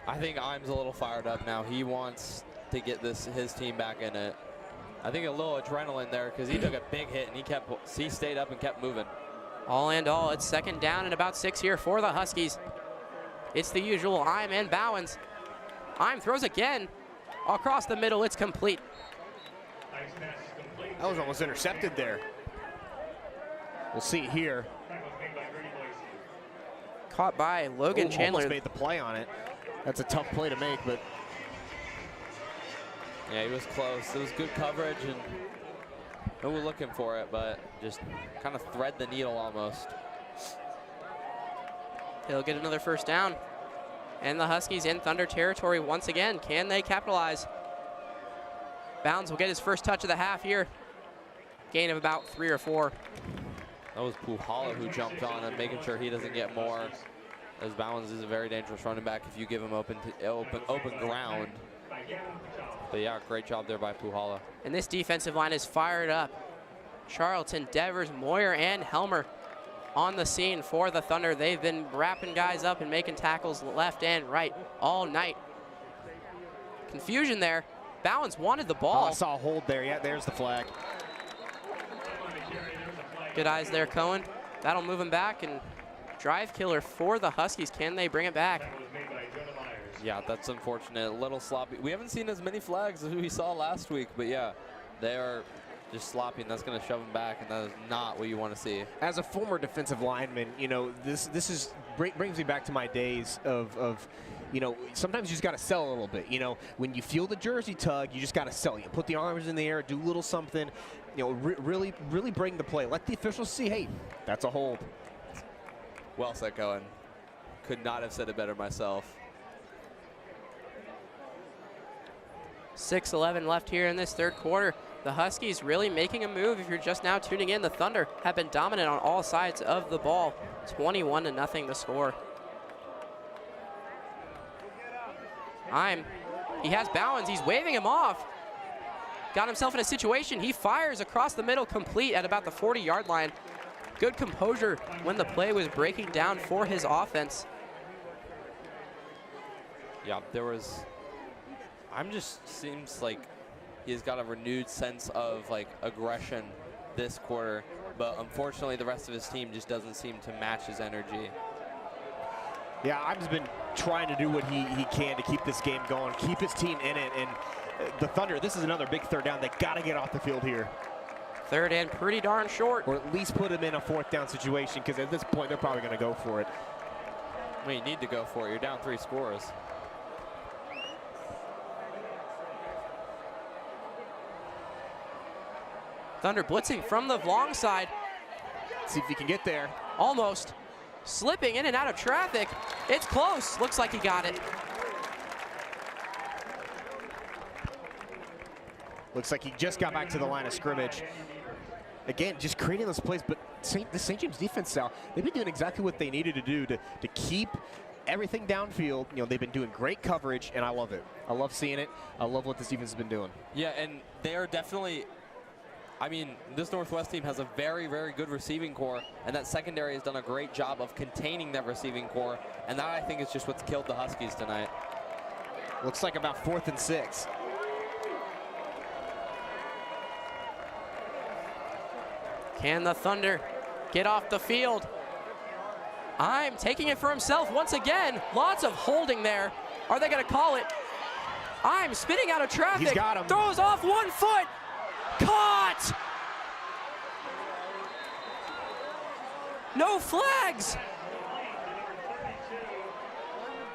I think Im's a little fired up now. He wants to get his team back in it. I think a little adrenaline there because he took a big hit and he stayed up and kept moving. All in all, it's 2nd down and about 6 here for the Huskies. It's the usual I'm and Bowens. I'm throws again across the middle. It's complete. That was almost intercepted there. We'll see here. Caught by Logan Chandler. Almost made the play on it. That's a tough play to make, but yeah, he was close. It was good coverage, and we were looking for it, but just kind of thread the needle almost. He'll get another 1st down. And the Huskies in Thunder territory once again. Can they capitalize? Bounds will get his first touch of the half here. Gain of about 3 or 4. That was Puhala who jumped on him, making sure he doesn't get more. As Bounds is a very dangerous running back if you give him open ground. But yeah, great job there by Puhala. And this defensive line is fired up. Charlton, Devers, Moyer, and Helmer on the scene for the Thunder. They've been wrapping guys up and making tackles left and right all night. Confusion there. Bowens wanted the ball. I saw a hold there. Yeah, there's the flag. Good eyes there, Cohen. That'll move him back, and drive killer for the Huskies. Can they bring it back? Yeah, that's unfortunate. A little sloppy. We haven't seen as many flags as we saw last week, but yeah, they are just sloppy, and that's going to shove them back, and that is not what you want to see. As a former defensive lineman, you know, this is brings me back to my days of you know, sometimes you just got to sell a little bit. You know, when you feel the jersey tug, you just got to sell. You put the arms in the air, do a little something. You know, really bring the play. Let the officials see, hey, that's a hold. Well said, Cohen. Could not have said it better myself. 6:11 left here in this third quarter. The Huskies really making a move. If you're just now tuning in, the Thunder have been dominant on all sides of the ball. 21-0 the score. He has Bowens. He's waving him off. Got himself in a situation. He fires across the middle, complete at about the 40-yard line. Good composure when the play was breaking down for his offense. Yeah, seems like he's got a renewed sense of like aggression this quarter, but unfortunately the rest of his team just doesn't seem to match his energy. Yeah, I've been trying to do what he can to keep this game going, keep his team in it, and the Thunder, this is another big third down. They got to get off the field here. Third and pretty darn short. Or at least put him in a fourth down situation, because at this point they're probably going to go for it. I mean, you need to go for it. You're down 3 scores. Thunder blitzing from the long side. See if he can get there. Almost. Slipping in and out of traffic. It's close. Looks like he got it. Looks like he just got back to the line of scrimmage. Again, just creating those plays, but the St. James defense style, they've been doing exactly what they needed to do to keep everything downfield. You know, they've been doing great coverage, and I love it. I love seeing it. I love what this defense has been doing. Yeah, and they are definitely, I mean, this Northwest team has a very, very good receiving core, and that secondary has done a great job of containing that receiving core, and that, I think, is just what's killed the Huskies tonight. Looks like about 4th and 6. Can the Thunder get off the field? I'm taking it for himself once again. Lots of holding there. Are they going to call it? I'm spinning out of traffic. He's got him. Throws off 1 foot. Caught! No flags.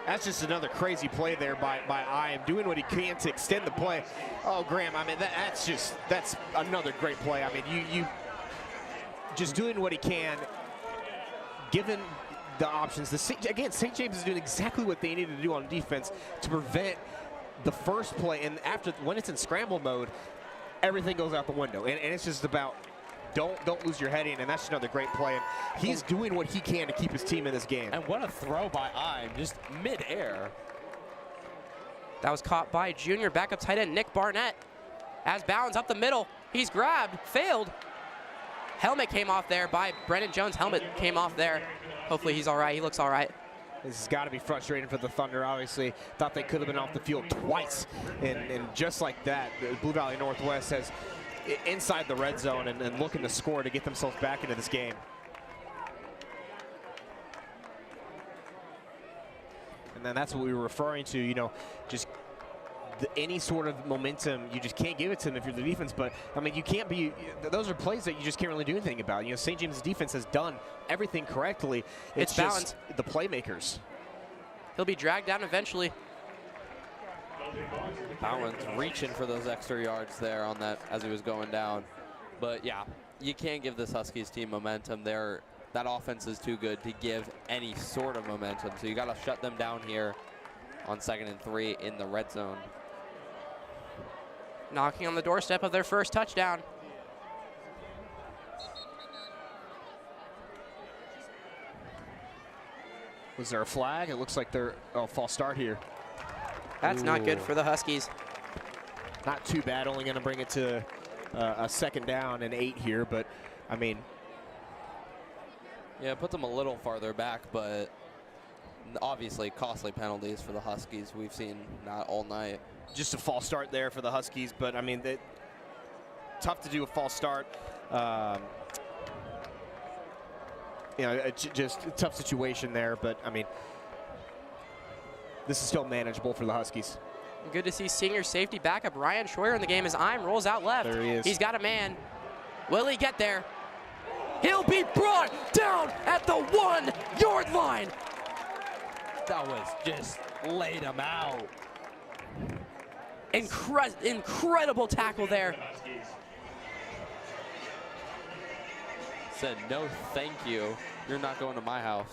That's just another crazy play there by Iam, doing what he can to extend the play. Oh, Graham, I mean, that's another great play. I mean, you just doing what he can, given the options. Again, St. James is doing exactly what they needed to do on defense to prevent the first play. And when it's in scramble mode, everything goes out the window. And it's just about don't lose your heading, and that's another great play. And he's doing what he can to keep his team in this game. And what a throw by Iam, just mid-air. That was caught by junior backup tight end Nick Barnett. As Bowens up the middle, he's grabbed, failed. Helmet came off there by Brennan Jones. Helmet came off there. Hopefully he's all right. He looks all right. This has got to be frustrating for the Thunder, obviously. Thought they could have been off the field twice. And just like that, Blue Valley Northwest has inside the red zone and looking to score to get themselves back into this game. And then that's what we were referring to, you know, just any sort of momentum, you just can't give it to them if you're the defense. But, I mean, you can't be – those are plays that you just can't really do anything about. You know, St. James' defense has done everything correctly. It's just the playmakers. He'll be dragged down eventually. Bowens reaching for those extra yards there on that as he was going down. But, yeah, you can't give this Huskies team momentum. That offense is too good to give any sort of momentum. So you got to shut them down here on 2nd and 3 in the red zone. Knocking on the doorstep of their first touchdown. Was there a flag? It looks like they're false start here. That's not good for the Huskies. Not too bad, only going to bring it to a 2nd down and 8 here, but I mean. Yeah, it puts them a little farther back, but obviously costly penalties for the Huskies we've seen not all night. Just a false start there for the Huskies, but I mean, tough to do a false start. You know, just a tough situation there, but I mean, this is still manageable for the Huskies. Good to see senior safety backup Ryan Schroyer in the game as Iam rolls out left. There he is. He's got a man. Will he get there? He'll be brought down at the 1-yard line. That was just laid him out. Incredible tackle there. Said, no, thank you. You're not going to my house.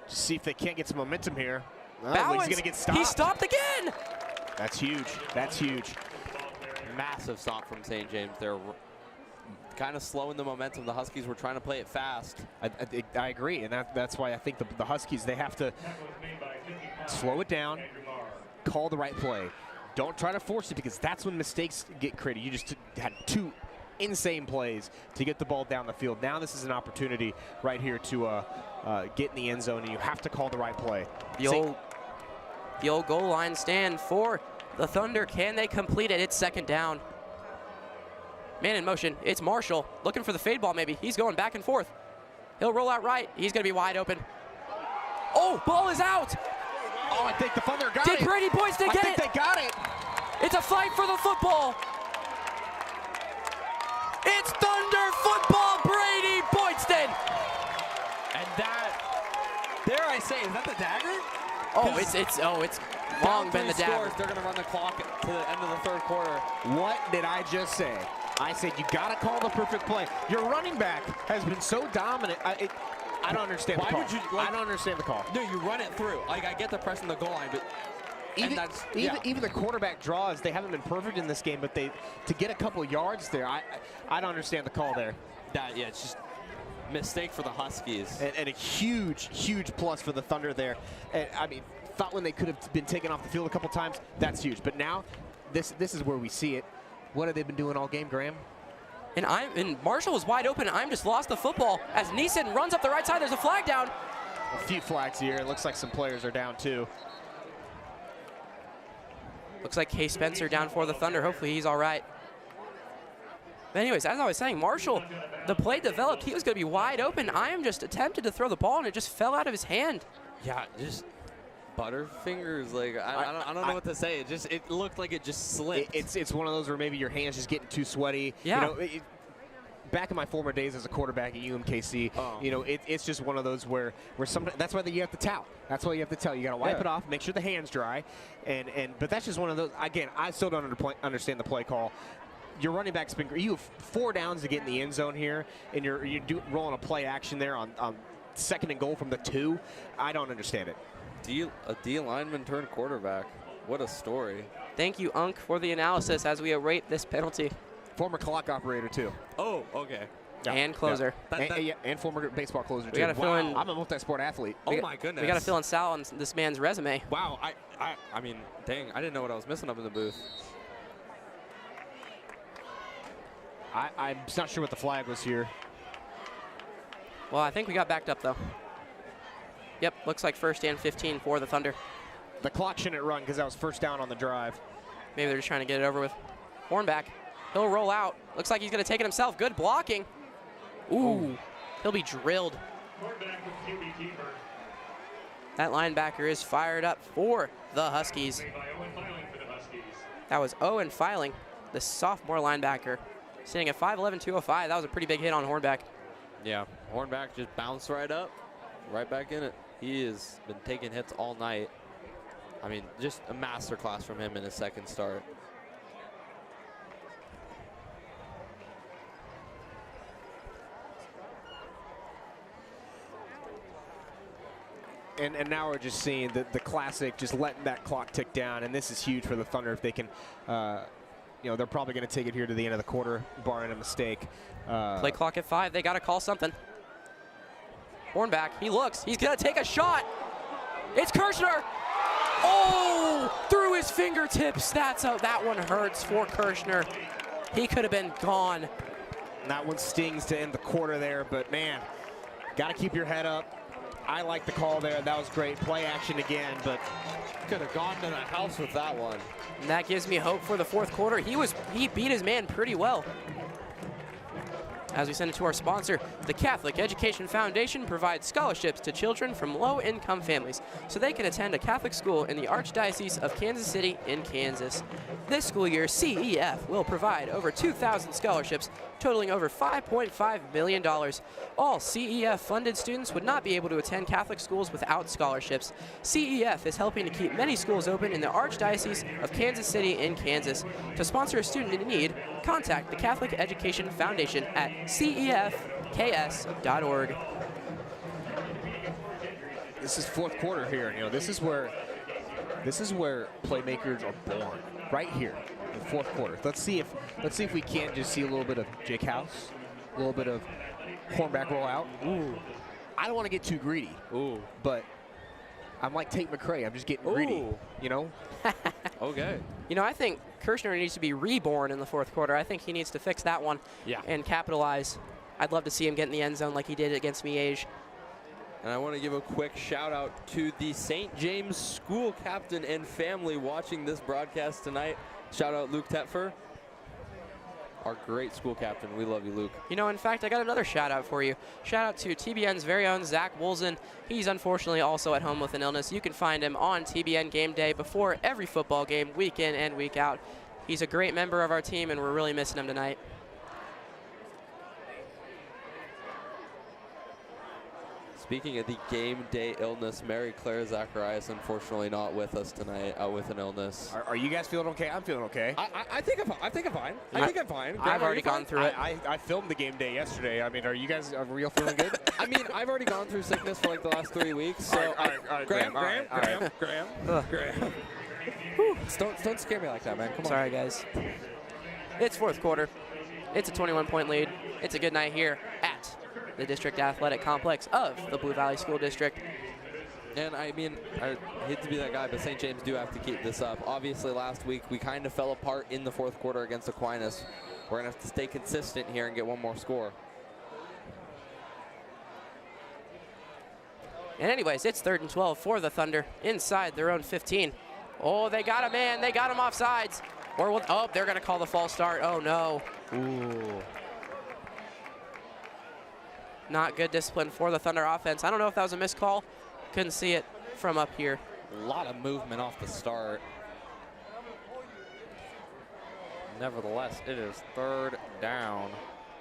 Just see if they can't get some momentum here. Oh, Bowens, he's going to get stopped. He stopped again. That's huge. That's huge. Massive stop from St. James. They're kind of slowing the momentum. The Huskies were trying to play it fast. I agree, and that's why I think the Huskies, they have to slow it down, call the right play. Don't try to force it, because that's when mistakes get created. You just had 2 insane plays to get the ball down the field. Now this is an opportunity right here to get in the end zone, and you have to call the right play. The old goal line stand for the Thunder. Can they complete it? It's second down. Man in motion. It's Marshall looking for the fade ball maybe. He's going back and forth. He'll roll out right. He's going to be wide open. Oh, ball is out. Oh, I think the Thunder got it. Did Brady Boyston get it? I think they got it. It's a fight for the football. It's Thunder football, Brady Boyston. And that, dare I say, is that the dagger? Oh, it's long been the dagger. They're going to run the clock to the end of the third quarter. What did I just say? I said you got to call the perfect play. Your running back has been so dominant. I don't understand the call. Would you, I don't understand the call. No, you run it through. Like, I get the press on the goal line, but even the quarterback draws, they haven't been perfect in this game, but to get a couple yards there, I don't understand the call there. Yeah, it's just mistake for the Huskies. And a huge plus for the Thunder there. And, I mean, thought when they could have been taken off the field a couple times, that's huge. But now, this is where we see it. What have they been doing all game, Graham? And Marshall was wide open. I'm just lost the football as Neeson runs up the right side. There's a flag down. A few flags here. It looks like some players are down too. Looks like Case Spencer down for the Thunder. Hopefully he's all right. But anyways, as I was saying, Marshall, the play developed. He was going to be wide open. I am just attempted to throw the ball, and it just fell out of his hand. Yeah, just butterfingers. Like I don't know what to say. It looked like it just slipped. It's one of those where maybe your hands just getting too sweaty. Yeah. You know, back in my former days as a quarterback at UMKC, you know, it's just one of those where sometimes that's why you have to towel. That's why you have to towel. You got to wipe it off, make sure the hand's dry, but that's just one of those. Again, I still don't understand the play call. Your running back's been great. You have 4 downs to get in the end zone here, and you're rolling a play action there on second and goal from the 2. I don't understand it. A D lineman turned quarterback. What a story. Thank you, Unk, for the analysis as we await this penalty. Former clock operator, too. Oh, okay. Yeah. And closer. Yeah. And former baseball closer, too. We gotta fill in. I'm a multi-sport athlete. Oh, my goodness. We got to fill in Sal on this man's resume. Wow. I mean, dang, I didn't know what I was missing up in the booth. I'm not sure what the flag was here. Well, I think we got backed up, though. Yep, looks like 1st and 15 for the Thunder. The clock shouldn't run because that was first down on the drive. Maybe they're just trying to get it over with. Hornback, he'll roll out. Looks like he's going to take it himself. Good blocking. Ooh, he'll be drilled. That linebacker is fired up for the Huskies. That was Owen Filing, the sophomore linebacker, sitting at 5'11", 205. That was a pretty big hit on Hornback. Yeah, Hornback just bounced right up, right back in it. He has been taking hits all night. I mean, just a masterclass from him in his second start. And now we're just seeing the classic, just letting that clock tick down, and this is huge for the Thunder if they can, you know, they're probably going to take it here to the end of the quarter, barring a mistake. Play clock at 5. They got to call something. Hornback, he looks. He's going to take a shot. It's Kirshner. Oh, through his fingertips. That one hurts for Kirshner. He could have been gone. And that one stings to end the quarter there, but man, got to keep your head up. I like the call there. That was great. Play action again, but could have gone to the house with that one. And that gives me hope for the fourth quarter. He beat his man pretty well. As we send it to our sponsor, the Catholic Education Foundation provides scholarships to children from low-income families so they can attend a Catholic school in the Archdiocese of Kansas City in Kansas. This school year, CEF will provide over 2,000 scholarships totaling over $5.5 million. All CEF-funded students would not be able to attend Catholic schools without scholarships. CEF is helping to keep many schools open in the Archdiocese of Kansas City in Kansas. To sponsor a student in need, contact the Catholic Education Foundation at cefks.org. This is fourth quarter here. You know, this is where playmakers are born, right here in the fourth quarter. Let's see if we can't just see a little bit of Jake House, a little bit of Hornback rollout. Ooh, I don't want to get too greedy. Ooh, but I'm like Tate McRae. I'm just getting greedy. You know. Okay. You know, I think Kirshner needs to be reborn in the fourth quarter. I think he needs to fix that one. Yeah. And capitalize. I'd love to see him get in the end zone like he did against Miege. And I want to give a quick shout out to the St. James school captain and family watching this broadcast tonight. Shout out Luke Tetfer, our great school captain. We love you, Luke. You know, in fact, I got another shout out for you. Shout out to TBN's very own Zach Woolson. He's unfortunately also at home with an illness. You can find him on TBN game day before every football game, week in and week out. He's a great member of our team, and we're really missing him tonight. Speaking of the game day illness, Mary Claire Zacharias unfortunately not with us tonight, out with an illness. Are you guys feeling okay? I'm feeling okay. I think I'm fine. I think I'm fine. I've already gone through it. I filmed the game day yesterday. I mean, are you guys real feeling good? I mean, I've already gone through sickness for like the last 3 weeks. So all right, Graham. Don't scare me like that, man. Come on. Sorry, guys. It's fourth quarter. It's a 21-point lead. It's a good night here at the District Athletic Complex of the Blue Valley School District. And I mean, I hate to be that guy, but St. James do have to keep this up. Obviously, last week we kind of fell apart in the fourth quarter against Aquinas. We're going to have to stay consistent here and get one more score. And anyways, it's 3rd and 12 for the Thunder inside their own 15. Oh, they got a man. They got him off sides. Oh, they're going to call the false start. Oh, no. Ooh. Not good discipline for the Thunder offense. I don't know if that was a missed call. Couldn't see it from up here. A lot of movement off the start. Nevertheless, it is 3rd down.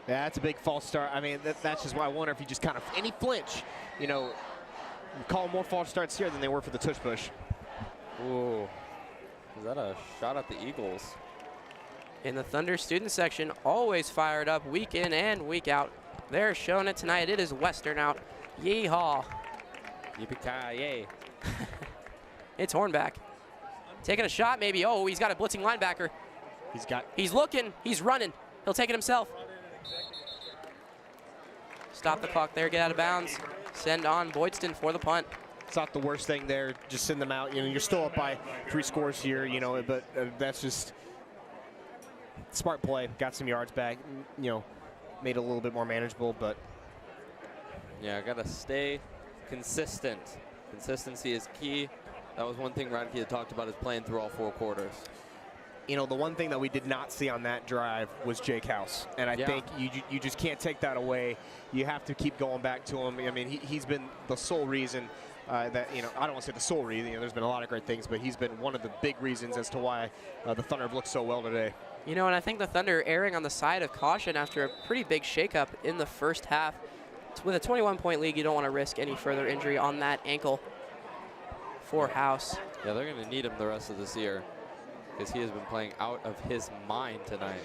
Yeah, that's a big false start. I mean, that's just why I wonder if you just kind of, any flinch, you know, call more false starts here than they were for the tush push. Ooh. Is that a shot at the Eagles? In the Thunder student section, always fired up week in and week out. They're showing it tonight. It is Western out. Yeehaw. Yippee-ki-yay. It's Hornback. Taking a shot maybe. Oh, he's got a blitzing linebacker. He's looking. He's running. He'll take it himself. Stop the clock there. Get out of bounds. Send on Boydston for the punt. It's not the worst thing there. Just send them out. You know, you're still up by 3 scores here, you know, but that's just smart play. Got some yards back, you know. Made it a little bit more manageable, but yeah, I gotta stay consistent. Consistency is key. That was one thing Radke had talked about, is playing through all 4 quarters. You know, the one thing that we did not see on that drive was Jake House, and I think you just can't take that away. You have to keep going back to him. I mean, he's been the sole reason that, you know, I don't want to say the sole reason. You know, there's been a lot of great things, but he's been one of the big reasons as to why the Thunder have looked so well today. You know, and I think the Thunder erring on the side of caution after a pretty big shakeup in the first half. With a 21-point lead, you don't want to risk any further injury on that ankle for House. Yeah, they're going to need him the rest of this year because he has been playing out of his mind tonight.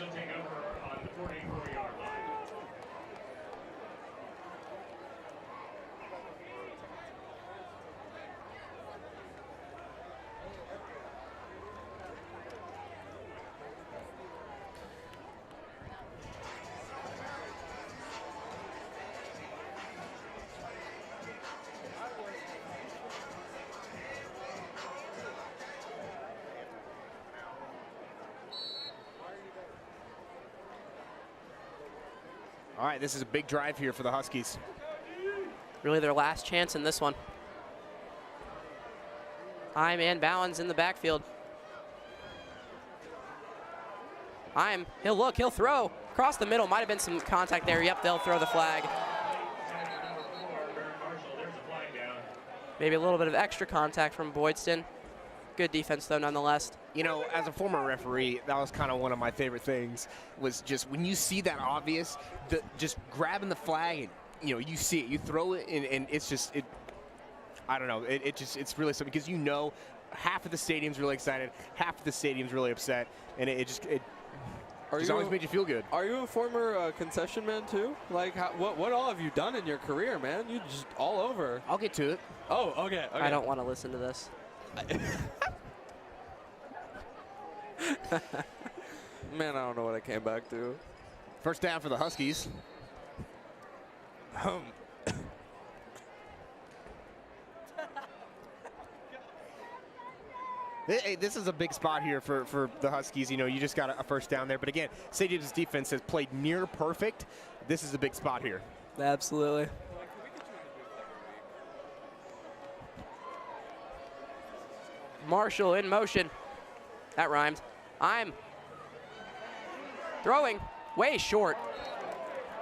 All right, this is a big drive here for the Huskies. Really their last chance in this one. Man Bowens in the backfield. He'll throw. Across the middle, might have been some contact there. Yep, they'll throw the flag. Maybe a little bit of extra contact from Boydston. Good defense, though, nonetheless. You know, as a former referee, that was kind of one of my favorite things, was just when you see that obvious, just grabbing the flag and, you know, you see it, you throw it, and it's just, I don't know, it's really something, because you know half of the stadium's really excited, half of the stadium's really upset, and it just always made you feel good. Are you a former concession man too? Like, what all have you done in your career, man? You just all over. I'll get to it. Oh, okay. I don't want to listen to this. Man, I don't know what I came back to. First down for the Huskies. Hey, this is a big spot here for the Huskies. You know, you just got a first down there. But again, St. James' defense has played near perfect. This is a big spot here. Absolutely. Marshall in motion. That rhymed. I'm throwing way short.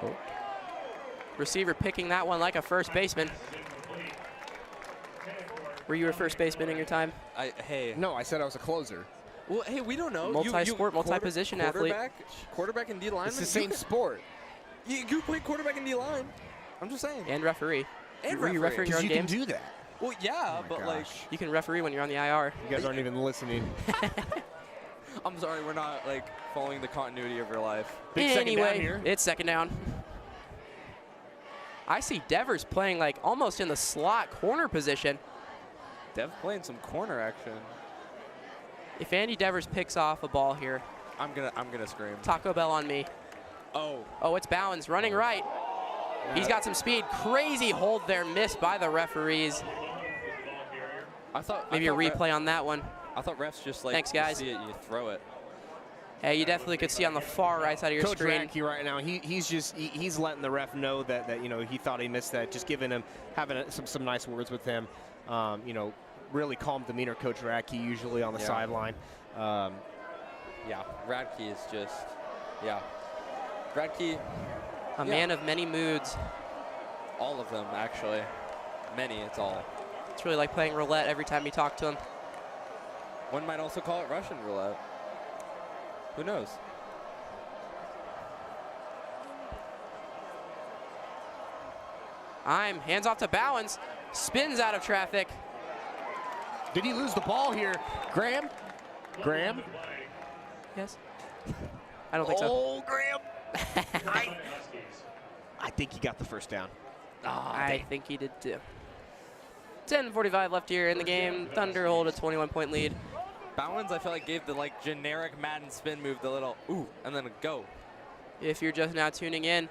Oh. Receiver picking that one like a first baseman. Were you a first baseman in your time? No, I said I was a closer. Well, hey, we don't know. Multi-sport, multi-position athlete. Quarterback and D-lineman. It's the same sport. You play quarterback and D-line. I'm just saying. And referee. And Were you refereeing your own you games? can do that. Well, yeah, but like you can referee when you're on the IR. You guys aren't even listening. I'm sorry, we're not like following the continuity of your life. Big second down Anyway, here. it's second down. I see Devers playing like almost in the slot corner position. Dev playing some corner action. If Andy Devers picks off a ball here, I'm gonna scream. Taco Bell on me. Oh, it's Bowens running right. He's got some speed. Crazy hold there, missed by the referees. Maybe a replay on that one. I thought refs just like Thanks, guys. You see it, you throw it. Hey, you definitely could see on the far right side of your Coach screen. Radke right now, he's letting the ref know that you know he thought he missed that. Just giving him some nice words with him. You know, really calm demeanor, Coach Radke usually on the sideline. Yeah, Radke is just Radke. A man of many moods. All of them, actually. Many, it's all. It's really like playing roulette every time you talk to him. One might also call it Russian roulette. Who knows? I'm hands off to Bowens. Spins out of traffic. Did he lose the ball here? Graham? Graham? Yes. I don't think so. Oh, Graham. I think he got the first down. I think he did too. 10:45 left here in the game. Thunder hold a 21-point lead. Bowens, I feel like, gave the like generic Madden spin move, the little ooh, and then a go. If you're just now tuning in,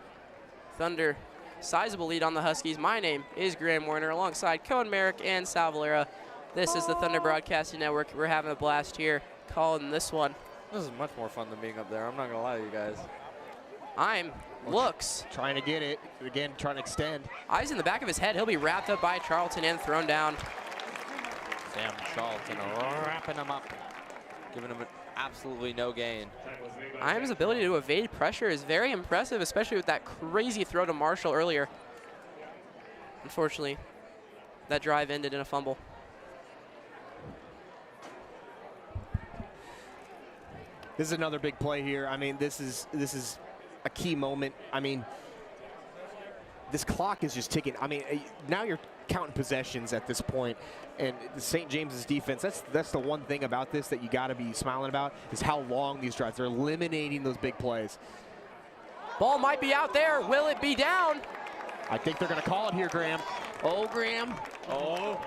Thunder, sizable lead on the Huskies. My name is Graham Warner alongside Cohen Merrick and Sal Valera. This is the Thunder Broadcasting Network. We're having a blast here calling this one. This is much more fun than being up there. I'm not going to lie to you guys. Looks. Trying to get it. Again, trying to extend. Eyes in the back of his head. He'll be wrapped up by Charlton and thrown down. Sam Charlton wrapping him up, giving him absolutely no gain. Iam's ability to evade pressure is very impressive, especially with that crazy throw to Marshall earlier. Unfortunately, that drive ended in a fumble. This is another big play here. I mean, this is a key moment. I mean, this clock is just ticking. I mean, now you're counting possessions at this point, and St. James's defense, that's the one thing about this that you got to be smiling about, is how long these drives. They're eliminating those big plays. Ball might be out there. Will it be down? I think they're going to call it here, Graham. Oh, Graham. Oh.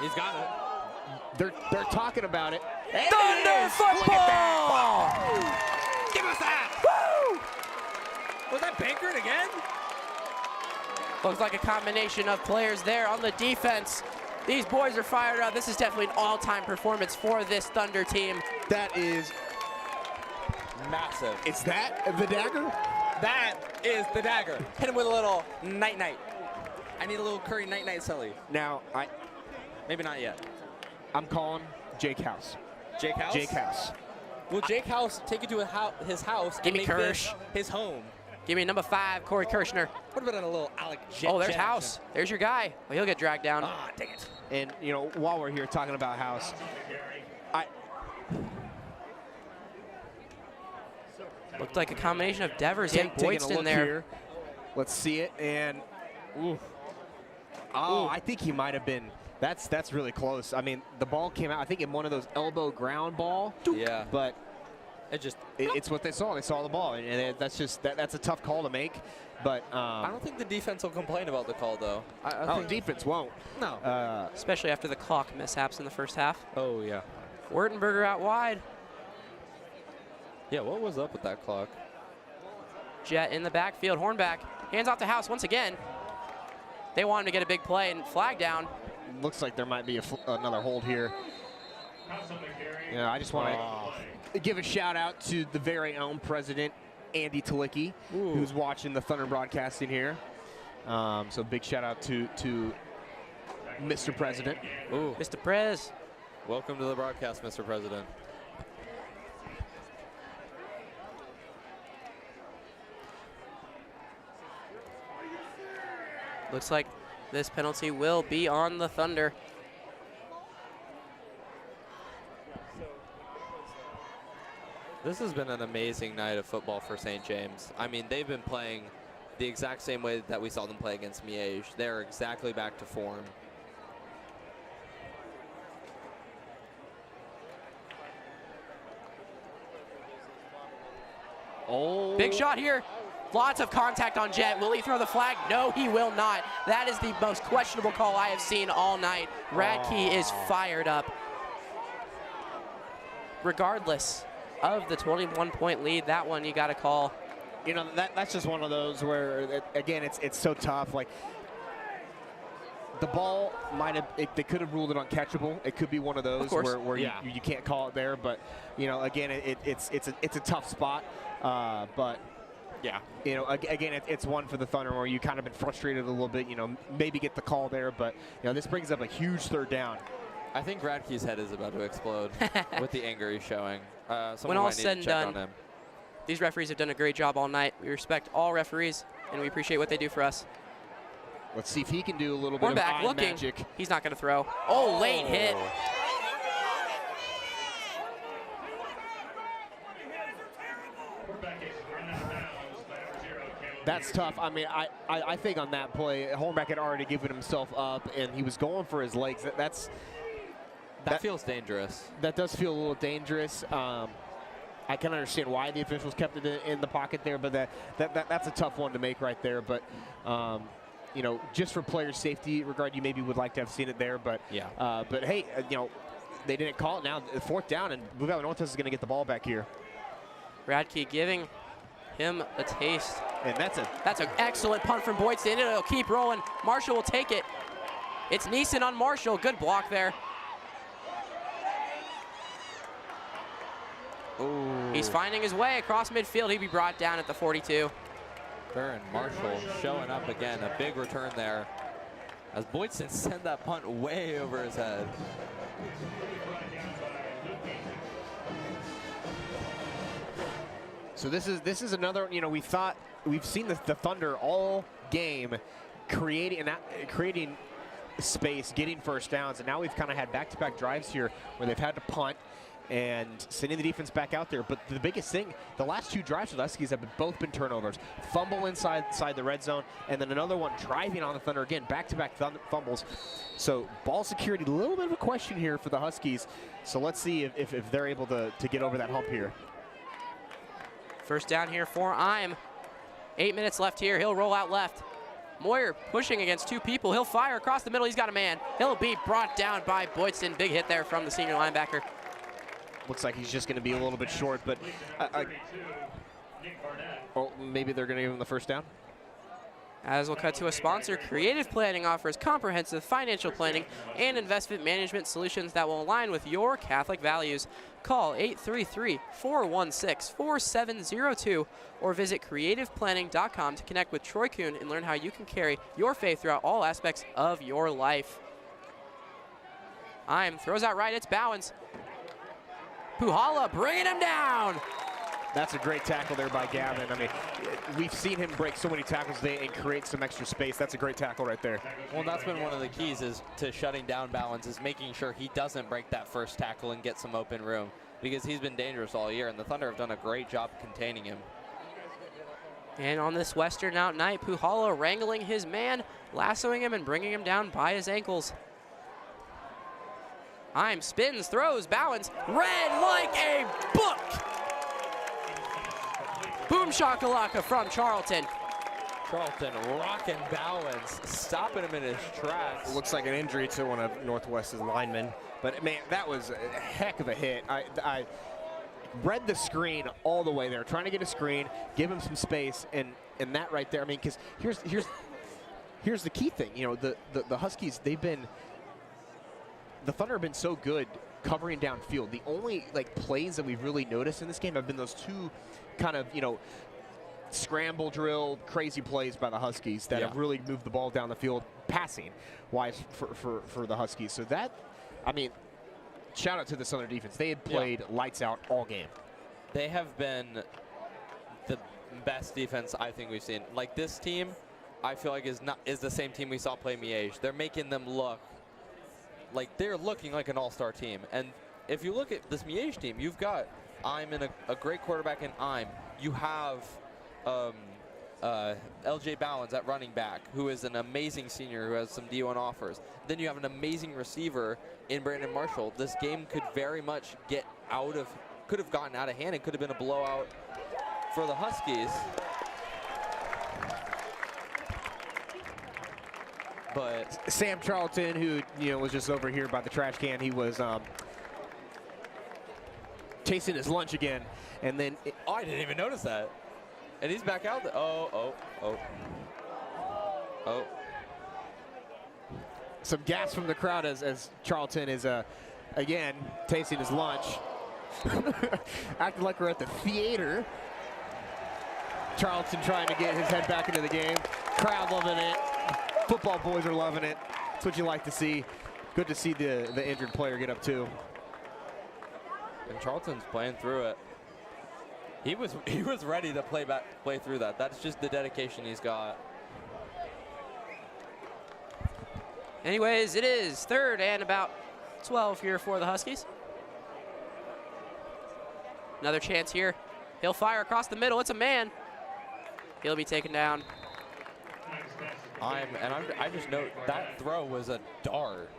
He's got it. They're talking about it. Thunder football! Give us that! Woo! Was that Bankert again? Looks like a combination of players there on the defense. These boys are fired up. This is definitely an all-time performance for this Thunder team. That is massive. Is that the dagger? That is the dagger. Hit him with a little night-night. I need a little Curry night-night Sully. Now, maybe not yet. I'm calling Jake House. Jake House? Jake House. Will Jake House take you to his house Give and me make Kirsch. this his home? Give me number 5, Corey Kirshner. What about a little Alec Jet? Oh, there's Jet House. action? There's your guy. Well, he'll get dragged down. Ah, dang it. And, you know, while we're here talking about House, Looked like a combination of Devers and taking a Boydston look there. here. Let's see it. And, ooh. Oh, I think he might have been. That's really close. I mean, the ball came out, I think, in one of those elbow ground ball. Yeah. But it's what they saw. They saw the ball, and that's just that's a tough call to make. But I don't think the defense will complain about the call, though. I think defense won't. No. Especially after the clock mishaps in the first half. Oh, yeah. Wertenberger out wide. Yeah, what was up with that clock? Jet in the backfield. Hornback hands off to House once again. They want him to get a big play and flag down. Looks like there might be another hold here. Yeah, I just want to give a shout out to the very own president, Andy Talicki, who's watching the Thunder broadcasting here. So big shout out to Mr. President. Ooh. Mr. Prez. Welcome to the broadcast, Mr. President. Looks like this penalty will be on the Thunder. This has been an amazing night of football for St. James. I mean, they've been playing the exact same way that we saw them play against Miege. They're exactly back to form. Oh. Big shot here. Lots of contact on Jet. Will he throw the flag? No, he will not. That is the most questionable call I have seen all night. Radke is fired up. Regardless of the 21-point lead, that one you got to call. You know, that's just one of those where, again, it's so tough. Like, the ball might have, they could have ruled it uncatchable. It could be one of those where you can't call it there. But, you know, again, it's a tough spot. But, yeah, you know, again, it's one for the Thunder where you kind of been frustrated a little bit, you know, maybe get the call there. But, you know, this brings up a huge third down. I think Radke's head is about to explode with the anger he's showing. When all said and done, these referees have done a great job all night. We respect all referees, and we appreciate what they do for us. Let's see if he can do a little bit of eye magic. He's not going to throw. Oh, late hit. That's tough. I mean, I think on that play, Hornback had already given himself up, and he was going for his legs. That feels dangerous. That does feel a little dangerous. I can understand why the officials kept it in the pocket there, but that's a tough one to make right there. But you know, just for player safety regard, you maybe would like to have seen it there. But yeah. But hey, you know, they didn't call it. Now fourth down, and Blue Valley Northwest is going to get the ball back here. Radke giving him a taste. And that's an excellent punt from Boydston. It'll keep rolling. Marshall will take it. It's Neeson on Marshall. Good block there. Ooh. He's finding his way across midfield. He'd be brought down at the 42. Baron Marshall showing up again. A big return there as Boydston sent that punt way over his head. So this is another, you know, we've seen the Thunder all game creating space, getting first downs, and now we've kind of had back-to-back drives here where they've had to punt and sending the defense back out there. But the biggest thing, the last two drives for the Huskies have both been turnovers. Fumble inside the red zone, and then another one driving on the Thunder again, back-to-back fumbles. So ball security, a little bit of a question here for the Huskies. So let's see if they're able to get over that hump here. First down here for Ime. 8 minutes left here. He'll roll out left. Moyer pushing against two people. He'll fire across the middle. He's got a man. He'll be brought down by Boydston. Big hit there from the senior linebacker. Looks like he's just going to be a little bit short, but well, maybe they're going to give him the first down. As we'll cut to a sponsor, Creative Planning offers comprehensive financial planning and investment management solutions that will align with your Catholic values. Call 833-416-4702 or visit creativeplanning.com to connect with Troy Kuhn and learn how you can carry your faith throughout all aspects of your life. Ime throws out right, it's Bowens. Puhala bringing him down. That's a great tackle there by Gavin. I mean, we've seen him break so many tackles today and create some extra space. That's a great tackle right there. Well, that's been one of the keys is to shutting down Bowens, is making sure he doesn't break that first tackle and get some open room, because he's been dangerous all year, and the Thunder have done a great job containing him. And on this Western out night, Puhala wrangling his man, lassoing him and bringing him down by his ankles. Heim spins, throws, Bowens, red like a book. Boom shakalaka from Charlton. Charlton rocking Bowens, stopping him in his tracks. Looks like an injury to one of Northwest's linemen. But, man, that was a heck of a hit. I read the screen all the way there, trying to get a screen, give him some space, and that right there, I mean, because here's the key thing. You know, the Huskies, the Thunder have been so good covering downfield. The only, plays that we've really noticed in this game have been those two kind of, scramble drill, crazy plays by the Huskies that have really moved the ball down the field passing-wise for the Huskies. So that, I mean, shout out to the Southern defense. They had played lights out all game. They have been the best defense I think we've seen. Like, this team, I feel like is the same team we saw play Miege. They're making them look like they're looking like an all-star team. And if you look at this Miege team, you've got Heim and a great quarterback in Heim. You have LJ Bowens at running back, who is an amazing senior who has some D1 offers. Then you have an amazing receiver in Brandon Marshall. This game could very much could have gotten out of hand. It could have been a blowout for the Huskies. But Sam Charlton, who was just over here by the trash can, he was chasing his lunch again, and then I didn't even notice that. And he's back out there. Oh. Some gas from the crowd as Charlton is, again, tasting his lunch. Acting like we're at the theater. Charlton trying to get his head back into the game. Crowd loving it. Football boys are loving it. That's what you like to see. Good to see the injured player get up too. And Charlton's playing through it. He was ready to play through that. That's just the dedication he's got. Anyways, it is 3rd and about 12 here for the Huskies. Another chance here. He'll fire across the middle. It's a man. He'll be taken down. I just note that throw was a dart.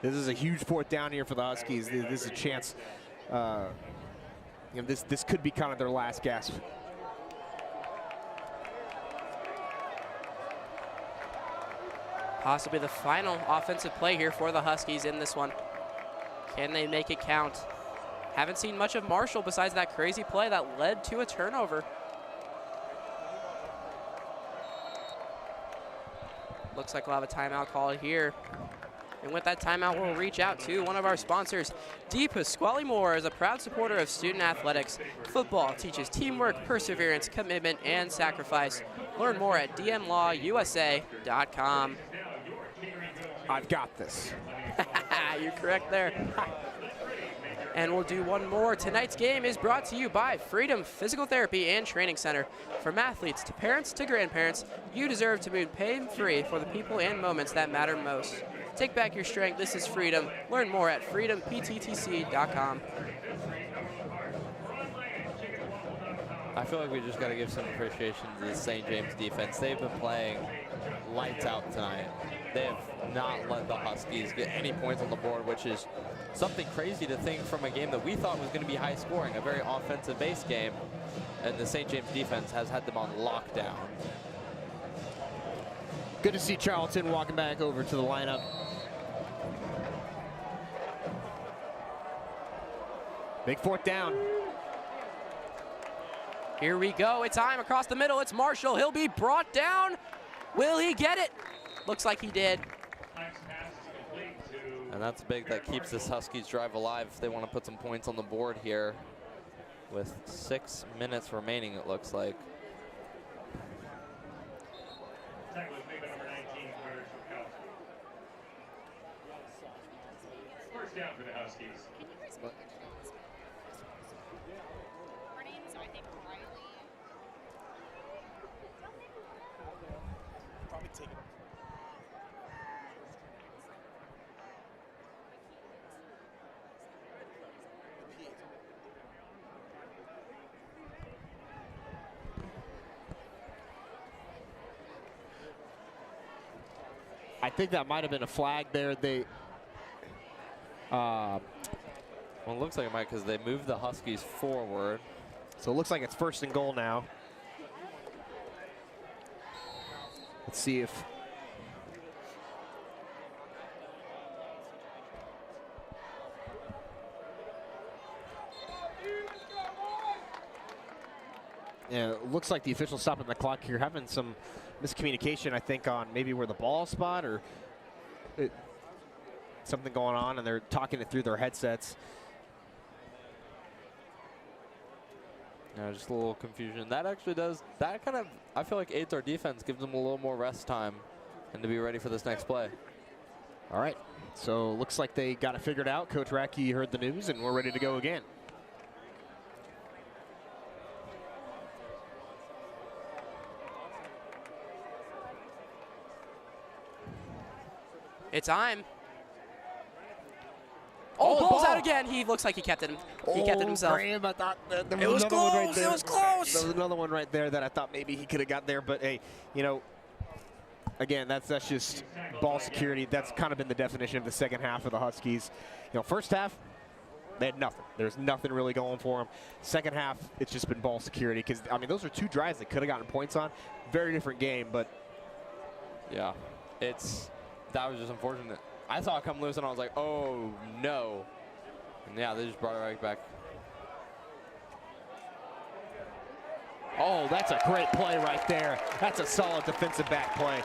This is a huge 4th down here for the Huskies. This is a chance. This could be kind of their last gasp. Possibly the final offensive play here for the Huskies in this one. Can they make it count? Haven't seen much of Marshall besides that crazy play that led to a turnover. Looks like we'll have a timeout call here. And with that timeout, we'll reach out to one of our sponsors. D. Pasquale Moore is a proud supporter of student athletics. Football teaches teamwork, perseverance, commitment, and sacrifice. Learn more at dmlawusa.com. I've got this. You're correct there. And we'll do one more. Tonight's game is brought to you by Freedom Physical Therapy and Training Center. From athletes to parents to grandparents, you deserve to move pain-free for the people and moments that matter most. Take back your strength. This is freedom. Learn more at freedompttc.com. I feel like we just got to give some appreciation to the St. James defense. They've been playing lights out tonight. They have not let the Huskies get any points on the board, which is something crazy to think from a game that we thought was going to be high scoring, a very offensive-based game, and the St. James defense has had them on lockdown. Good to see Charlton walking back over to the lineup. Big 4th down. Here we go. It's Heim across the middle. It's Marshall. He'll be brought down. Will he get it? Looks like he did. And that's big. That keeps this Huskies drive alive if they want to put some points on the board here with 6 minutes remaining, it looks like. First down for the Huskies. I think that might have been a flag there. Well, it looks like it might because they moved the Huskies forward. So it looks like it's 1st and goal now. Let's see if... Yeah, it looks like the official stopping the clock here, having some miscommunication, I think, on maybe where the ball spot or something going on, and they're talking it through their headsets. Yeah, just a little confusion. That actually does, that kind of, I feel like aids our defense, gives them a little more rest time and to be ready for this next play. All right, so looks like they got it figured out. Coach Racky heard the news, and we're ready to go again. It's time. Oh, ball's out again. He looks like he kept it. He kept it himself. Graham, I thought there was another one right close. there. It was close. There was another one right there that I thought maybe he could have got there, but hey, you know, again, that's just ball security. That's kind of been the definition of the second half of the Huskies. You know, first half, they had nothing. There's nothing really going for them. Second half, it's just been ball security because, I mean, those are 2 drives they could have gotten points on. Very different game, but. Yeah, that was just unfortunate. I saw it come loose and I was like, oh no. And yeah, they just brought it right back. Oh, that's a great play right there. That's a solid defensive back play.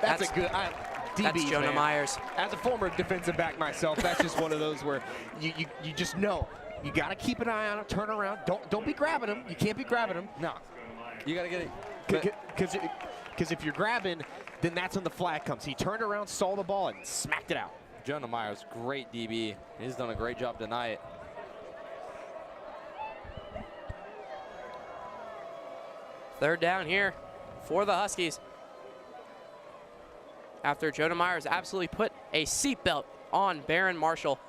That's a good DB. That's Jonah man. Myers. As a former defensive back myself, that's just one of those where you just know you got to keep an eye on him, turn around. Don't be grabbing him. You can't be grabbing him. No, you got to get it. Because if you're grabbing, then that's when the flag comes. He turned around, saw the ball, and smacked it out. Jonah Myers, great DB. He's done a great job tonight. Third down here for the Huskies. After Jonah Myers absolutely put a seatbelt on Barron Marshall.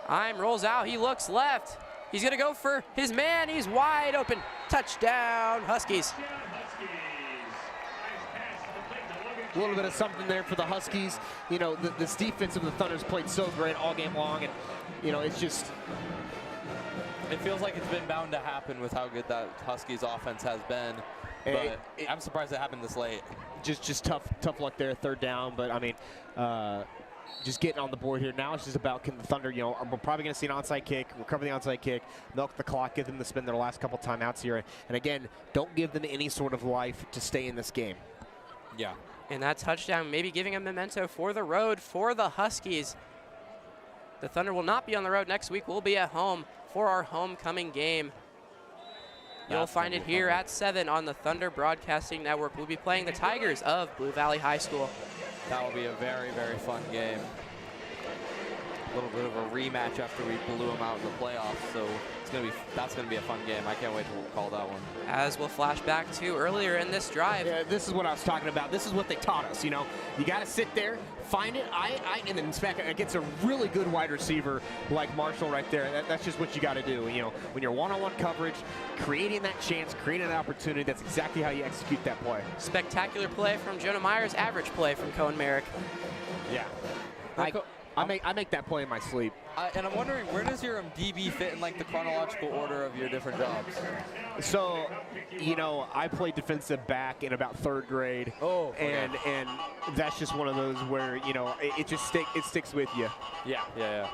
Heim rolls out, he looks left. He's gonna go for his man, he's wide open. Touchdown, Huskies. A little bit of something there for the Huskies. You know, this defense of the Thunder's played so great all game long, and, you know, it's just... It feels like it's been bound to happen with how good that Huskies offense has been. But I'm surprised it happened this late. Just tough luck there, third down. But, I mean, just getting on the board here. Now it's just about, can the Thunder, you know, we're probably going to see an onside kick, recover the onside kick, milk the clock, give them to spend their last couple timeouts here. And, again, don't give them any sort of life to stay in this game. Yeah. And that touchdown maybe giving a memento for the road for the Huskies. The Thunder will not be on the road next week. We'll be at home for our homecoming game. You'll find it here at 7 on the Thunder Broadcasting Network. We'll be playing the Tigers of Blue Valley High School. That will be a very, very fun game. A little bit of a rematch after we blew them out in the playoffs, so that's gonna be a fun game. I can't wait to call that one. As we'll flash back to earlier in this drive. Yeah, this is what I was talking about. This is what they taught us. You know, you got to sit there, find it, and then inspect it against a really good wide receiver like Marshall right there. That's just what you got to do. You know, when you're one-on-one coverage, creating that chance, creating an opportunity, that's exactly how you execute that play. Spectacular play from Jonah Myers, average play from Cohen Merrick. Yeah. I make that play in my sleep. And I'm wondering, where does your DB fit in like the chronological order of your different jobs? So, you know, I played defensive back in about 3rd grade. Oh, okay. And that's just one of those where, you know, it sticks with you. Yeah.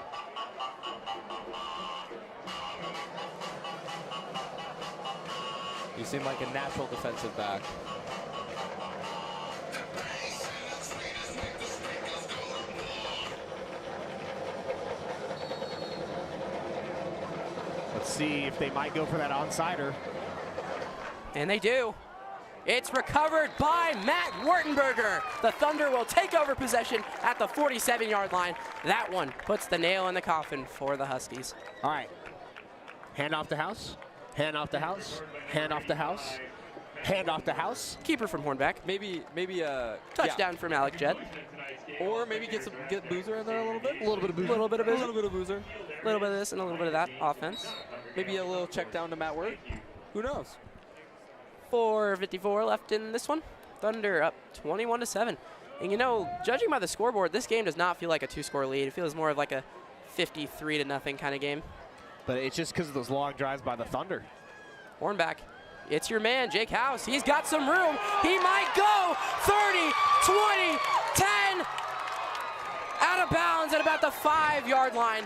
You seem like a natural defensive back. Let's see if they might go for that onsider. And they do. It's recovered by Matt Wartenberger. The Thunder will take over possession at the 47-yard line. That one puts the nail in the coffin for the Huskies. All right. Hand off to House. Hand off to House. Hand off to House. Hand off to House. Keeper from Hornbeck. Maybe a touchdown from Alec Jett. Or maybe get Boozer in there a little bit. A little bit of Boozer. A little bit of Boozer. A little bit of Boozer. A little bit of this and a little bit of that offense. Maybe a little check down to Matt Wirt. Who knows? 4:54 left in this one. Thunder up 21-7. And you know, judging by the scoreboard, this game does not feel like a 2-score lead. It feels more of like a 53-0 kind of game. But it's just because of those long drives by the Thunder. Hornbeck, it's your man, Jake House. He's got some room. He might go 30, 20, 10. Out of bounds at about the 5-yard line.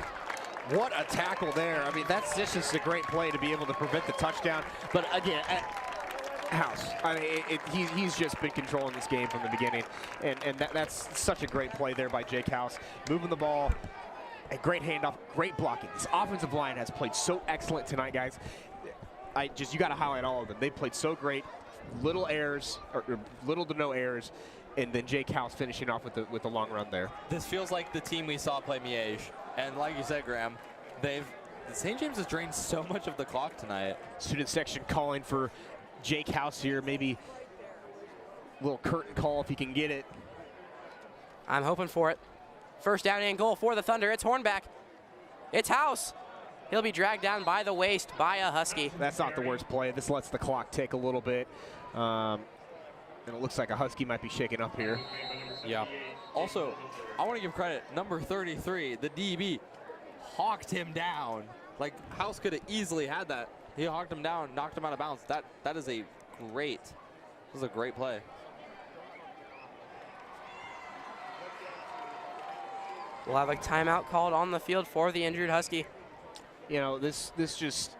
What a tackle there. I mean, that's just a great play to be able to prevent the touchdown. But again, House, I mean, he's just been controlling this game from the beginning. And that's such a great play there by Jake House. Moving the ball, a great handoff, great blocking. This offensive line has played so excellent tonight, guys. You got to highlight all of them. They played so great. Little errors, or little to no errors. And then Jake House finishing off with the long run there. This feels like the team we saw play Miege. And like you said, Graham, St. James has drained so much of the clock tonight. Student section calling for Jake House here. Maybe a little curtain call if he can get it. I'm hoping for it. First down and goal for the Thunder. It's Hornbeck. It's House. He'll be dragged down by the waist by a Husky. That's not the worst play. This lets the clock tick a little bit. And it looks like a Husky might be shaking up here. Yeah. Also, I want to give credit. Number 33, the DB, hawked him down. Like, House could have easily had that. He hawked him down, knocked him out of bounds. That is a great, this is a great play. We'll have a timeout called on the field for the injured Husky. You know, this just...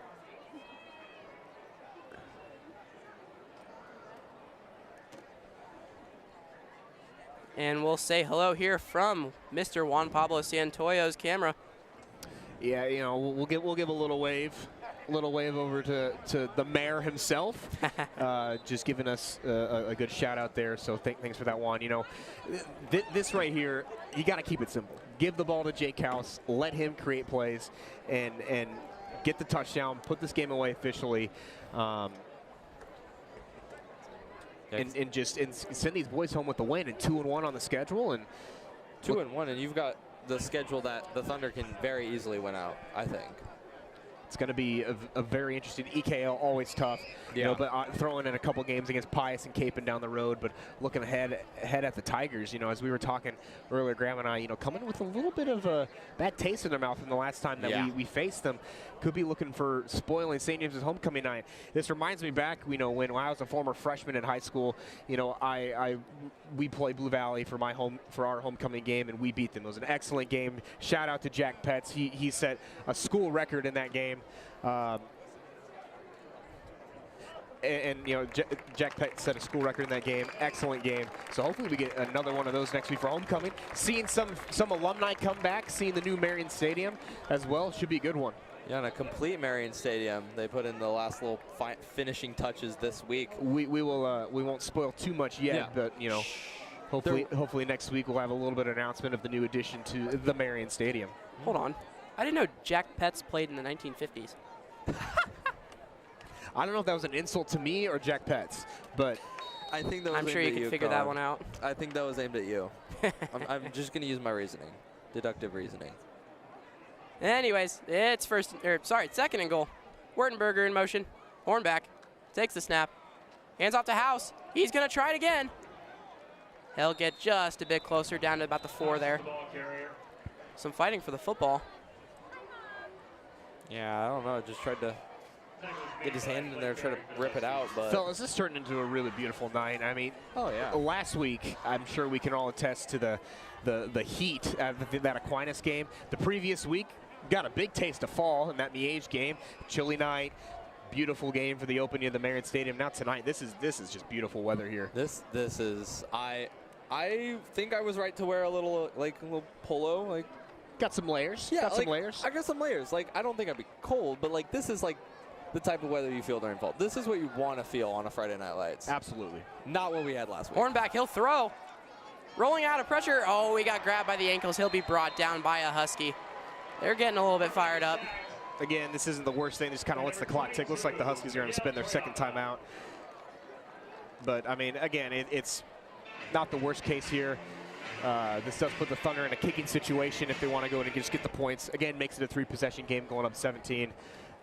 And we'll say hello here from Mr. Juan Pablo Santoyo's camera. Yeah, you know, we'll give a little wave over to the mayor himself, just giving us a good shout out there. So thanks for that, Juan. You know, this right here, you got to keep it simple. Give the ball to Jake House, let him create plays, and get the touchdown, put this game away officially. And send these boys home with the win and 2-1 on the schedule. And 2-1, and you've got the schedule that the Thunder can very easily win out, I think. It's going to be a very interesting EKL, always tough. Yeah. You know, but throwing in a couple games against Pius and Capon down the road, but looking ahead at the Tigers, you know, as we were talking earlier, Graham and I, you know, coming with a little bit of a bad taste in their mouth from the last time that we faced them. Could be looking for spoiling St. James's homecoming night. This reminds me back, you know, when I was a former freshman in high school, you know, we played Blue Valley for our homecoming game, and we beat them. It was an excellent game. Shout out to Jack Petts. He set a school record in that game. And you know, Jack Petts set a school record in that game. Excellent game. So hopefully we get another one of those next week for homecoming. Seeing some alumni come back, seeing the new Marion Stadium as well, should be a good one. Yeah, and a complete Marion Stadium. They put in the last little finishing touches this week. We won't spoil too much yet, but you know, hopefully next week we'll have a little bit of announcement of the new addition to the Marion Stadium. Hold on, I didn't know Jack Petts played in the 1950s. I don't know if that was an insult to me or Jack Petts, but I think that was I'm sure you can figure that one out. I think that was aimed at you. I'm just going to use my reasoning, deductive reasoning. Anyways, it's second and goal. Wartenberger in motion. Hornbeck takes the snap. Hands off to House. He's going to try it again. He'll get just a bit closer, down to about the 4 there. Some fighting for the football. Yeah, I don't know. Just tried to get his hand in there, try to rip it out. But fellas, this turned into a really beautiful night. I mean, last week, I'm sure we can all attest to the heat at that Aquinas game. The previous week, got a big taste of fall in that Miege game. Chilly night, beautiful game for the opening of the Marion Stadium. Now tonight, this is just beautiful weather here. This is I think I was right to wear a little polo, like got some layers. Yeah, got some layers. I got some layers. Like, I don't think I'd be cold, but like this is like the type of weather you feel during fall. This is what you want to feel on a Friday Night Lights. Absolutely. Not what we had last week. Hornback, he'll throw. Rolling out of pressure. Oh, he got grabbed by the ankles. He'll be brought down by a Husky. They're getting a little bit fired up. Again, this isn't the worst thing. Just kind of lets the clock tick. Looks like the Huskies are going to spend their second timeout. But, I mean, again, it's not the worst case here. This does put the Thunder in a kicking situation if they want to go in and just get the points. Again, makes it a 3-possession game going up 17.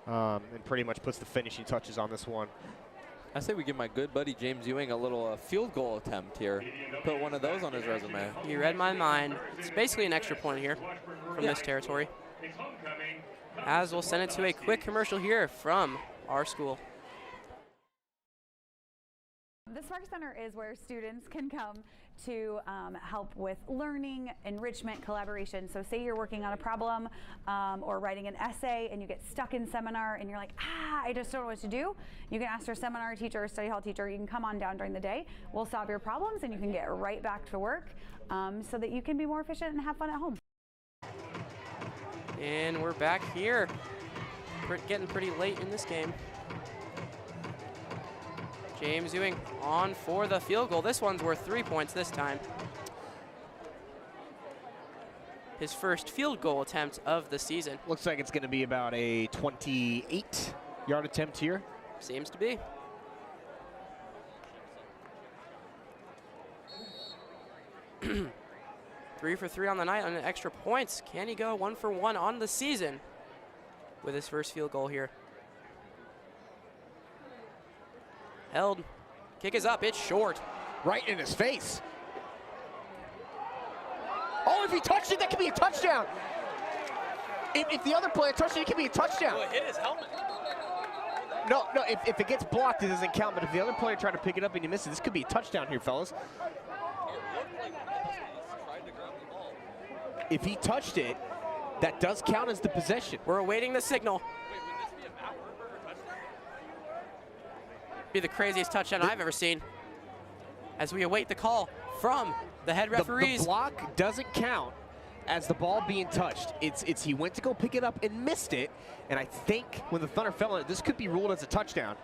And pretty much puts the finishing touches on this one. I say we give my good buddy James Ewing a little field goal attempt here. Put one of those on his resume. You read my mind. It's basically an extra point here from this territory. As we'll send it to a quick commercial here from our school. The Spark Center is where students can come to help with learning, enrichment, collaboration. So say you're working on a problem or writing an essay and you get stuck in seminar and you're like, I just don't know what to do. You can ask your seminar teacher or study hall teacher. You can come on down during the day. We'll solve your problems and you can get right back to work so that you can be more efficient and have fun at home. And we're back here. We're getting pretty late in this game. James Ewing on for the field goal. This one's worth 3 points this time. His first field goal attempt of the season. Looks like it's going to be about a 28-yard attempt here. Seems to be. Three for 3 on the night on an extra points. Can he go 1 for 1 on the season with his first field goal here? Held. Kick is up. It's short. Right in his face. Oh, if he touched it, that could be a touchdown. If the other player touched it, it could be a touchdown. Well, it hit his helmet. No, if it gets blocked, it doesn't count. But if the other player tried to pick it up and he missed it, this could be a touchdown here, fellas. If he touched it, that does count as the possession. We're awaiting the signal. Be the craziest touchdown I've ever seen. As we await the call from the head referees. The block doesn't count as the ball being touched. It's he went to go pick it up and missed it. And I think when the Thunder fell on it, this could be ruled as a touchdown.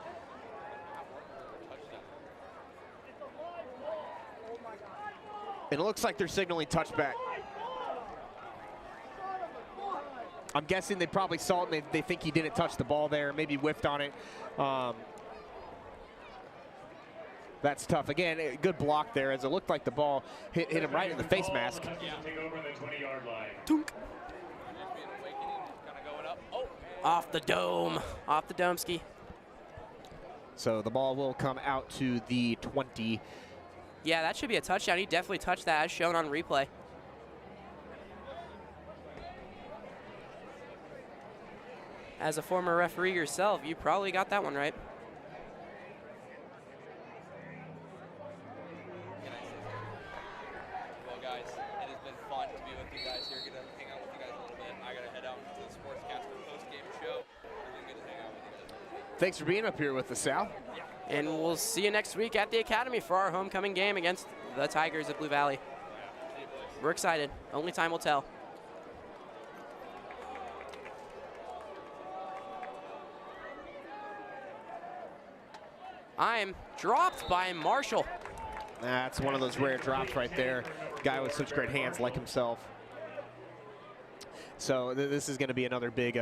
And it looks like they're signaling touchback. I'm guessing they probably saw it and they think he didn't touch the ball there, maybe whiffed on it. That's tough. Again, a good block there as it looked like the ball hit him right in the face mask. Tunk. Off the dome. Off the dome ski. So the ball will come out to the 20. Yeah, that should be a touchdown. He definitely touched that as shown on replay. As a former referee yourself, you probably got that one right. Well, guys, it has been fun to be with you guys here. Get to hang out with you guys a little bit. I got to head out to the Sportscaster post-game show. It's been good to hang out with you guys. Thanks for being up here with us, Sal. And we'll see you next week at the Academy for our homecoming game against the Tigers of Blue Valley. We're excited. Only time will tell. I'm dropped by Marshall. That's one of those rare drops right there. Guy with such great hands like himself. So this is going to be another big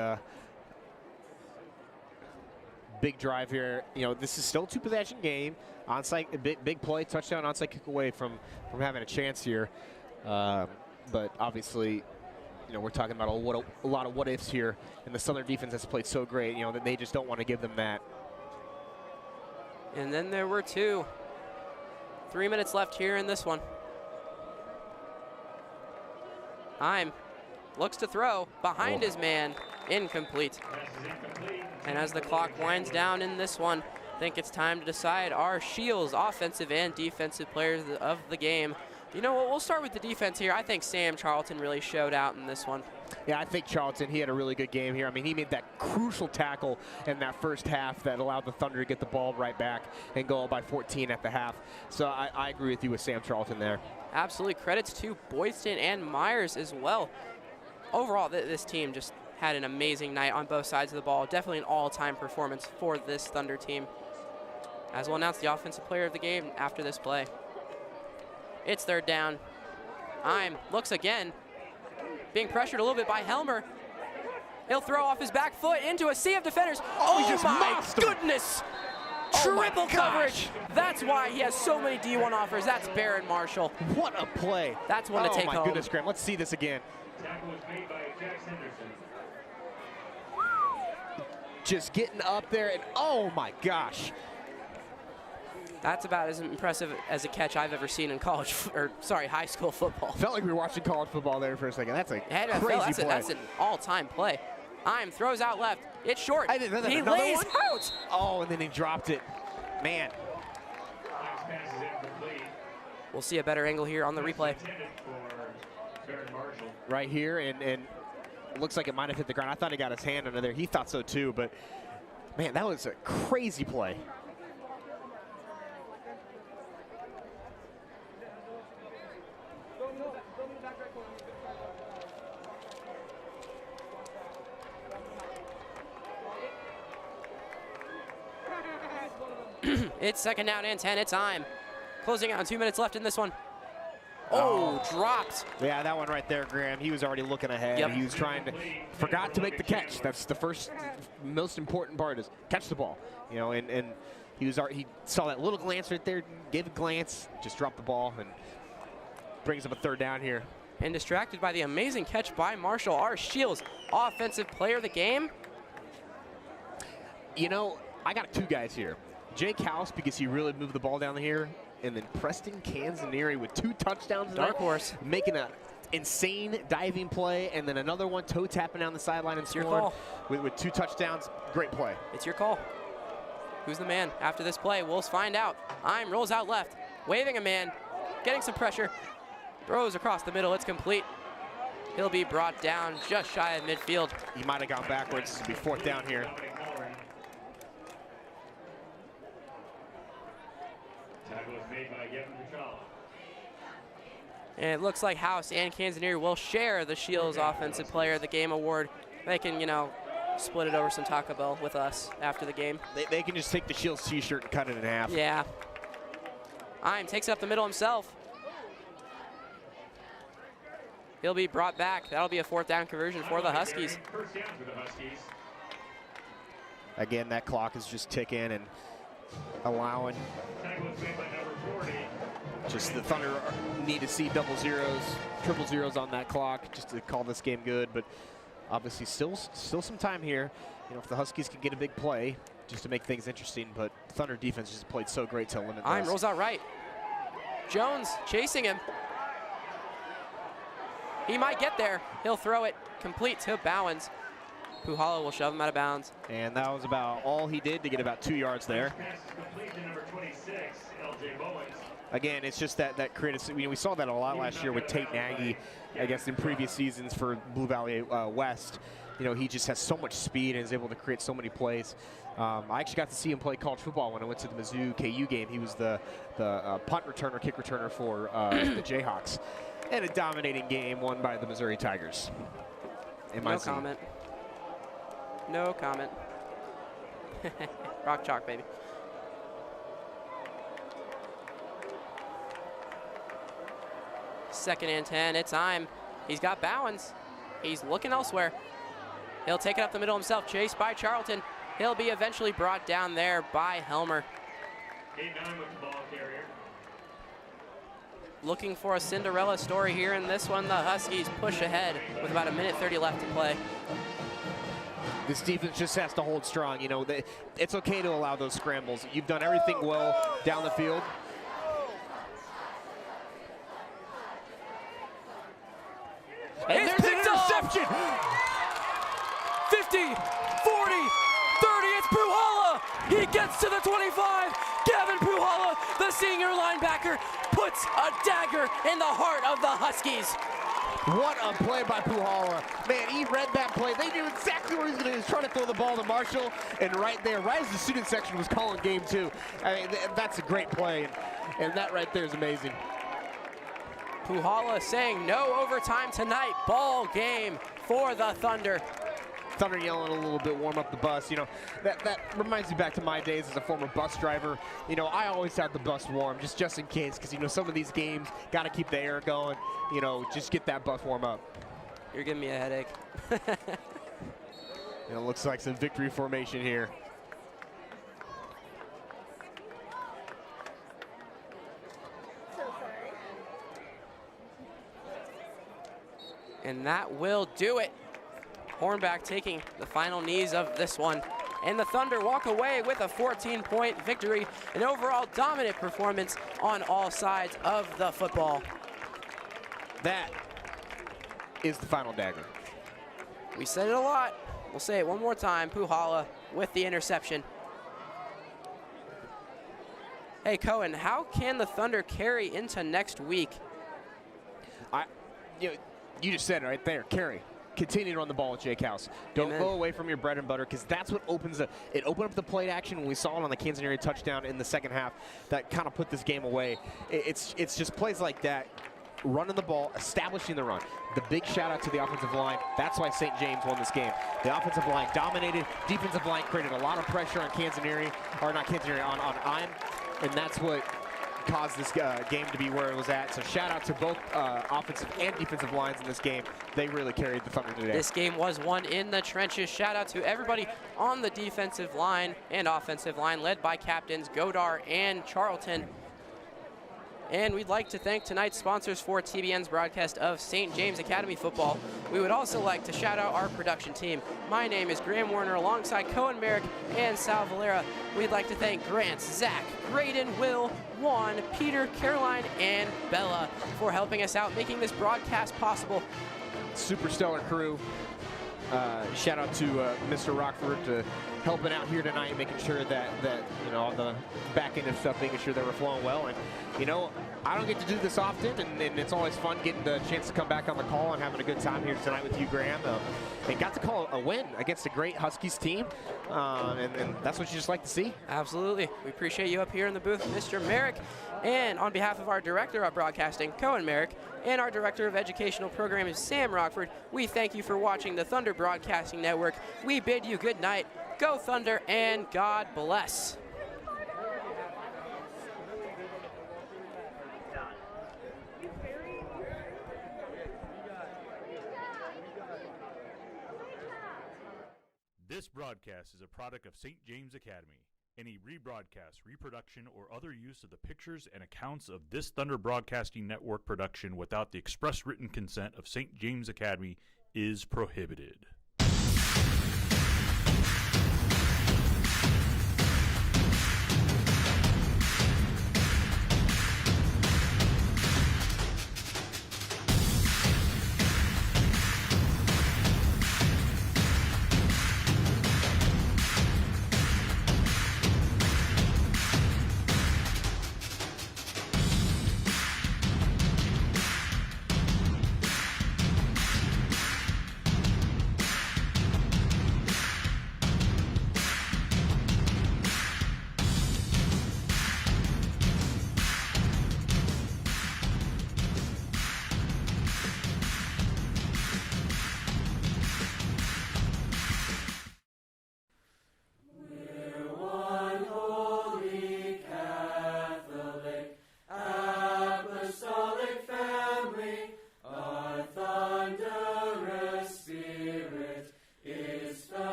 big drive here. You know, this is still a 2-possession game. Onside, big play, touchdown, onside kick away from having a chance here. But obviously, you know, we're talking about a lot of what ifs here, and the Southern defense has played so great, you know, that they just don't want to give them that. And then there were 2. 3 minutes left here in this one. Heim looks to throw behind his man, incomplete. And as the clock winds down in this one, I think it's time to decide our Shields offensive and defensive players of the game. You know what, we'll start with the defense here. I think Sam Charlton really showed out in this one. Yeah, I think Charlton, he had a really good game here. I mean, he made that crucial tackle in that first half that allowed the Thunder to get the ball right back and go up by 14 at the half. So I agree with you with Sam Charlton there. Absolutely. Credits to Boydston and Myers as well. Overall, this team just had an amazing night on both sides of the ball. Definitely an all-time performance for this Thunder team. As we'll announce the offensive player of the game after this play. It's third down. Heim looks again. Being pressured a little bit by Helmer. He'll throw off his back foot into a sea of defenders. Oh, he just my mossed him. goodness! Oh my Triple gosh. coverage. That's why he has so many D1 offers. That's Barron Marshall. What a play. That's one to take home. Oh my goodness, Graham. Let's see this again. Tackle was made by Jax Henderson. Just getting up there and oh my gosh. That's about as impressive as a catch I've ever seen in college, high school football. Felt like we were watching college football there for a second. That's a crazy play. That's an all-time play. Heim throws out left. It's short. He lays out. Oh, and then he dropped it. Man. We'll see a better angle here on the replay. Right here, and it looks like it might have hit the ground. I thought he got his hand under there. He thought so too, but man, that was a crazy play. It's second down and 10. It's Heim. Closing out 2 minutes left in this one. Oh, dropped. Yeah, that one right there, Graham. He was already looking ahead. Yep. He was forgot to make the catch. That's the first, most important part is catch the ball. You know, and he saw that little glance right there, gave a glance, just dropped the ball, and brings up a third down here. And distracted by the amazing catch by Marshall, our Shields offensive player of the game. You know, I got two guys here. Jake House, because he really moved the ball down here, and then Preston Canzanieri with 2 touchdowns. Dark horse. Making an insane diving play, and then another one toe tapping down the sideline and scoring with 2 touchdowns. Great play. It's your call. Who's the man after this play? We'll find out. Heim rolls out left, waving a man, getting some pressure, throws across the middle. It's complete. He'll be brought down just shy of midfield. He might have gone backwards. This will be 4th down here. And it looks like House and Canzanieri will share the Shields Offensive Player of the Game award. They can, split it over some Taco Bell with us after the game. They can just take the Shields t-shirt and cut it in half. Yeah. Heim takes it up the middle himself. He'll be brought back. That'll be a 4th down conversion for the Huskies. Again, that clock is just ticking and allowing. Just the Thunder need to see double zeros, triple zeros on that clock just to call this game good. But obviously still some time here. If the Huskies can get a big play just to make things interesting. But Thunder defense just played so great to limit Heim this. rolls out right. Jones chasing him. He might get there. He'll throw it complete to Bowens. Puhala will shove him out of bounds. And that was about all he did to get about 2 yards there. Again, it's just that creative. We saw that a lot last year with Tate Nagy, I guess, in previous seasons for Blue Valley West. He just has so much speed and is able to create so many plays. I actually got to see him play college football when I went to the Mizzou KU game. He was the punt returner, kick returner for the Jayhawks. And a dominating game won by the Missouri Tigers. No comment. No comment. Rock chalk, baby. Second and 10, it's Heim. He's got Bowens. He's looking elsewhere. He'll take it up the middle himself, chased by Charlton. He'll be eventually brought down there by Helmer. 8-9 with the ball carrier. Looking for a Cinderella story here in this one. The Huskies push ahead with about 1:30 left to play. This defense just has to hold strong. It's okay to allow those scrambles. You've done everything well down the field. And It's there's an picked off. interception. 50, 40, 30, it's Puhala. He gets to the 25. Gavin Puhala, the senior linebacker, puts a dagger in the heart of the Huskies. What a play by Puhala. Man, he read that play. They knew exactly what he was going to do. He was trying to throw the ball to Marshall, and right there, right as the student section was calling game 2. I mean, that's a great play, and that right there is amazing. Puhala saying no overtime tonight. Ball game for the Thunder. Thunder yelling a little bit, warm up the bus. You know, that reminds me back to my days as a former bus driver. You know, I always had the bus warm just in case, because, you know, some of these games got to keep the air going. You know, just get that bus warm up. You're giving me a headache. It looks like some victory formation here. And that will do it. Hornback taking the final knees of this one. And the Thunder walk away with a 14-point victory, an overall dominant performance on all sides of the football. That is the final dagger. We said it a lot. We'll say it one more time. Puhala with the interception. Hey, Cohen, how can the Thunder carry into next week? You just said it right there, carry. Continue to run the ball with Jake House. Don't go away from your bread and butter, because that's what opens it opened up the play action when we saw it on the Kansas area touchdown in the second half that kind of put this game away. It's just plays like that, running the ball, establishing the run. The big shout out to the offensive line. That's why St. James won this game. The offensive line dominated. Defensive line created a lot of pressure on on IM, and that's what caused this game to be where it was at. So shout out to both offensive and defensive lines in this game. They really carried the Thunder today. This game was won in the trenches. Shout out to everybody on the defensive line and offensive line, led by captains Godar and Charlton. And we'd like to thank tonight's sponsors for TBN's broadcast of St. James Academy football. We would also like to shout out our production team. My name is Graham Warner, alongside Cohen Merrick and Sal Valera. We'd like to thank Grant, Zach, Graydon, Will, Juan, Peter, Caroline, and Bella for helping us out, making this broadcast possible. Super stellar crew. Shout out to Mr. Rockford to helping out here tonight, making sure that you know, on the back end of stuff, making sure they were flowing well. And you know, I don't get to do this often, and it's always fun getting the chance to come back on the call and having a good time here tonight with you, Graham. And got to call a win against a great Huskies team, and that's what you just like to see. Absolutely. We appreciate you up here in the booth, Mr. Merrick. And on behalf of our Director of Broadcasting, Cohen Merrick, and our Director of Educational Programming, Sam Rockford, we thank you for watching the Thunder Broadcasting Network. We bid you good night. Go Thunder, and God bless. This broadcast is a product of St. James Academy. Any rebroadcast, reproduction, or other use of the pictures and accounts of this Thunder Broadcasting Network production without the express written consent of St. James Academy is prohibited.